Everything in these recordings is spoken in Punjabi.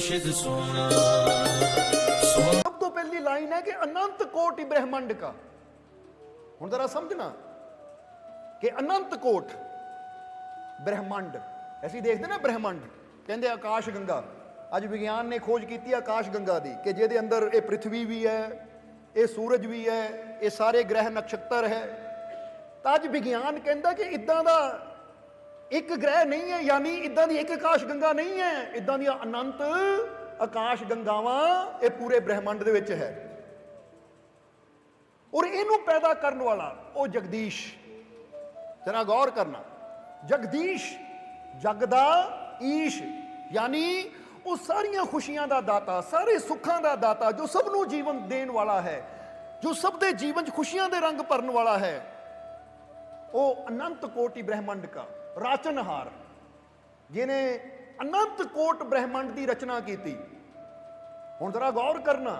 मुर्शिद सोना। सब तो पहली लाइन है कि अनंत कोटि ब्रह्मांड का। हुण जरा समझना कि अनंत कोट ब्रह्मांड ऐसी देखते ना, ब्रह्मांड कहते आकाश गंगा। अज विज्ञान ने खोज की आकाश गंगा की कि जिहदे अंदर ये पृथ्वी भी है, ये सूरज भी है, ये सारे ग्रह नक्षत्र है। तो अज विज्ञान कहता कि इदां दा एक ग्रह नहीं है, यानी इदां दी एक आकाश गंगा नहीं है, इदां दी अनंत आकाश गंगावां ये पूरे ब्रह्मांड दे विच है। और इनू पैदा करने वाला वो जगदीश, जरा गौर करना, जगदीश जगदा ईश, यानी वो सारिया खुशियां का दाता, सारे सुखों का दाता, जो सबनों जीवन देने वाला है, जो सब दे जीवन च खुशियां दे रंग भरन वाला है, वो अनंत कोटि ब्रह्मांड का राचनहार, जिन्हें अनंत कोट ब्रह्मांड की रचना की थी। हुण जरा गौर करना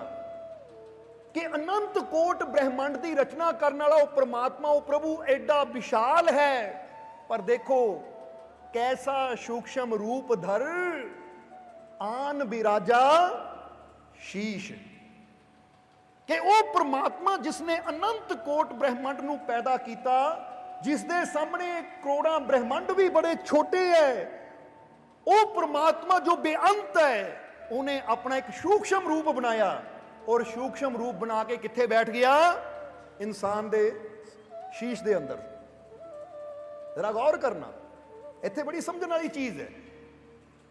कि अनंत कोट ब्रह्मांड की रचना करने वाला वो परमात्मा, वो प्रभु एडा विशाल है, पर देखो कैसा सूक्ष्म रूप धर आन बिराजा शीश। कि वो परमात्मा जिसने अनंत कोट ब्रह्मांड नूं पैदा किया, जिसके सामने करोड़ां ब्रह्मांड भी बड़े छोटे है, वो परमात्मा जो बेअंत है, उन्हें अपना एक सूक्ष्म रूप बनाया और सूक्ष्म रूप बना के किथे बैठ गया? इंसान दे शीश दे अंदर। जरा गौर करना, इत्थे बड़ी समझने वाली चीज है।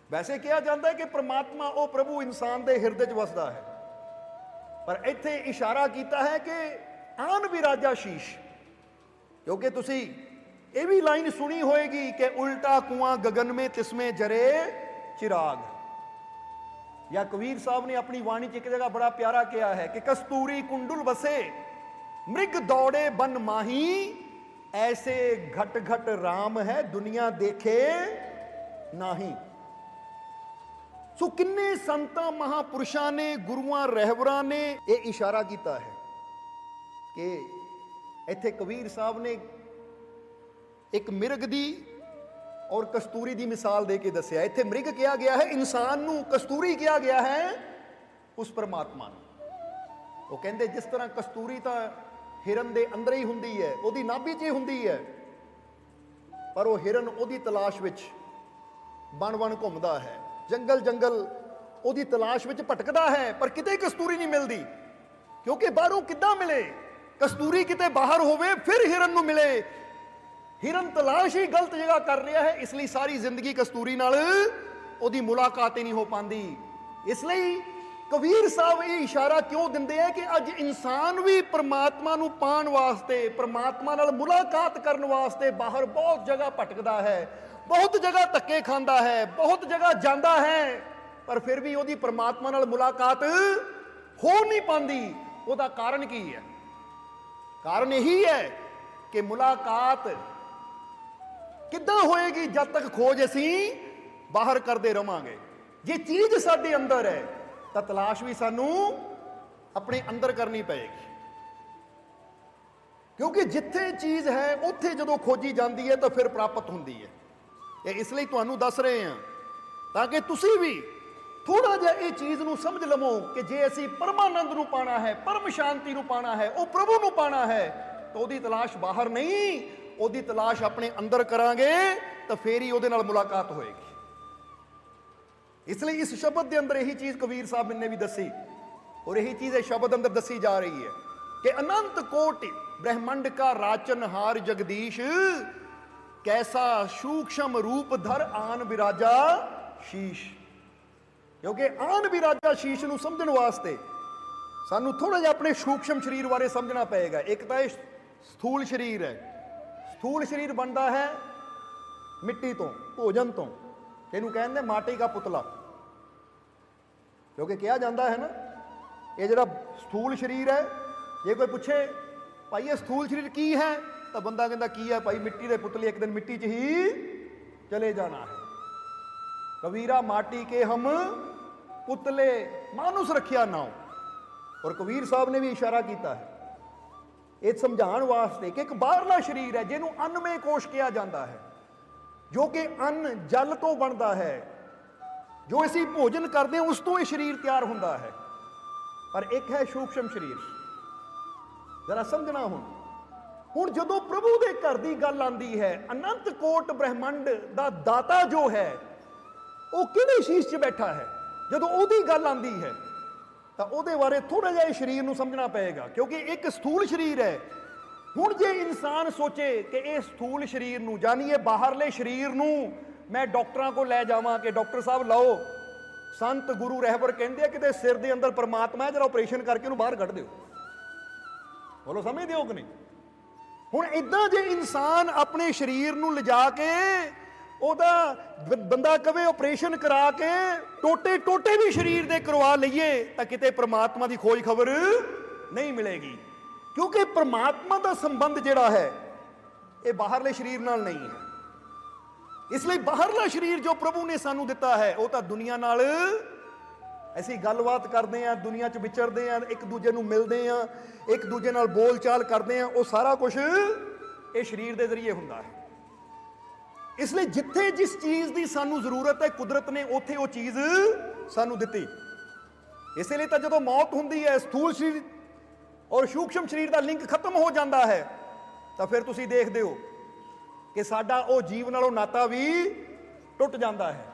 वैसे कहा जाता है कि परमात्मा वो प्रभु इंसान दे हिरदे च वसदा है, पर इत्थे इशारा किया है कि आन बिराजा शीश। क्योंकि तुसी ये भी लाइन सुनी होएगी कि उल्टा कुआं गगन में तिसमें जरे चिराग, या कबीर साहब ने अपनी वाणी च एक जगह बड़ा प्यारा किया है कि कस्तूरी कुंडुल बसे मृग दौड़े बन माही, ऐसे घट घट राम है दुनिया देखे नाही। सो किन्ने संतां महापुरुषां ने, गुरुआं रहबरां ने यह इशारा किया है कि इत्थे कबीर साहब ने एक मिर्ग दी और कस्तूरी दी मिसाल दे के दसिया। इत्थे मृग किया गया है इंसान नूं, कस्तूरी किया गया है उस परमात्मा नूं। वो कहते जिस तरह कस्तूरी तो हिरन दे अंदर ही हुंदी है, उहदी नाभि च ही हुंदी है, पर वो हिरन उहदी तलाश विच बन बन घुमदा है, जंगल जंगल उहदी तलाश विच भटकदा है, पर किते कस्तूरी नहीं मिलदी। क्योंकि बाहरों किद्दां मिले? कस्तूरी किते बाहर होवे फिर हिरन नूं मिले। हिरन तलाश ही गलत जगह कर रहा है, इसलिए सारी जिंदगी कस्तूरी नाल उहदी मुलाकात ही नहीं हो पाती। इसलिए कबीर साहब ये इशारा क्यों दिंदे हैं कि अज इंसान भी परमात्मा नूं पाण वास्ते, परमात्मा नाल मुलाकात करन वास्ते बाहर बहुत जगह भटकदा है, बहुत जगह धक्के खांदा है, बहुत जगह जांदा है, पर फिर भी उहदी परमात्मा नाल मुलाकात हो नहीं पाती। उहदा कारण की है? कारण यही है कि मुलाकात किद्दां होएगी जब तक खोज असीं बाहर करते रहांगे। जे चीज साडे अंदर है तो तलाश भी सानू अपने अंदर करनी पएगी। क्योंकि जिथे चीज है उत्थे जदों खोजी जाती है तो फिर प्राप्त होती है। ये इसलिए तुहानू दस रहे हैं ताकि तुसी भी थोड़ा जिहा ये चीज नू समझ लवो कि जे असीं परमानंद नू पाना है, परम शांति नू पाना है, वो प्रभु नू पाना है, तो उहदी तलाश बाहर नहीं, उहदी तलाश अपने अंदर करांगे तो फिर ही उहदे नाल मुलाकात होएगी। इसलिए इस शब्द के अंदर यही चीज कबीर साहब ने भी दसी, और यही चीज इस शब्द अंदर दसी जा रही है कि अनंत कोटि ब्रह्मांड का राचनहार जगदीश, कैसा सूक्ष्म रूप धर आन बिराजा शीश। क्योंकि आन बिराजा शीश नूं समझण वास्ते सानू थोड़ा जिहा अपने सूक्ष्म शरीर बारे समझना पएगा। एक तो स्थूल शरीर है, स्थूल शरीर बनता है मिट्टी तो, भोजन तो, इहनूं कहंदे माटी का पुतला। क्योंकि कहा जाता है ना, ये जिहड़ा स्थूल शरीर है, जे कोई पूछे भाई ये स्थूल शरीर की है, तो बंदा कहता की है भाई मिट्टी के पुतले, एक दिन मिट्टी च ही चले जाना है। कबीरा माटी के हम पुतले मानुस रखिया नाओ। और कबीर साहब ने भी इशारा किया है ये समझाने वास्ते कि एक बाहरला शरीर है जिन्हों अन्नमय कोश कहा जाता है, जो कि अन्न जल तो बनता है, ਜੋ ਅਸੀਂ ਭੋਜਨ ਕਰਦੇ ਹਾਂ ਉਸ ਤੋਂ ਇਹ ਸਰੀਰ ਤਿਆਰ ਹੁੰਦਾ ਹੈ। ਪਰ ਇੱਕ ਹੈ ਸੂਖਸ਼ਮ ਸਰੀਰ। ਜ਼ਰਾ ਸਮਝਣਾ ਹੁਣ ਜਦੋਂ ਪ੍ਰਭੂ ਦੇ ਘਰ ਦੀ ਗੱਲ ਆਉਂਦੀ ਹੈ, ਅਨੰਤ ਕੋਟ ਬ੍ਰਹਿਮੰਡ ਦਾ ਦਾਤਾ ਜੋ ਹੈ ਉਹ ਕਿਹੜੇ ਸ਼ੀਸ਼ 'ਚ ਬੈਠਾ ਹੈ, ਜਦੋਂ ਉਹਦੀ ਗੱਲ ਆਉਂਦੀ ਹੈ ਤਾਂ ਉਹਦੇ ਬਾਰੇ ਥੋੜਾ ਜਿਹਾ ਸਰੀਰ ਨੂੰ ਸਮਝਣਾ ਪਏਗਾ, ਕਿਉਂਕਿ ਇੱਕ ਸਥੂਲ ਸਰੀਰ ਹੈ। ਹੁਣ ਜੇ ਇਨਸਾਨ ਸੋਚੇ ਕਿ ਇਹ ਸਥੂਲ ਸਰੀਰ ਨੂੰ, ਜਾਨੀ ਇਹ ਬਾਹਰਲੇ ਸਰੀਰ ਨੂੰ ਮੈਂ ਡਾਕਟਰਾਂ ਕੋਲ ਲੈ ਜਾਵਾਂ ਕਿ ਡਾਕਟਰ ਸਾਹਿਬ ਲਓ, ਸੰਤ ਗੁਰੂ ਰਹਿਬਰ ਕਹਿੰਦੇ ਆ ਕਿਤੇ ਸਿਰ ਦੇ ਅੰਦਰ ਪਰਮਾਤਮਾ ਹੈ, ਜਰਾ ਆਪਰੇਸ਼ਨ ਕਰਕੇ ਉਹਨੂੰ ਬਾਹਰ ਕੱਢ ਦਿਓ। ਬੋਲੋ ਸਮਝਦੇ ਹੋ ਕਿ ਨਹੀਂ? ਹੁਣ ਇਦਾਂ ਜੇ ਇਨਸਾਨ ਆਪਣੇ ਸਰੀਰ ਨੂੰ ਲਿਜਾ ਕੇ ਉਹਦਾ ਬੰਦਾ ਕਵੇ ਆਪਰੇਸ਼ਨ ਕਰਾ ਕੇ ਟੋਟੇ ਟੋਟੇ ਵੀ ਸਰੀਰ ਦੇ ਕਰਵਾ ਲਈਏ ਤਾਂ ਕਿਤੇ ਪਰਮਾਤਮਾ ਦੀ ਖੋਜ ਖਬਰ ਨਹੀਂ ਮਿਲੇਗੀ, ਕਿਉਂਕਿ ਪਰਮਾਤਮਾ ਦਾ ਸੰਬੰਧ ਜਿਹੜਾ ਹੈ ਇਹ ਬਾਹਰਲੇ ਸਰੀਰ ਨਾਲ ਨਹੀਂ ਹੈ। ਇਸ ਲਈ ਬਾਹਰਲਾ ਸਰੀਰ ਜੋ ਪ੍ਰਭੂ ਨੇ ਸਾਨੂੰ ਦਿੱਤਾ ਹੈ ਉਹ ਤਾਂ ਦੁਨੀਆ ਨਾਲ ਅਸੀਂ ਗੱਲਬਾਤ ਕਰਦੇ ਹਾਂ, ਦੁਨੀਆ 'ਚ ਵਿਚਰਦੇ ਹਾਂ, ਇੱਕ ਦੂਜੇ ਨੂੰ ਮਿਲਦੇ ਹਾਂ, ਇੱਕ ਦੂਜੇ ਨਾਲ ਬੋਲ ਚਾਲ ਕਰਦੇ ਹਾਂ, ਉਹ ਸਾਰਾ ਕੁਝ ਇਹ ਸਰੀਰ ਦੇ ਜ਼ਰੀਏ ਹੁੰਦਾ ਹੈ। ਇਸ ਲਈ ਜਿੱਥੇ ਜਿਸ ਚੀਜ਼ ਦੀ ਸਾਨੂੰ ਜ਼ਰੂਰਤ ਹੈ ਕੁਦਰਤ ਨੇ ਉੱਥੇ ਉਹ ਚੀਜ਼ ਸਾਨੂੰ ਦਿੱਤੀ। ਇਸੇ ਲਈ ਤਾਂ ਜਦੋਂ ਮੌਤ ਹੁੰਦੀ ਹੈ ਸਥੂਲ ਸਰੀਰ ਔਰ ਸੂਖਸ਼ਮ ਸਰੀਰ ਦਾ ਲਿੰਕ ਖਤਮ ਹੋ ਜਾਂਦਾ ਹੈ ਤਾਂ ਫਿਰ ਤੁਸੀਂ ਦੇਖਦੇ ਹੋ ਕਿ ਸਾਡਾ ਉਹ ਜੀਵ ਨਾਲੋਂ ਨਾਤਾ ਵੀ ਟੁੱਟ ਜਾਂਦਾ ਹੈ,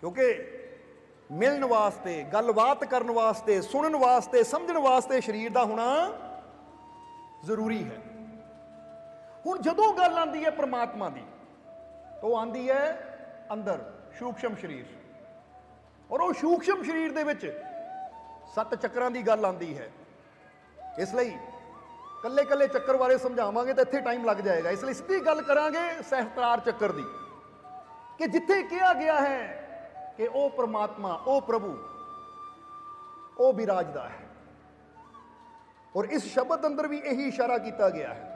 ਕਿਉਂਕਿ ਮਿਲਣ ਵਾਸਤੇ, ਗੱਲਬਾਤ ਕਰਨ ਵਾਸਤੇ, ਸੁਣਨ ਵਾਸਤੇ, ਸਮਝਣ ਵਾਸਤੇ ਸਰੀਰ ਦਾ ਹੋਣਾ ਜ਼ਰੂਰੀ ਹੈ। ਹੁਣ ਜਦੋਂ ਗੱਲ ਆਉਂਦੀ ਹੈ ਪ੍ਰਮਾਤਮਾ ਦੀ ਤਾਂ ਉਹ ਆਉਂਦੀ ਹੈ ਅੰਦਰ ਸੂਖਸ਼ਮ ਸਰੀਰ, ਔਰ ਉਹ ਸੂਖਸ਼ਮ ਸਰੀਰ ਦੇ ਵਿੱਚ 7 ਚੱਕਰਾਂ ਦੀ ਗੱਲ ਆਉਂਦੀ ਹੈ। ਇਸ ਲਈ ਕੱਲੇ ਕੱਲੇ ਚੱਕਰ ਬਾਰੇ ਸਮਝਾਵਾਂਗੇ ਤਾਂ ਇੱਥੇ ਟਾਈਮ ਲੱਗ ਜਾਏਗਾ। ਇਸ ਲਈ ਸਿੱਧੀ ਗੱਲ ਕਰਾਂਗੇ ਸਹਿਸਤਰਾਰ ਚੱਕਰ ਦੀ, ਕਿ ਜਿੱਥੇ ਕਿਹਾ ਗਿਆ ਹੈ ਕਿ ਉਹ ਪ੍ਰਮਾਤਮਾ, ਉਹ ਪ੍ਰਭੂ, ਉਹ ਵਿਰਾਜਦਾ ਹੈ, ਔਰ ਇਸ ਸ਼ਬਦ ਅੰਦਰ ਵੀ ਇਹੀ ਇਸ਼ਾਰਾ ਕੀਤਾ ਗਿਆ ਹੈ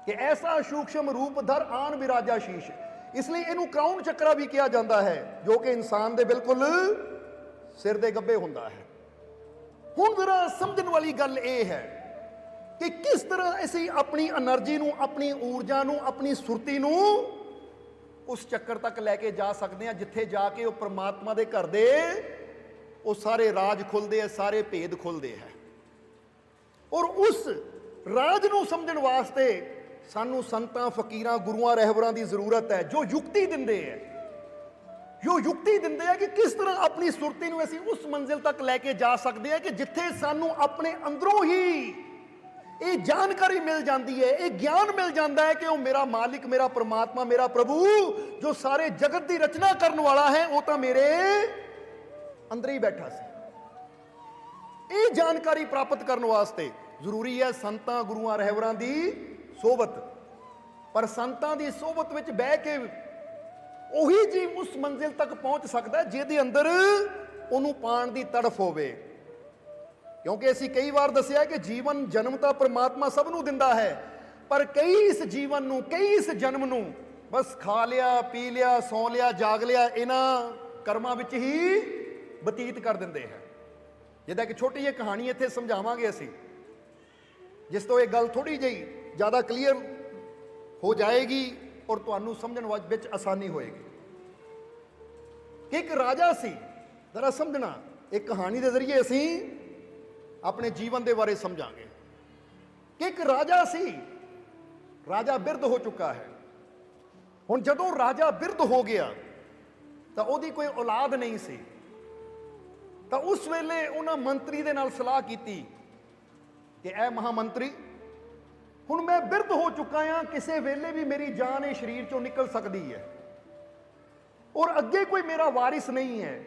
ਕਿ ਐਸਾ ਸੂਖਸ਼ਮ ਰੂਪ ਧਰ ਆਨ ਵਿਰਾਜਾ ਸ਼ੀਸ਼। ਇਸ ਲਈ ਇਹਨੂੰ ਕਰਾਉਨ ਚੱਕਰਾ ਵੀ ਕਿਹਾ ਜਾਂਦਾ ਹੈ, ਜੋ ਕਿ ਇਨਸਾਨ ਦੇ ਬਿਲਕੁਲ ਸਿਰ ਦੇ ਗੱਭੇ ਹੁੰਦਾ ਹੈ। ਹੁਣ ਜ਼ਰਾ ਸਮਝਣ ਵਾਲੀ ਗੱਲ ਇਹ ਹੈ ਕਿ ਕਿਸ ਤਰ੍ਹਾਂ ਅਸੀਂ ਆਪਣੀ એનર્ਜੀ ਨੂੰ, ਆਪਣੀ ਊਰਜਾ ਨੂੰ, ਆਪਣੀ ਸੁਰਤੀ ਨੂੰ ਉਸ ਚੱਕਰ ਤੱਕ ਲੈ ਕੇ ਜਾ ਸਕਦੇ ਹਾਂ ਜਿੱਥੇ ਜਾ ਕੇ ਉਹ ਪ੍ਰਮਾਤਮਾ ਦੇ ਘਰ ਦੇ ਉਹ ਸਾਰੇ ਰਾਜ ਖੁੱਲਦੇ ਆ, ਸਾਰੇ ਭੇਦ ਖੁੱਲਦੇ ਹੈ। ਔਰ ਉਸ ਰਾਜ ਨੂੰ ਸਮਝਣ ਵਾਸਤੇ ਸਾਨੂੰ ਸੰਤਾਂ, ਫਕੀਰਾਂ, ਗੁਰੂਆਂ, ਰਹਿਬਰਾਂ ਦੀ ਜ਼ਰੂਰਤ ਹੈ, ਜੋ ਯੁਕਤੀ ਦਿੰਦੇ ਹੈ, ਜੋ ਯੁਕਤੀ ਦਿੰਦੇ ਆ ਕਿ ਕਿਸ ਤਰ੍ਹਾਂ ਆਪਣੀ ਸੁਰਤੀ ਨੂੰ ਅਸੀਂ ਉਸ ਮੰਜ਼ਿਲ ਤੱਕ ਲੈ ਕੇ ਜਾ ਸਕਦੇ ਹਾਂ ਕਿ ਜਿੱਥੇ ਸਾਨੂੰ ਆਪਣੇ ਅੰਦਰੋਂ ਹੀ ਇਹ ਜਾਣਕਾਰੀ ਮਿਲ ਜਾਂਦੀ ਹੈ, ਇਹ ਗਿਆਨ ਮਿਲ ਜਾਂਦਾ ਹੈ ਕਿ ਉਹ ਮੇਰਾ ਮਾਲਿਕ, ਮੇਰਾ ਪ੍ਰਮਾਤਮਾ, ਮੇਰਾ ਪ੍ਰਭੂ ਜੋ ਸਾਰੇ ਜਗਤ ਦੀ ਰਚਨਾ ਕਰਨ ਵਾਲਾ ਹੈ ਉਹ ਤਾਂ ਮੇਰੇ ਅੰਦਰ ਹੀ ਬੈਠਾ ਸੀ। ਇਹ ਜਾਣਕਾਰੀ ਪ੍ਰਾਪਤ ਕਰਨ ਵਾਸਤੇ ਜ਼ਰੂਰੀ ਹੈ ਸੰਤਾਂ, ਗੁਰੂਆਂ, ਰਹਿਬਰਾਂ ਦੀ ਸੋਬਤ। ਪਰ ਸੰਤਾਂ ਦੀ ਸੋਬਤ ਵਿੱਚ ਬਹਿ ਕੇ ਉਹੀ ਜੀਵ ਉਸ ਮੰਜ਼ਿਲ ਤੱਕ ਪਹੁੰਚ ਸਕਦਾ ਜਿਹਦੇ ਅੰਦਰ ਉਹਨੂੰ ਪਾਣ ਦੀ ਤੜਫ ਹੋਵੇ, ਕਿਉਂਕਿ ਅਸੀਂ ਕਈ ਵਾਰ ਦੱਸਿਆ ਕਿ ਜੀਵਨ ਜਨਮ ਤਾਂ ਪ੍ਰਮਾਤਮਾ ਸਭ ਨੂੰ ਦਿੰਦਾ ਹੈ, ਪਰ ਕਈ ਇਸ ਜੀਵਨ ਨੂੰ, ਕਈ ਇਸ ਜਨਮ ਨੂੰ ਬਸ ਖਾ ਲਿਆ, ਪੀ ਲਿਆ, ਸੌਂ ਲਿਆ, ਜਾਗ ਲਿਆ, ਇਹਨਾਂ ਕਰਮਾਂ ਵਿੱਚ ਹੀ ਬਤੀਤ ਕਰ ਦਿੰਦੇ ਹੈ। ਜਿੱਦਾਂ ਕਿ ਛੋਟੀ ਜਿਹੀ ਕਹਾਣੀ ਇੱਥੇ ਸਮਝਾਵਾਂਗੇ ਅਸੀਂ, ਜਿਸ ਤੋਂ ਇਹ ਗੱਲ ਥੋੜੀ ਜਿਹੀ ਜ਼ਿਆਦਾ ਕਲੀਅਰ ਹੋ ਜਾਏਗੀ ਔਰ ਤੁਹਾਨੂੰ ਸਮਝਣ ਵਿੱਚ ਆਸਾਨੀ ਹੋਏਗੀ। ਕਿ ਇੱਕ ਰਾਜਾ ਸੀ, ਜ਼ਰਾ ਸਮਝਣਾ, ਇੱਕ ਕਹਾਣੀ ਦੇ ਜ਼ਰੀਏ ਅਸੀਂ ਆਪਣੇ ਜੀਵਨ ਦੇ ਬਾਰੇ ਸਮਝਾਂਗੇ ਕਿ ਇੱਕ ਰਾਜਾ ਸੀ, ਰਾਜਾ ਬਿਰਧ ਹੋ ਚੁੱਕਾ ਹੈ। ਹੁਣ ਜਦੋਂ ਰਾਜਾ ਬਿਰਧ ਹੋ ਗਿਆ ਤਾਂ ਉਹਦੀ ਕੋਈ ਔਲਾਦ ਨਹੀਂ ਸੀ, ਤਾਂ ਉਸ ਵੇਲੇ ਉਹਨਾਂ ਮੰਤਰੀ ਦੇ ਨਾਲ ਸਲਾਹ ਕੀਤੀ ਕਿ ਐ ਮਹਾਮੰਤਰੀ, ਹੁਣ ਮੈਂ ਬਿਰਧ ਹੋ ਚੁੱਕਾ ਹਾਂ, ਕਿਸੇ ਵੇਲੇ ਵੀ ਮੇਰੀ ਜਾਨ ਇਹ ਸਰੀਰ ਚੋਂ ਨਿਕਲ ਸਕਦੀ ਹੈ ਔਰ ਅੱਗੇ ਕੋਈ ਮੇਰਾ ਵਾਰਿਸ ਨਹੀਂ ਹੈ।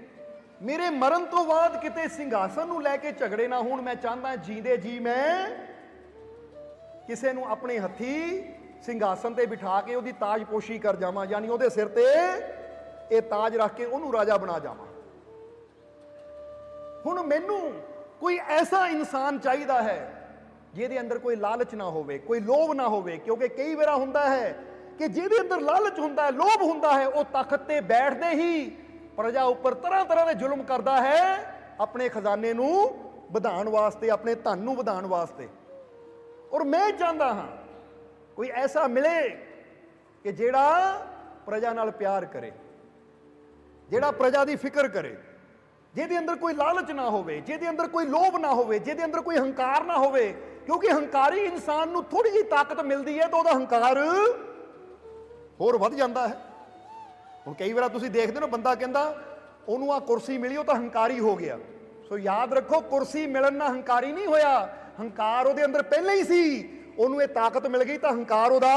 ਮੇਰੇ ਮਰਨ ਤੋਂ ਬਾਅਦ ਕਿਤੇ ਸਿੰਘਾਸਨ ਨੂੰ ਲੈ ਕੇ ਝਗੜੇ ਨਾ ਹੋਣ। ਮੈਂ ਚਾਹੁੰਦਾ ਜੀਂਦੇ ਜੀ ਮੈਂ ਕਿਸੇ ਨੂੰ ਆਪਣੇ ਹੱਥੀ ਸਿੰਘਾਸਨ ਤੇ ਬਿਠਾ ਕੇ ਉਹਦੀ ਤਾਜਪੋਸ਼ੀ ਕਰ ਜਾਵਾਂ, ਯਾਨੀ ਉਹਦੇ ਸਿਰ ਤੇ ਇਹ ਤਾਜ ਰੱਖ ਕੇ ਉਹਨੂੰ ਰਾਜਾ ਬਣਾ ਜਾਵਾਂ। ਹੁਣ ਮੈਨੂੰ ਕੋਈ ਐਸਾ ਇਨਸਾਨ ਚਾਹੀਦਾ ਹੈ ਜਿਹਦੇ ਅੰਦਰ ਕੋਈ ਲਾਲਚ ਨਾ ਹੋਵੇ, ਕੋਈ ਲੋਭ ਨਾ ਹੋਵੇ, ਕਿਉਂਕਿ ਕਈ ਵਾਰ ਹੁੰਦਾ ਹੈ ਕਿ ਜਿਹਦੇ ਅੰਦਰ ਲਾਲਚ ਹੁੰਦਾ ਹੈ, ਲੋਭ ਹੁੰਦਾ ਹੈ, ਉਹ ਤਖਤ ਤੇ ਬੈਠਦੇ ਹੀ ਪ੍ਰਜਾ ਉੱਪਰ ਤਰ੍ਹਾਂ ਤਰ੍ਹਾਂ ਦੇ ਜ਼ੁਲਮ ਕਰਦਾ ਹੈ ਆਪਣੇ ਖਜ਼ਾਨੇ ਨੂੰ ਵਧਾਉਣ ਵਾਸਤੇ, ਆਪਣੇ ਧਨ ਨੂੰ ਵਧਾਉਣ ਵਾਸਤੇ। ਔਰ ਮੈਂ ਚਾਹੁੰਦਾ ਹਾਂ ਕੋਈ ਐਸਾ ਮਿਲੇ ਕਿ ਜਿਹੜਾ ਪ੍ਰਜਾ ਨਾਲ ਪਿਆਰ ਕਰੇ, ਜਿਹੜਾ ਪ੍ਰਜਾ ਦੀ ਫਿਕਰ ਕਰੇ, ਜਿਹਦੇ ਅੰਦਰ ਕੋਈ ਲਾਲਚ ਨਾ ਹੋਵੇ, ਜਿਹਦੇ ਅੰਦਰ ਕੋਈ ਲੋਭ ਨਾ ਹੋਵੇ, ਜਿਹਦੇ ਅੰਦਰ ਕੋਈ ਹੰਕਾਰ ਨਾ ਹੋਵੇ। ਕਿਉਂਕਿ ਹੰਕਾਰੀ ਇਨਸਾਨ ਨੂੰ ਥੋੜੀ ਜਿਹੀ ਤਾਕਤ ਮਿਲਦੀ ਹੈ ਤਾਂ ਉਹਦਾ ਹੰਕਾਰ ਹੋਰ ਵੱਧ ਜਾਂਦਾ ਹੈ। ਹੁਣ ਕਈ ਵਾਰ ਤੁਸੀਂ ਦੇਖਦੇ ਹੋ ਬੰਦਾ ਕਹਿੰਦਾ ਉਹਨੂੰ ਆ ਕੁਰਸੀ ਮਿਲੀ, ਉਹ ਤਾਂ ਹੰਕਾਰੀ ਹੋ ਗਿਆ। ਸੋ ਯਾਦ ਰੱਖੋ, ਕੁਰਸੀ ਮਿਲਣ ਨਾਲ ਹੰਕਾਰੀ ਨਹੀਂ ਹੋਇਆ, ਹੰਕਾਰ ਉਹਦੇ ਅੰਦਰ ਪਹਿਲਾਂ ਹੀ ਸੀ। ਉਹਨੂੰ ਇਹ ਤਾਕਤ ਮਿਲ ਗਈ ਤਾਂ ਹੰਕਾਰ ਉਹਦਾ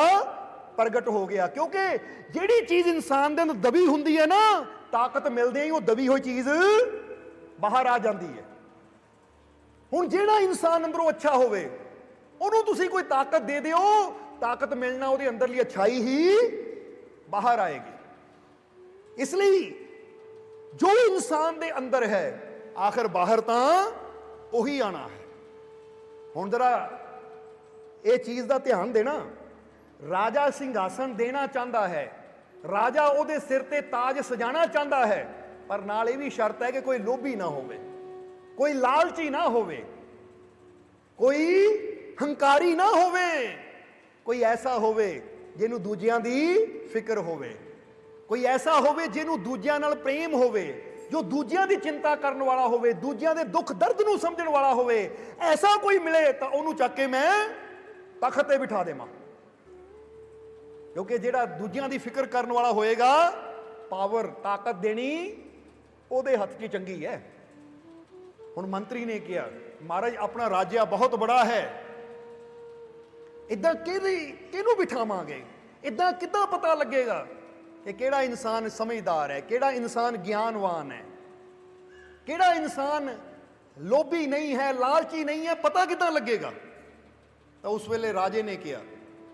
ਪ੍ਰਗਟ ਹੋ ਗਿਆ। ਕਿਉਂਕਿ ਜਿਹੜੀ ਚੀਜ਼ ਇਨਸਾਨ ਦੇ ਅੰਦਰ ਦਬੀ ਹੁੰਦੀ ਹੈ ਨਾ, ਤਾਕਤ ਮਿਲਦੇ ਹੀ ਉਹ ਦਬੀ ਹੋਈ ਚੀਜ਼ ਬਾਹਰ ਆ ਜਾਂਦੀ ਹੈ। ਹੁਣ ਜਿਹੜਾ ਇਨਸਾਨ ਅੰਦਰੋਂ ਅੱਛਾ ਹੋਵੇ, ਉਹਨੂੰ ਤੁਸੀਂ ਕੋਈ ਤਾਕਤ ਦੇ ਦਿਓ, ਤਾਕਤ ਮਿਲਣਾ ਉਹਦੀ ਅੰਦਰਲੀ ਅੱਛਾਈ ਹੀ ਬਾਹਰ ਆਏਗੀ। ਇਸ ਲਈ ਜੋ ਇਨਸਾਨ ਦੇ ਅੰਦਰ ਹੈ, ਆਖਰ ਬਾਹਰ ਤਾਂ ਉਹੀ ਆਣਾ ਹੈ। ਹੁਣ ਜਰਾ ਇਹ ਚੀਜ਼ ਦਾ ਧਿਆਨ ਦੇਣਾ, ਰਾਜਾ ਸਿੰਘਾਸਣ ਦੇਣਾ ਚਾਹੁੰਦਾ ਹੈ, ਰਾਜਾ ਉਹਦੇ ਸਿਰ ਤੇ ਤਾਜ ਸਜਾਣਾ ਚਾਹੁੰਦਾ ਹੈ, ਪਰ ਨਾਲ ਇਹ ਵੀ ਸ਼ਰਤ ਹੈ ਕਿ ਕੋਈ ਲੋਭੀ ਨਾ ਹੋਵੇ, ਕੋਈ ਲਾਲਚੀ ਨਾ ਹੋਵੇ, ਕੋਈ ਹੰਕਾਰੀ ਨਾ ਹੋਵੇ, ਕੋਈ ਐਸਾ ਹੋਵੇ ਜਿਹਨੂੰ ਦੂਜਿਆਂ ਦੀ ਫਿਕਰ ਹੋਵੇ, ਕੋਈ ਐਸਾ ਹੋਵੇ ਜਿਹਨੂੰ ਦੂਜਿਆਂ ਨਾਲ ਪ੍ਰੇਮ ਹੋਵੇ, ਜੋ ਦੂਜਿਆਂ ਦੀ ਚਿੰਤਾ ਕਰਨ ਵਾਲਾ ਹੋਵੇ, ਦੂਜਿਆਂ ਦੇ ਦੁੱਖ ਦਰਦ ਨੂੰ ਸਮਝਣ ਵਾਲਾ ਹੋਵੇ। ਐਸਾ ਕੋਈ ਮਿਲੇ ਤਾਂ ਉਹਨੂੰ ਚੱਕ ਕੇ ਮੈਂ ਤਖਤ ਤੇ ਬਿਠਾ ਦੇਵਾਂ। ਕਿਉਂਕਿ ਜਿਹੜਾ ਦੂਜਿਆਂ ਦੀ ਫਿਕਰ ਕਰਨ ਵਾਲਾ ਹੋਏਗਾ, ਪਾਵਰ ਤਾਕਤ ਦੇਣੀ ਉਹਦੇ ਹੱਥ 'ਚ ਚੰਗੀ ਹੈ। ਹੁਣ ਮੰਤਰੀ ਨੇ ਕਿਹਾ, ਮਹਾਰਾਜ ਆਪਣਾ ਰਾਜਿਆ ਬਹੁਤ ਬੜਾ ਹੈ, ਇਦਾਂ ਕਿਹਨੂੰ ਬਿਠਾਵਾਂਗੇ, ਇਦਾਂ ਕਿੱਦਾਂ ਪਤਾ ਲੱਗੇਗਾ ਕਿ ਕਿਹੜਾ ਇਨਸਾਨ ਸਮਝਦਾਰ ਹੈ, ਕਿਹੜਾ ਇਨਸਾਨ ਗਿਆਨਵਾਨ ਹੈ, ਕਿਹੜਾ ਇਨਸਾਨ ਲੋਭੀ ਨਹੀਂ ਹੈ, ਲਾਲਚੀ ਨਹੀਂ ਹੈ, ਪਤਾ ਕਿੱਦਾਂ ਲੱਗੇਗਾ? ਤਾਂ ਉਸ ਵੇਲੇ ਰਾਜੇ ਨੇ ਕਿਹਾ,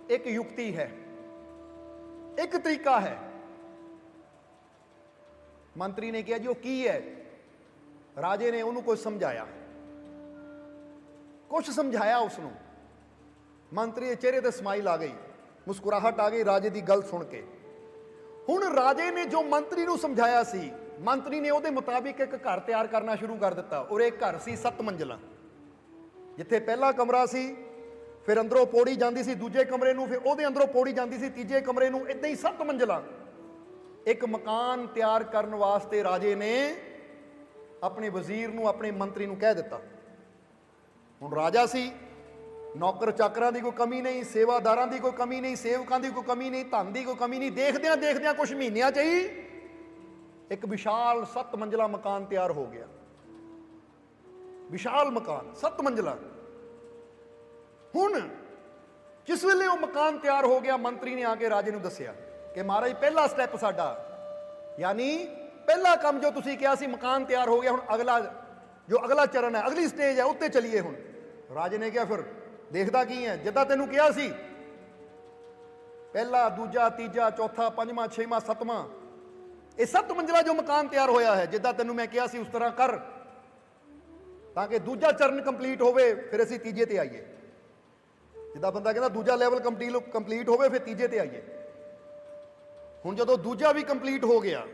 ਇੱਕ ਯੁਕਤੀ ਹੈ, ਇੱਕ ਤਰੀਕਾ ਹੈ। ਮੰਤਰੀ ਨੇ ਕਿਹਾ, ਜੀ ਉਹ ਕੀ ਹੈ? ਰਾਜੇ ਨੇ ਉਹਨੂੰ ਕੁਝ ਸਮਝਾਇਆ, ਕੁਝ ਸਮਝਾਇਆ ਉਸਨੂੰ। ਮੰਤਰੀ ਦੇ ਚਿਹਰੇ ਤੇ ਸਮਾਈਲ ਆ ਗਈ, ਮੁਸਕਰਾਹਟ ਆ ਗਈ ਰਾਜੇ ਦੀ ਗੱਲ ਸੁਣ ਕੇ। ਹੁਣ ਰਾਜੇ ਨੇ ਜੋ ਮੰਤਰੀ ਨੂੰ ਸਮਝਾਇਆ ਸੀ, ਮੰਤਰੀ ਨੇ ਉਹਦੇ ਮੁਤਾਬਿਕ ਇੱਕ ਘਰ ਤਿਆਰ ਕਰਨਾ ਸ਼ੁਰੂ ਕਰ ਦਿੱਤਾ। ਔਰ ਇਹ ਘਰ ਸੀ 7 ਮੰਜ਼ਿਲਾਂ, ਜਿੱਥੇ ਪਹਿਲਾ ਕਮਰਾ ਸੀ, ਫਿਰ ਅੰਦਰੋਂ ਪੌੜੀ ਜਾਂਦੀ ਸੀ ਦੂਜੇ ਕਮਰੇ ਨੂੰ, ਫਿਰ ਉਹਦੇ ਅੰਦਰੋਂ ਪੌੜੀ ਜਾਂਦੀ ਸੀ ਤੀਜੇ ਕਮਰੇ ਨੂੰ, ਇਦਾਂ ਹੀ 7 ਮੰਜ਼ਿਲਾਂ। ਇੱਕ ਮਕਾਨ ਤਿਆਰ ਕਰਨ ਵਾਸਤੇ ਰਾਜੇ ਨੇ ਆਪਣੇ ਵਜ਼ੀਰ ਨੂੰ, ਆਪਣੇ ਮੰਤਰੀ ਨੂੰ ਕਹਿ ਦਿੱਤਾ। ਹੁਣ ਰਾਜਾ ਸੀ, ਨੌਕਰ ਚਾਕਰਾਂ ਦੀ ਕੋਈ ਕਮੀ ਨਹੀਂ, ਸੇਵਾਦਾਰਾਂ ਦੀ ਕੋਈ ਕਮੀ ਨਹੀਂ, ਸੇਵਕਾਂ ਦੀ ਕੋਈ ਕਮੀ ਨਹੀਂ, ਧਨ ਦੀ ਕੋਈ ਕਮੀ ਨਹੀਂ। ਦੇਖਦਿਆਂ ਦੇਖਦਿਆਂ ਕੁਝ ਮਹੀਨਿਆਂ 'ਚ ਹੀ ਇੱਕ ਵਿਸ਼ਾਲ 7 ਮੰਜ਼ਿਲਾ ਮਕਾਨ ਤਿਆਰ ਹੋ ਗਿਆ। ਵਿਸ਼ਾਲ ਮਕਾਨ 7 ਮੰਜ਼ਿਲਾ। ਹੁਣ ਜਿਸ ਵੇਲੇ ਉਹ ਮਕਾਨ ਤਿਆਰ ਹੋ ਗਿਆ, ਮੰਤਰੀ ਨੇ ਆ ਕੇ ਰਾਜੇ ਨੂੰ ਦੱਸਿਆ ਕਿ ਮਹਾਰਾਜ ਪਹਿਲਾ ਸਟੈਪ ਸਾਡਾ, ਯਾਨੀ ਪਹਿਲਾ ਕੰਮ ਜੋ ਤੁਸੀਂ ਕਿਹਾ ਸੀ, ਮਕਾਨ ਤਿਆਰ ਹੋ ਗਿਆ, ਹੁਣ ਅਗਲਾ ਚਰਨ ਹੈ, ਅਗਲੀ ਸਟੇਜ ਹੈ, ਉੱਤੇ ਚਲੀਏ। ਹੁਣ ਰਾਜੇ ਨੇ ਕਿਹਾ, ਫਿਰ ਦੇਖਦਾ ਕੀ ਹੈ? ਜਿੱਦਾਂ ਤੈਨੂੰ ਕਿਹਾ ਸੀ, ਪਹਿਲਾ, ਦੂਜਾ, ਤੀਜਾ, ਚੌਥਾ, ਪੰਜਵਾਂ, ਛੇਵਾਂ, ਸੱਤਵਾਂ, ਇਹ 7 ਮੰਜ਼ਿਲਾ ਜੋ ਮਕਾਨ ਤਿਆਰ ਹੋਇਆ ਹੈ, ਜਿੱਦਾਂ ਤੈਨੂੰ ਮੈਂ ਕਿਹਾ ਸੀ ਉਸ ਤਰ੍ਹਾਂ ਕਰ, ਤਾਂ ਕਿ ਦੂਜਾ ਚਰਨ ਕੰਪਲੀਟ ਹੋਵੇ, ਫਿਰ ਅਸੀਂ ਤੀਜੇ ਤੇ ਆਈਏ। ਜਿੱਦਾਂ ਬੰਦਾ ਕਹਿੰਦਾ ਦੂਜਾ ਲੈਵਲ ਕੰਪਲੀਟ ਹੋਵੇ, ਫਿਰ ਤੀਜੇ ਤੇ ਆਈਏ। ਹੁਣ ਜਦੋਂ ਦੂਜਾ ਵੀ ਕੰਪਲੀਟ ਹੋ ਗਿਆ,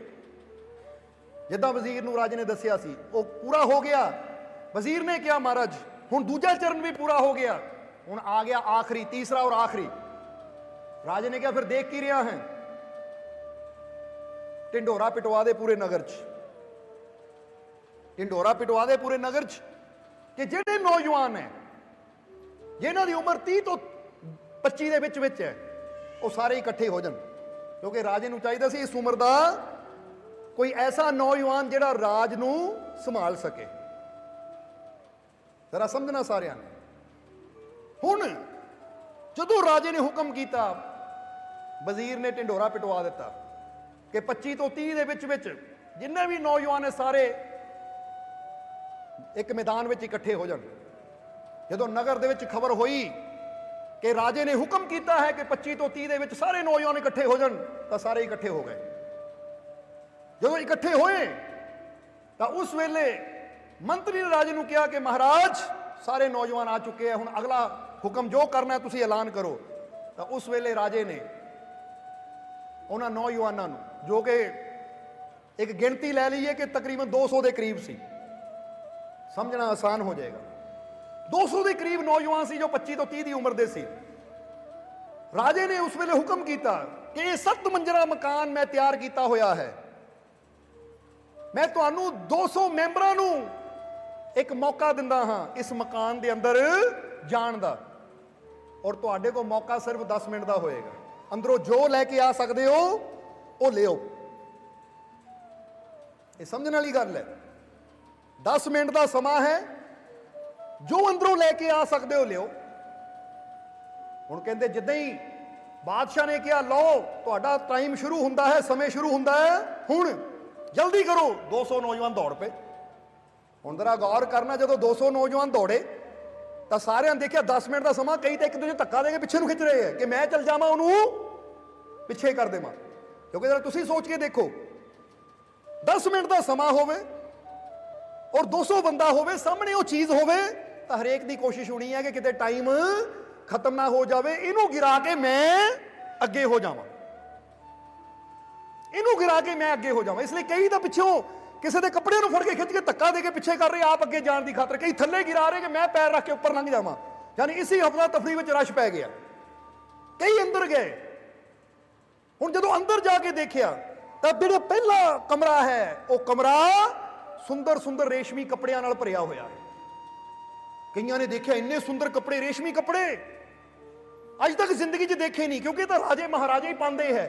ਜਿੱਦਾਂ ਵਜ਼ੀਰ ਨੂੰ ਰਾਜੇ ਨੇ ਦੱਸਿਆ ਸੀ, ਉਹ ਪੂਰਾ ਹੋ ਗਿਆ। ਵਜ਼ੀਰ ਨੇ ਕਿਹਾ, ਮਹਾਰਾਜ ਹੁਣ ਦੂਜਾ ਚਰਨ ਵੀ ਪੂਰਾ ਹੋ ਗਿਆ, ਹੁਣ ਆ ਗਿਆ ਆਖਰੀ, ਤੀਸਰਾ ਔਰ ਆਖਰੀ। ਰਾਜੇ ਨੇ ਕਿਹਾ, ਫਿਰ ਦੇਖ ਕੀ ਰਿਹਾ ਹੈ? ਢਿੰਡੋਰਾ ਪਿਟਵਾ ਦੇ ਪੂਰੇ ਨਗਰ 'ਚ, ਢਿੰਡੋਰਾ ਪਿਟਵਾ ਦੇ ਪੂਰੇ ਨਗਰ 'ਚ, ਕਿ ਜਿਹੜੇ ਨੌਜਵਾਨ ਹੈ, ਜਿਨ੍ਹਾਂ ਦੀ ਉਮਰ 30 ਤੋਂ 25 ਦੇ ਵਿੱਚ ਹੈ, ਉਹ ਸਾਰੇ ਇਕੱਠੇ ਹੋ ਜਾਣ। ਕਿਉਂਕਿ ਰਾਜੇ ਨੂੰ ਚਾਹੀਦਾ ਸੀ ਇਸ ਉਮਰ ਦਾ ਕੋਈ ਐਸਾ ਨੌਜਵਾਨ ਜਿਹੜਾ ਰਾਜ ਨੂੰ ਸੰਭਾਲ ਸਕੇ। ਜ਼ਰਾ ਸਮਝਣਾ ਸਾਰਿਆਂ ਨੇ। ਹੁਣ ਜਦੋਂ ਰਾਜੇ ਨੇ ਹੁਕਮ ਕੀਤਾ, ਵਜ਼ੀਰ ਨੇ ਢਿੰਡੋਰਾ ਪਿਟਵਾ ਦਿੱਤਾ ਕਿ 25 ਤੋਂ 30 ਦੇ ਵਿੱਚ ਜਿੰਨੇ ਵੀ ਨੌਜਵਾਨ ਨੇ ਸਾਰੇ ਇੱਕ ਮੈਦਾਨ ਵਿੱਚ ਇਕੱਠੇ ਹੋ ਜਾਣ। ਜਦੋਂ ਨਗਰ ਦੇ ਵਿੱਚ ਖਬਰ ਹੋਈ ਕਿ ਰਾਜੇ ਨੇ ਹੁਕਮ ਕੀਤਾ ਹੈ ਕਿ 25 ਤੋਂ 30 ਦੇ ਵਿੱਚ ਸਾਰੇ ਨੌਜਵਾਨ ਇਕੱਠੇ ਹੋ ਜਾਣ, ਤਾਂ ਸਾਰੇ ਇਕੱਠੇ ਹੋ ਗਏ। ਜਦੋਂ ਇਕੱਠੇ ਹੋਏ ਤਾਂ ਉਸ ਵੇਲੇ ਮੰਤਰੀ ਨੇ ਰਾਜੇ ਨੂੰ ਕਿਹਾ ਕਿ ਮਹਾਰਾਜ ਸਾਰੇ ਨੌਜਵਾਨ ਆ ਚੁੱਕੇ ਆ, ਹੁਣ ਅਗਲਾ ਹੁਕਮ ਜੋ ਕਰਨਾ ਤੁਸੀਂ ਐਲਾਨ ਕਰੋ। ਤਾਂ ਉਸ ਵੇਲੇ ਰਾਜੇ ਨੇ ਉਹਨਾਂ ਨੌਜਵਾਨਾਂ ਨੂੰ, ਜੋ ਕਿ ਇੱਕ ਗਿਣਤੀ ਲੈ ਲਈਏ ਕਿ ਤਕਰੀਬਨ 200 ਦੇ ਕਰੀਬ ਸੀ, ਸਮਝਣਾ ਆਸਾਨ ਹੋ ਜਾਏਗਾ, 200 ਦੇ ਕਰੀਬ ਨੌਜਵਾਨ ਸੀ ਜੋ 25 ਤੋਂ 30 ਦੀ ਉਮਰ ਦੇ ਸੀ। ਰਾਜੇ ਨੇ ਉਸ ਵੇਲੇ ਹੁਕਮ ਕੀਤਾ ਕਿ ਇਹ 7 ਮੰਜ਼ਿਲਾ ਮਕਾਨ ਮੈਂ ਤਿਆਰ ਕੀਤਾ ਹੋਇਆ ਹੈ, मैं तुहानू 200 मैंबरां नू एक मौका दिंदा हां इस मकान दे अंदर जाण दा, और तुहाडे को मौका सिर्फ 10 मिनट का होएगा। अंदरों जो लैके आ सकते हो वो लियो। ये समझने वाली गल है। 10 मिनट का समा है, जो अंदरों लैके आ सकते हो लियो। हुण कहंदे जिद्दां ही बादशाह ने कहा लो तुहाडा टाइम शुरू हुंदा है, समय शुरू हुंदा है, हुण जल्दी करो। 200 नौजवान दौड़ पे। हुण जरा गौर करना, जो 200 नौजवान दौड़े तो सारे देखिया 10 मिनट का समा, कई तो एक दूजे धक्का दे के पिछे खिंच रहे हैं कि मैं चल जावां उन्होंने पिछे कर देवां। क्योंकि जरा तुसीं सोच के देखो, 10 मिनट का समा होवे और 200 बंदा होवे, सामने वो चीज होवे, तो हरेक की कोशिश होनी है कि किते टाइम खत्म ना हो जाए, इनू गिरा के मैं अगे हो जावां, इनू गिरा के मैं अगे हो जावां। इसलिए कई तो पिछों किसी के कपड़े फड़ के खिंच के धक्का दे के पिछे कर रहे, आप अगे जाने की खातर, कई थले गिरा रहे कि मैं पैर रख के ऊपर लंघ जावां। यानी इसी हफला तफरी में रश पै गया, कई अंदर गए। हुण जदों अंदर जाके देखिया तो जो पहला कमरा है वो कमरा सुंदर सुंदर रेशमी कपड़ियां नाल भरिया होया है। कईयां ने देखिया इन्ने सुंदर कपड़े, रेशमी कपड़े अज तक जिंदगी च देखे नहीं, क्योंकि तो राजे महाराजे ही पाते हैं।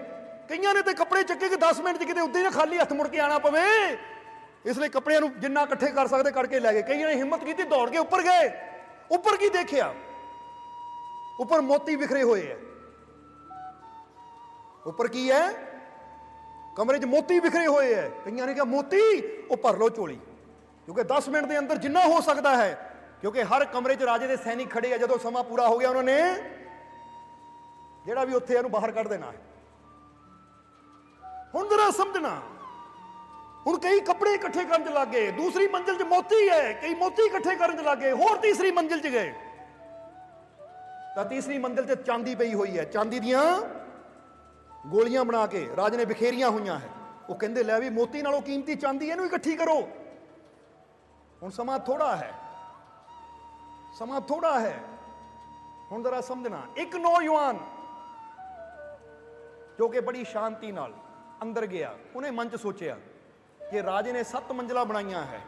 कईयां ने तो कपड़े चक्के कि 10 मिनट किते उद्दे ना खाली हथ मुड़ के आना पवे, इसलिए कपड़ियां नूं जिन्ना इकट्ठे कर सकते करके लै गए। कईयां ने हिम्मत की, दौड़ के ऊपर गए। ऊपर की देखिया, ऊपर मोती बिखरे हुए है। ऊपर की है? कमरे च मोती बिखरे हुए है। कईयां ने कहा मोती, वो भर लो झोली, क्योंकि 10 मिनट के अंदर जिन्ना हो सकता है, क्योंकि हर कमरे च राजे के सैनिक खड़े हैं। जो समा पूरा हो गया उन्होंने जेड़ा भी उत्थे इहनूं बाहर कढ़ देना है। हुण जरा समझना, हुण कई कपड़े इकट्ठे करन च लग गए। दूसरी मंजिल च मोती है, कई मोती इकट्ठे करन च लग गए। होर तीसरी मंजिल च गए तो तीसरी मंजिल च चांदी पई हुई है। चांदी दियां गोलियां बना के राजे ने बिखेरियां हुई है। वो कहंदे लै भी मोती नालों कीमती चांदी, इहनूं इकट्ठी करो। हुण समा थोड़ा है, समा थोड़ा है। हुण जरा समझना, एक नौजवान जो कि बड़ी शांति नाल अंदर गया, उन्हें मन च सोचिया कि राजे ने 7 मंजिला बनाइया है,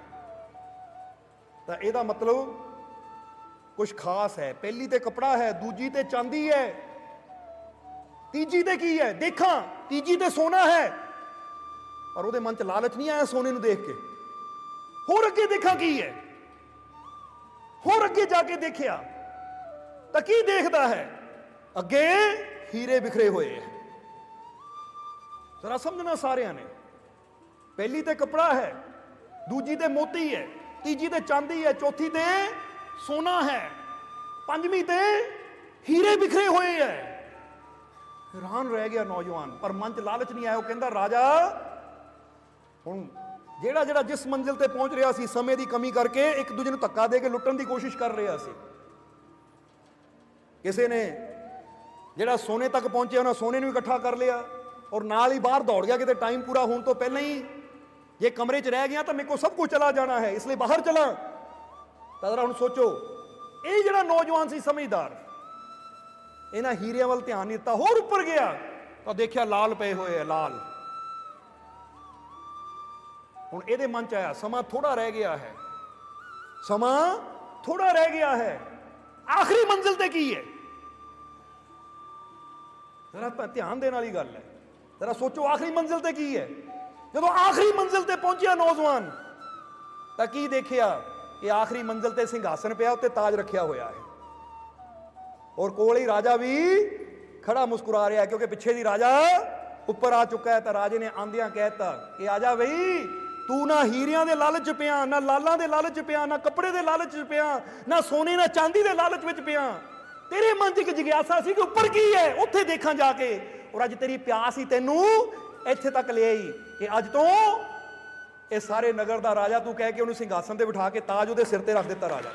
तो यदा मतलब कुछ खास है। पहली ते कपड़ा है, दूजी ते चांदी है, तीजी ते की है देखा, तीजी ते सोना है। पर उहदे मन च लालच नहीं आया सोने नूं देख के। होर अगे देखा की है, होर अगे जाके देखिया तो की देखता है, अगे हीरे बिखरे हुए हैं। जरा समझना सारिया ने, पहली ते कपड़ा है, दूजी ते मोती है, तीजी ते चांदी है, चौथी ते सोना है, पंजवीं ते हीरे बिखरे हुए हैं। हैरान रह गया नौजवान, पर मन च लालच नहीं आया। वो कहता राजा हुण जेड़ा जेड़ा जिस मंजिल ते पहुंच रहा सी, समय की कमी करके एक दूजे नूं धक्का दे के लुट्टण की कोशिश कर रहा सी। किसी ने जेड़ा सोने तक पहुंचे उन्हें सोने नूं इकट्ठा कर लिया और नाल ही बाहर दौड़ गया कि टाइम पूरा होने तो पहले ही जे कमरे च रह गया तो मेरे को सब कुछ चला जाना है, इसलिए बाहर चला। तो जरा हुण सोचो, ये जिहड़ा नौजवान सी समझदार, इन्हां हीरियां वाल ध्यान नहीं दिता। होर उपर गया तो देखिया लाल पे हुए है, लाल। हुण इहदे मन च आया समा थोड़ा रह गया है, समा थोड़ा रह गया है, आखिरी मंजिल ते की है। जरा ध्यान देने वाली गल है। जरा सोचो आखिरी मंजिल ते की है। जो आखिरी मंजिल ते पहुंचा नौजवान तो की देखिया कि आखिरी मंजिल ते सिंघासन पिया, उत्ते ताज रखिया होया है और कोल ही राजा भी खड़ा मुस्कुरा रहा है, क्योंकि पिछे दी राजा ऊपर आ चुका है। तो राजे ने आंदियां कहता कि आजा बई, तू ना हीरियां दे लालच च पिया, ना लालां दे लालच च पिया, ना कपड़े दे लालच च पिया, ना सोने ना चांदी दे लालच विच पिया। तेरे मन च एक जिग्यासा सी कि ऊपर की है, उत्थे देखा जाके। और अज तेरी प्यास ही तेनू इत्थे तक ले आई कि अज तो ये सारे नगर दा राजा तू कह के उन्हें सिंघासन ते बिठा के ताज उहदे सिर ते रख दिता राजा।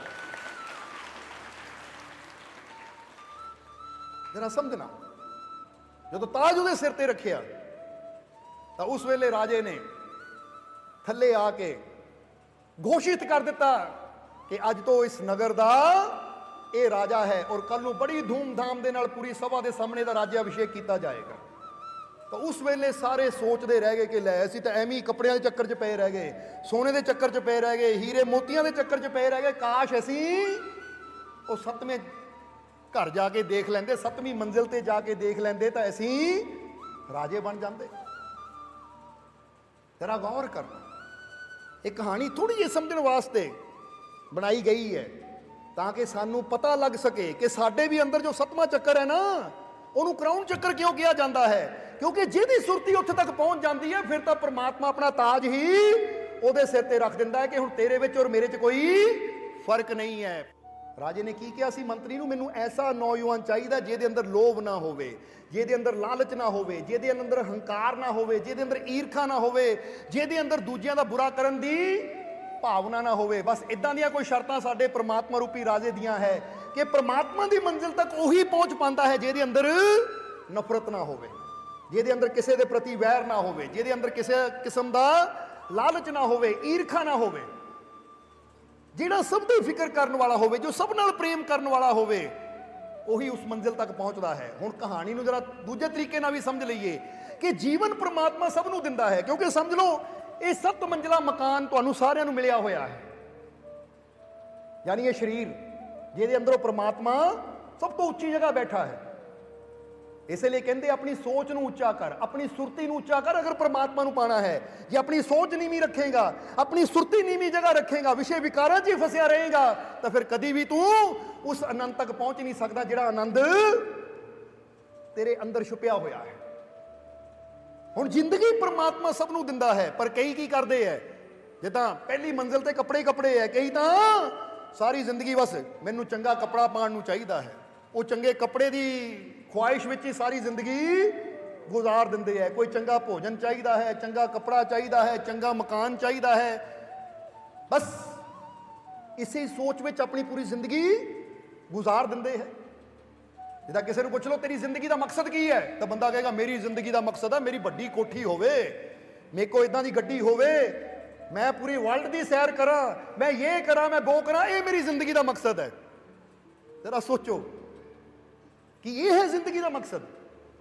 जरा समझना, जो ताज उहदे सिर ते रखिया तो उस वेले राजे ने थले आके घोषित कर दिता कि अज तो इस नगर दा ये राजा है और कल नूं बड़ी धूमधाम दे नाल पूरी सभा के सामने दा राज्याभिषेक किया जाएगा। ਤਾਂ ਉਸ ਵੇਲੇ ਸਾਰੇ ਸੋਚਦੇ ਰਹਿ ਗਏ ਕਿ ਲੈ ਅਸੀਂ ਤਾਂ ਐਵੇਂ ਹੀ ਕੱਪੜਿਆਂ ਦੇ ਚੱਕਰ 'ਚ ਪਏ ਰਹਿ ਗਏ, ਸੋਨੇ ਦੇ ਚੱਕਰ 'ਚ ਪਏ ਰਹਿ ਗਏ, ਹੀਰੇ ਮੋਤੀਆਂ ਦੇ ਚੱਕਰ 'ਚ ਪਏ ਰਹਿ ਗਏ। ਕਾਸ਼ ਅਸੀਂ ਉਹ 7ਵੇਂ ਘਰ ਜਾ ਕੇ ਦੇਖ ਲੈਂਦੇ, 7ਵੀਂ ਮੰਜ਼ਿਲ ਤੇ ਜਾ ਕੇ ਦੇਖ ਲੈਂਦੇ ਤਾਂ ਅਸੀਂ ਰਾਜੇ ਬਣ ਜਾਂਦੇ। ਜਰਾ ਗੌਰ ਕਰਨਾ, ਇਹ ਕਹਾਣੀ ਥੋੜੀ ਜਿਹੀ ਸਮਝਣ ਵਾਸਤੇ ਬਣਾਈ ਗਈ ਹੈ ਤਾਂ ਕਿ ਸਾਨੂੰ ਪਤਾ ਲੱਗ ਸਕੇ ਕਿ ਸਾਡੇ ਵੀ ਅੰਦਰ ਜੋ 7ਵਾਂ ਚੱਕਰ ਹੈ ਨਾ, ਉਹਨੂੰ ਕਰਾਊਨ ਚੱਕਰ ਕਿਉਂ ਕਿਹਾ ਜਾਂਦਾ ਹੈ? ਕਿਉਂਕਿ ਜਿਹਦੀ ਸੁਰਤੀ ਉੱਥੇ ਤੱਕ ਪਹੁੰਚ ਜਾਂਦੀ ਹੈ, ਫਿਰ ਤਾਂ ਪ੍ਰਮਾਤਮਾ ਆਪਣਾ ਤਾਜ ਹੀ ਉਹਦੇ ਸਿਰ ਤੇ ਰੱਖ ਦਿੰਦਾ ਹੈ ਕਿ ਹੁਣ ਤੇਰੇ ਵਿੱਚ ਔਰ ਮੇਰੇ 'ਚ ਕੋਈ ਫਰਕ ਨਹੀਂ ਹੈ। ਰਾਜੇ ਨੇ ਕੀ ਕਿਹਾ ਸੀ ਮੰਤਰੀ ਨੂੰ? ਮੈਨੂੰ ਐਸਾ ਨੌਜਵਾਨ ਚਾਹੀਦਾ ਜਿਹਦੇ ਅੰਦਰ ਲੋਭ ਨਾ ਹੋਵੇ, ਜਿਹਦੇ ਅੰਦਰ ਲਾਲਚ ਨਾ ਹੋਵੇ, ਜਿਹਦੇ ਅੰਦਰ ਹੰਕਾਰ ਨਾ ਹੋਵੇ, ਜਿਹਦੇ ਅੰਦਰ ਈਰਖਾ ਨਾ ਹੋਵੇ, ਜਿਹਦੇ ਅੰਦਰ ਦੂਜਿਆਂ ਦਾ ਬੁਰਾ ਕਰਨ ਦੀ ਭਾਵਨਾ ਨਾ ਹੋਵੇ। ਬਸ ਇਦਾਂ ਦੀਆਂ ਕੋਈ ਸ਼ਰਤਾਂ ਸਾਡੇ ਪ੍ਰਮਾਤਮਾ ਰੂਪੀ ਰਾਜੇ ਦੀਆਂ ਹੈ ਕਿ ਪ੍ਰਮਾਤਮਾ ਦੀ ਮੰਜ਼ਿਲ ਤੱਕ ਉਹੀ ਪਹੁੰਚ ਪਾਉਂਦਾ ਹੈ ਜਿਹਦੇ ਅੰਦਰ ਨਫ਼ਰਤ ਨਾ ਹੋਵੇ, ਜਿਹਦੇ ਅੰਦਰ ਕਿਸੇ ਦੇ ਪ੍ਰਤੀ ਵੈਰ ਨਾ ਹੋਵੇ, ਜਿਹਦੇ ਅੰਦਰ ਕਿਸੇ ਕਿਸਮ ਦਾ ਲਾਲਚ ਨਾ ਹੋਵੇ, ਈਰਖਾ ਨਾ ਹੋਵੇ, ਜਿਹੜਾ ਸਭ ਦੀ ਫਿਕਰ ਕਰਨ ਵਾਲਾ ਹੋਵੇ, ਜੋ ਸਭ ਨਾਲ ਪ੍ਰੇਮ ਕਰਨ ਵਾਲਾ ਹੋਵੇ, ਉਹੀ ਉਸ ਮੰਜ਼ਿਲ ਤੱਕ ਪਹੁੰਚਦਾ ਹੈ। ਹੁਣ ਕਹਾਣੀ ਨੂੰ ਜਰਾ ਦੂਜੇ ਤਰੀਕੇ ਨਾਲ ਵੀ ਸਮਝ ਲਈਏ ਕਿ ਜੀਵਨ ਪ੍ਰਮਾਤਮਾ ਸਭ ਨੂੰ ਦਿੰਦਾ ਹੈ, ਕਿਉਂਕਿ ਸਮਝ ਲਓ ਇਹ 7 ਮੰਜ਼ਿਲਾ ਮਕਾਨ ਤੁਹਾਨੂੰ ਸਾਰਿਆਂ ਨੂੰ ਮਿਲਿਆ ਹੋਇਆ ਹੈ। ਯਾਨੀ ਇਹ ਸਰੀਰ ਜਿਹਦੇ ਅੰਦਰੋਂ ਪ੍ਰਮਾਤਮਾ ਸਭ ਤੋਂ ਉੱਚੀ ਜਗ੍ਹਾ ਬੈਠਾ ਹੈ। ਇਸੇ ਲਈ ਕਹਿੰਦੇ ਆਪਣੀ ਸੋਚ ਨੂੰ ਉੱਚਾ ਕਰ, ਆਪਣੀ ਸੁਰਤੀ ਨੂੰ ਉੱਚਾ ਕਰ। ਅਗਰ ਪ੍ਰਮਾਤਮਾ ਨੂੰ ਪਾਣਾ ਹੈ, ਜੇ ਆਪਣੀ ਸੋਚ ਨੀਵੀਂ ਰੱਖੇਗਾ, ਆਪਣੀ ਸੁਰਤੀ ਨੀਵੀਂ ਜਗ੍ਹਾ ਰੱਖੇਗਾ, ਵਿਸ਼ੇ ਵਿਕਾਰਾਂ 'ਚ ਹੀ ਫਸਿਆ ਰਹੇਗਾ, ਤਾਂ ਫਿਰ ਕਦੀ ਵੀ ਤੂੰ ਉਸ ਆਨੰਦ ਤੱਕ ਪਹੁੰਚ ਨਹੀਂ ਸਕਦਾ ਜਿਹੜਾ ਆਨੰਦ ਤੇਰੇ ਅੰਦਰ ਛੁਪਿਆ ਹੋਇਆ ਹੈ। ਹੁਣ ਜ਼ਿੰਦਗੀ ਪ੍ਰਮਾਤਮਾ ਸਭ ਨੂੰ ਦਿੰਦਾ ਹੈ, ਪਰ ਕਈ ਕੀ ਕਰਦੇ ਹੈ? ਜੇ ਤਾਂ ਪਹਿਲੀ ਮੰਜ਼ਿਲ ਤੇ ਕੱਪੜੇ ਕੱਪੜੇ ਹੈ, ਕਈ ਤਾਂ ਸਾਰੀ ਜ਼ਿੰਦਗੀ ਬਸ ਮੈਨੂੰ ਚੰਗਾ ਕੱਪੜਾ ਪਾਉਣ ਨੂੰ ਚਾਹੀਦਾ ਹੈ, ਉਹ ਚੰਗੇ ਕੱਪੜੇ ਦੀ ਖੁਆਇਸ਼ ਵਿੱਚ ਹੀ ਸਾਰੀ ਜ਼ਿੰਦਗੀ ਗੁਜ਼ਾਰ ਦਿੰਦੇ ਹੈ। ਕੋਈ ਚੰਗਾ ਭੋਜਨ ਚਾਹੀਦਾ ਹੈ, ਚੰਗਾ ਕੱਪੜਾ ਚਾਹੀਦਾ ਹੈ, ਚੰਗਾ ਮਕਾਨ ਚਾਹੀਦਾ ਹੈ, ਬਸ ਇਸੇ ਸੋਚ ਵਿੱਚ ਆਪਣੀ ਪੂਰੀ ਜ਼ਿੰਦਗੀ ਗੁਜ਼ਾਰ ਦਿੰਦੇ ਹੈ। ਜਿੱਦਾਂ ਕਿਸੇ ਨੂੰ ਪੁੱਛ ਲਓ ਤੇਰੀ ਜ਼ਿੰਦਗੀ ਦਾ ਮਕਸਦ ਕੀ ਹੈ, ਤਾਂ ਬੰਦਾ ਕਹੇਗਾ ਮੇਰੀ ਜ਼ਿੰਦਗੀ ਦਾ ਮਕਸਦ ਹੈ ਮੇਰੀ ਵੱਡੀ ਕੋਠੀ ਹੋਵੇ, ਮੇਰੇ ਕੋਲ ਇਦਾਂ ਦੀ ਗੱਡੀ ਹੋਵੇ, ਮੈਂ ਪੂਰੀ ਵਰਲਡ ਦੀ ਸੈਰ ਕਰਾਂ, ਮੈਂ ਇਹ ਕਰਾਂ, ਮੈਂ ਉਹ ਕਰਾਂ, ਇਹ ਮੇਰੀ ਜ਼ਿੰਦਗੀ ਦਾ ਮਕਸਦ ਹੈ। ਜ਼ਰਾ ਸੋਚੋ ਕਿ ਇਹ ਹੈ ਜ਼ਿੰਦਗੀ ਦਾ ਮਕਸਦ?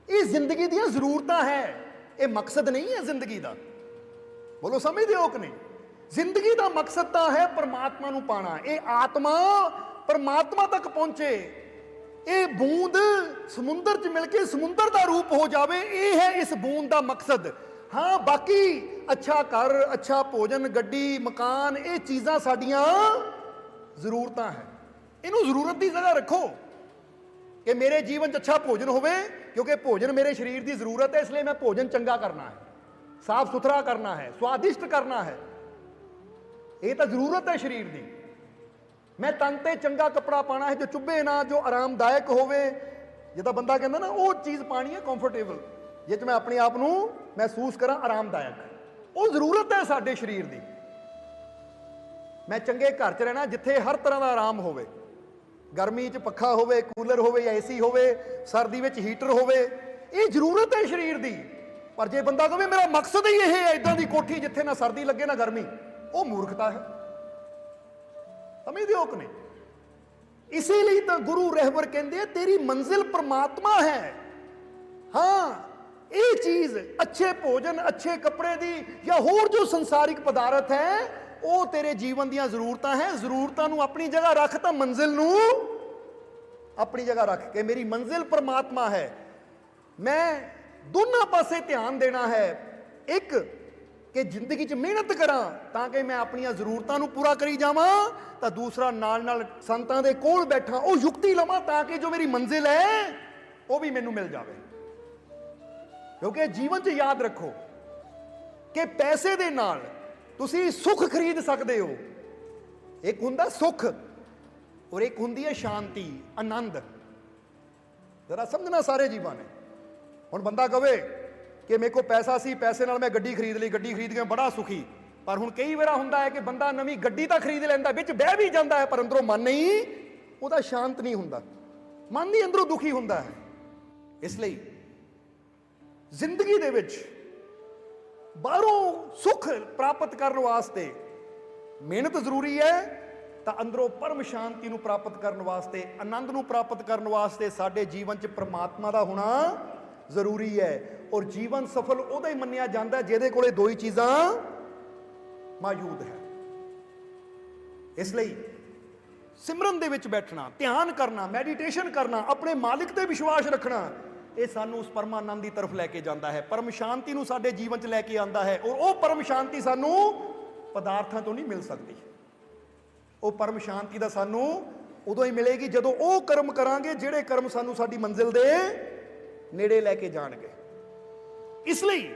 ਇਹ ਜ਼ਿੰਦਗੀ ਦੀਆਂ ਜ਼ਰੂਰਤਾਂ ਹੈ, ਇਹ ਮਕਸਦ ਨਹੀਂ ਹੈ ਜ਼ਿੰਦਗੀ ਦਾ। ਬੋਲੋ ਸਮਝਦੇ ਹੋ ਕਿ ਨਹੀਂ? ਜ਼ਿੰਦਗੀ ਦਾ ਮਕਸਦ ਤਾਂ ਹੈ ਪਰਮਾਤਮਾ ਨੂੰ ਪਾਣਾ। ਇਹ ਆਤਮਾ ਪਰਮਾਤਮਾ ਤੱਕ ਪਹੁੰਚੇ, ਇਹ ਬੂੰਦ ਸਮੁੰਦਰ 'ਚ ਮਿਲ ਕੇ ਸਮੁੰਦਰ ਦਾ ਰੂਪ ਹੋ ਜਾਵੇ, ਇਹ ਹੈ ਇਸ ਬੂੰਦ ਦਾ ਮਕਸਦ। ਹਾਂ, ਬਾਕੀ ਅੱਛਾ ਘਰ, ਅੱਛਾ ਭੋਜਨ, ਗੱਡੀ, ਮਕਾਨ, ਇਹ ਚੀਜ਼ਾਂ ਸਾਡੀਆਂ ਜ਼ਰੂਰਤਾਂ ਹੈ। ਇਹਨੂੰ ਜ਼ਰੂਰਤ ਦੀ ਜਗ੍ਹਾ ਰੱਖੋ ਕਿ ਮੇਰੇ ਜੀਵਨ 'ਚ ਅੱਛਾ ਭੋਜਨ ਹੋਵੇ, ਕਿਉਂਕਿ ਭੋਜਨ ਮੇਰੇ ਸਰੀਰ ਦੀ ਜ਼ਰੂਰਤ ਹੈ, ਇਸ ਲਈ ਮੈਂ ਭੋਜਨ ਚੰਗਾ ਕਰਨਾ ਹੈ, ਸਾਫ਼ ਸੁਥਰਾ ਕਰਨਾ ਹੈ, ਸਵਾਦਿਸ਼ਟ ਕਰਨਾ ਹੈ, ਇਹ ਤਾਂ ਜ਼ਰੂਰਤ ਹੈ ਸਰੀਰ ਦੀ। ਮੈਂ ਤਨ ਤੇ ਚੰਗਾ ਕੱਪੜਾ ਪਾਣਾ ਹੈ ਜੋ ਚੁੱਭੇ ਨਾ, ਜੋ ਆਰਾਮਦਾਇਕ ਹੋਵੇ। ਜਿੱਦਾਂ ਬੰਦਾ ਕਹਿੰਦਾ ਨਾ ਉਹ ਚੀਜ਼ ਪਾਣੀ ਹੈ ਕੰਫਰਟੇਬਲ, ਜਿਹ 'ਚ ਮੈਂ ਆਪਣੇ ਆਪ ਨੂੰ ਮਹਿਸੂਸ ਕਰਾਂ ਆਰਾਮਦਾਇਕ, ਉਹ ਜ਼ਰੂਰਤ ਹੈ ਸਾਡੇ ਸਰੀਰ ਦੀ। ਮੈਂ ਚੰਗੇ ਘਰ 'ਚ ਰਹਿਣਾ ਜਿੱਥੇ ਹਰ ਤਰ੍ਹਾਂ ਦਾ ਆਰਾਮ ਹੋਵੇ, ਗਰਮੀ 'ਚ ਪੱਖਾ ਹੋਵੇ, ਕੂਲਰ ਹੋਵੇ ਜਾਂ ਏਸੀ ਹੋਵੇ, ਸਰਦੀ ਵਿੱਚ ਹੀਟਰ ਹੋਵੇ, ਇਹ ਜ਼ਰੂਰਤ ਹੈ ਸਰੀਰ ਦੀ। ਪਰ ਜੇ ਬੰਦਾ ਕਹੇ ਮੇਰਾ ਮਕਸਦ ਹੀ ਇਹ ਹੈ ਇਦਾਂ ਦੀ ਕੋਠੀ ਜਿੱਥੇ ਨਾ ਸਰਦੀ ਲੱਗੇ ਨਾ ਗਰਮੀ, ਉਹ ਮੂਰਖਤਾ ਹੈ। ਸਮਝਦੇ ਹੋ ਕਿ ਨਹੀਂ? ਇਸੇ ਲਈ ਤਾਂ ਗੁਰੂ ਰਹਿਬਰ ਕਹਿੰਦੇ ਤੇਰੀ ਮੰਜ਼ਿਲ ਪ੍ਰਮਾਤਮਾ ਹੈ। ਹਾਂ, ਇਹ ਚੀਜ਼ ਅੱਛੇ ਭੋਜਨ, ਅੱਛੇ ਕੱਪੜੇ ਦੀ ਜਾਂ ਹੋਰ ਜੋ ਸੰਸਾਰਿਕ ਪਦਾਰਥ ਹੈ ਉਹ ਤੇਰੇ ਜੀਵਨ ਦੀਆਂ ਜ਼ਰੂਰਤਾਂ ਹੈ। ਜ਼ਰੂਰਤਾਂ ਨੂੰ ਆਪਣੀ ਜਗ੍ਹਾ ਰੱਖ ਤਾਂ ਮੰਜ਼ਿਲ ਨੂੰ ਆਪਣੀ ਜਗ੍ਹਾ ਰੱਖ ਕੇ ਮੇਰੀ ਮੰਜ਼ਿਲ ਪ੍ਰਮਾਤਮਾ ਹੈ। ਮੈਂ ਦੋਨਾਂ ਪਾਸੇ ਧਿਆਨ ਦੇਣਾ ਹੈ, ਇੱਕ ਕਿ ਜ਼ਿੰਦਗੀ 'ਚ ਮਿਹਨਤ ਕਰਾਂ ਤਾਂ ਕਿ ਮੈਂ ਆਪਣੀਆਂ ਜ਼ਰੂਰਤਾਂ ਨੂੰ ਪੂਰਾ ਕਰੀ ਜਾਵਾਂ, ਤਾਂ ਦੂਸਰਾ ਨਾਲ ਨਾਲ ਸੰਤਾਂ ਦੇ ਕੋਲ ਬੈਠਾ ਉਹ ਯੁਕਤੀ ਲਵਾਂ ਤਾਂ ਕਿ ਜੋ ਮੇਰੀ ਮੰਜ਼ਿਲ ਹੈ ਉਹ ਵੀ ਮੈਨੂੰ ਮਿਲ ਜਾਵੇ। ਕਿਉਂਕਿ ਜੀਵਨ 'ਚ ਯਾਦ ਰੱਖੋ ਕਿ ਪੈਸੇ ਦੇ ਨਾਲ ਤੁਸੀਂ ਸੁੱਖ ਖਰੀਦ ਸਕਦੇ ਹੋ। ਇੱਕ ਹੁੰਦਾ ਸੁੱਖ ਔਰ ਇੱਕ ਹੁੰਦੀ ਹੈ ਸ਼ਾਂਤੀ, ਆਨੰਦ। ਜ਼ਰਾ ਸਮਝਣਾ ਸਾਰੇ ਜੀਵਾਂ ਨੇ। ਹੁਣ ਬੰਦਾ ਕਵੇ ਕਿ ਮੇਰੇ ਕੋਲ ਪੈਸਾ ਸੀ, ਪੈਸੇ ਨਾਲ ਮੈਂ ਗੱਡੀ ਖਰੀਦ ਲਈ, ਗੱਡੀ ਖਰੀਦ ਕੇ ਬੜਾ ਸੁਖੀ। ਪਰ ਹੁਣ ਕਈ ਵਾਰ ਹੁੰਦਾ ਹੈ ਕਿ ਬੰਦਾ ਨਵੀਂ ਗੱਡੀ ਤਾਂ ਖਰੀਦ ਲੈਂਦਾ, ਵਿੱਚ ਬਹਿ ਵੀ ਜਾਂਦਾ ਹੈ, ਪਰ ਅੰਦਰੋਂ ਮਨ ਨਹੀਂ ਉਹਦਾ ਸ਼ਾਂਤ ਨਹੀਂ ਹੁੰਦਾ, ਮਨ ਦੀ ਅੰਦਰੋਂ ਦੁਖੀ ਹੁੰਦਾ ਹੈ। ਇਸ ਲਈ ਜ਼ਿੰਦਗੀ ਦੇ ਵਿੱਚ ਬਾਹਰੋਂ ਸੁੱਖ ਪ੍ਰਾਪਤ ਕਰਨ ਵਾਸਤੇ ਮਿਹਨਤ ਜ਼ਰੂਰੀ ਹੈ, ਤਾਂ ਅੰਦਰੋਂ ਪਰਮ ਸ਼ਾਂਤੀ ਨੂੰ ਪ੍ਰਾਪਤ ਕਰਨ ਵਾਸਤੇ, ਆਨੰਦ ਨੂੰ ਪ੍ਰਾਪਤ ਕਰਨ ਵਾਸਤੇ ਸਾਡੇ ਜੀਵਨ 'ਚ ਪ੍ਰਮਾਤਮਾ ਦਾ ਹੋਣਾ ਜ਼ਰੂਰੀ ਹੈ। ਔਰ ਜੀਵਨ ਸਫਲ ਉਹਦਾ ਹੀ ਮੰਨਿਆ ਜਾਂਦਾ ਜਿਹਦੇ ਕੋਲੇ ਦੋ ਹੀ ਚੀਜ਼ਾਂ ਮੌਜੂਦ ਹੈ। ਇਸ ਲਈ ਸਿਮਰਨ ਦੇ ਵਿੱਚ ਬੈਠਣਾ, ਧਿਆਨ ਕਰਨਾ, ਮੈਡੀਟੇਸ਼ਨ ਕਰਨਾ, ਆਪਣੇ ਮਾਲਿਕ ਤੇ ਵਿਸ਼ਵਾਸ ਰੱਖਣਾ, ਇਹ ਸਾਨੂੰ ਉਸ ਪਰਮਾਨੰਦ ਦੀ ਤਰਫ ਲੈ ਕੇ ਜਾਂਦਾ ਹੈ, ਪਰਮ ਸ਼ਾਂਤੀ ਨੂੰ ਸਾਡੇ ਜੀਵਨ 'ਚ ਲੈ ਕੇ ਆਉਂਦਾ ਹੈ। ਔਰ ਉਹ ਪਰਮ ਸ਼ਾਂਤੀ ਸਾਨੂੰ ਪਦਾਰਥਾਂ ਤੋਂ ਨਹੀਂ ਮਿਲ ਸਕਦੀ। ਉਹ ਪਰਮ ਸ਼ਾਂਤੀ ਦਾ ਸਾਨੂੰ ਉਦੋਂ ਹੀ ਮਿਲੇਗੀ ਜਦੋਂ ਉਹ ਕਰਮ ਕਰਾਂਗੇ ਜਿਹੜੇ ਕਰਮ ਸਾਨੂੰ ਸਾਡੀ ਮੰਜ਼ਿਲ ਦੇ ਨੇੜੇ ਲੈ ਕੇ ਜਾਣਗੇ। ਇਸ ਲਈ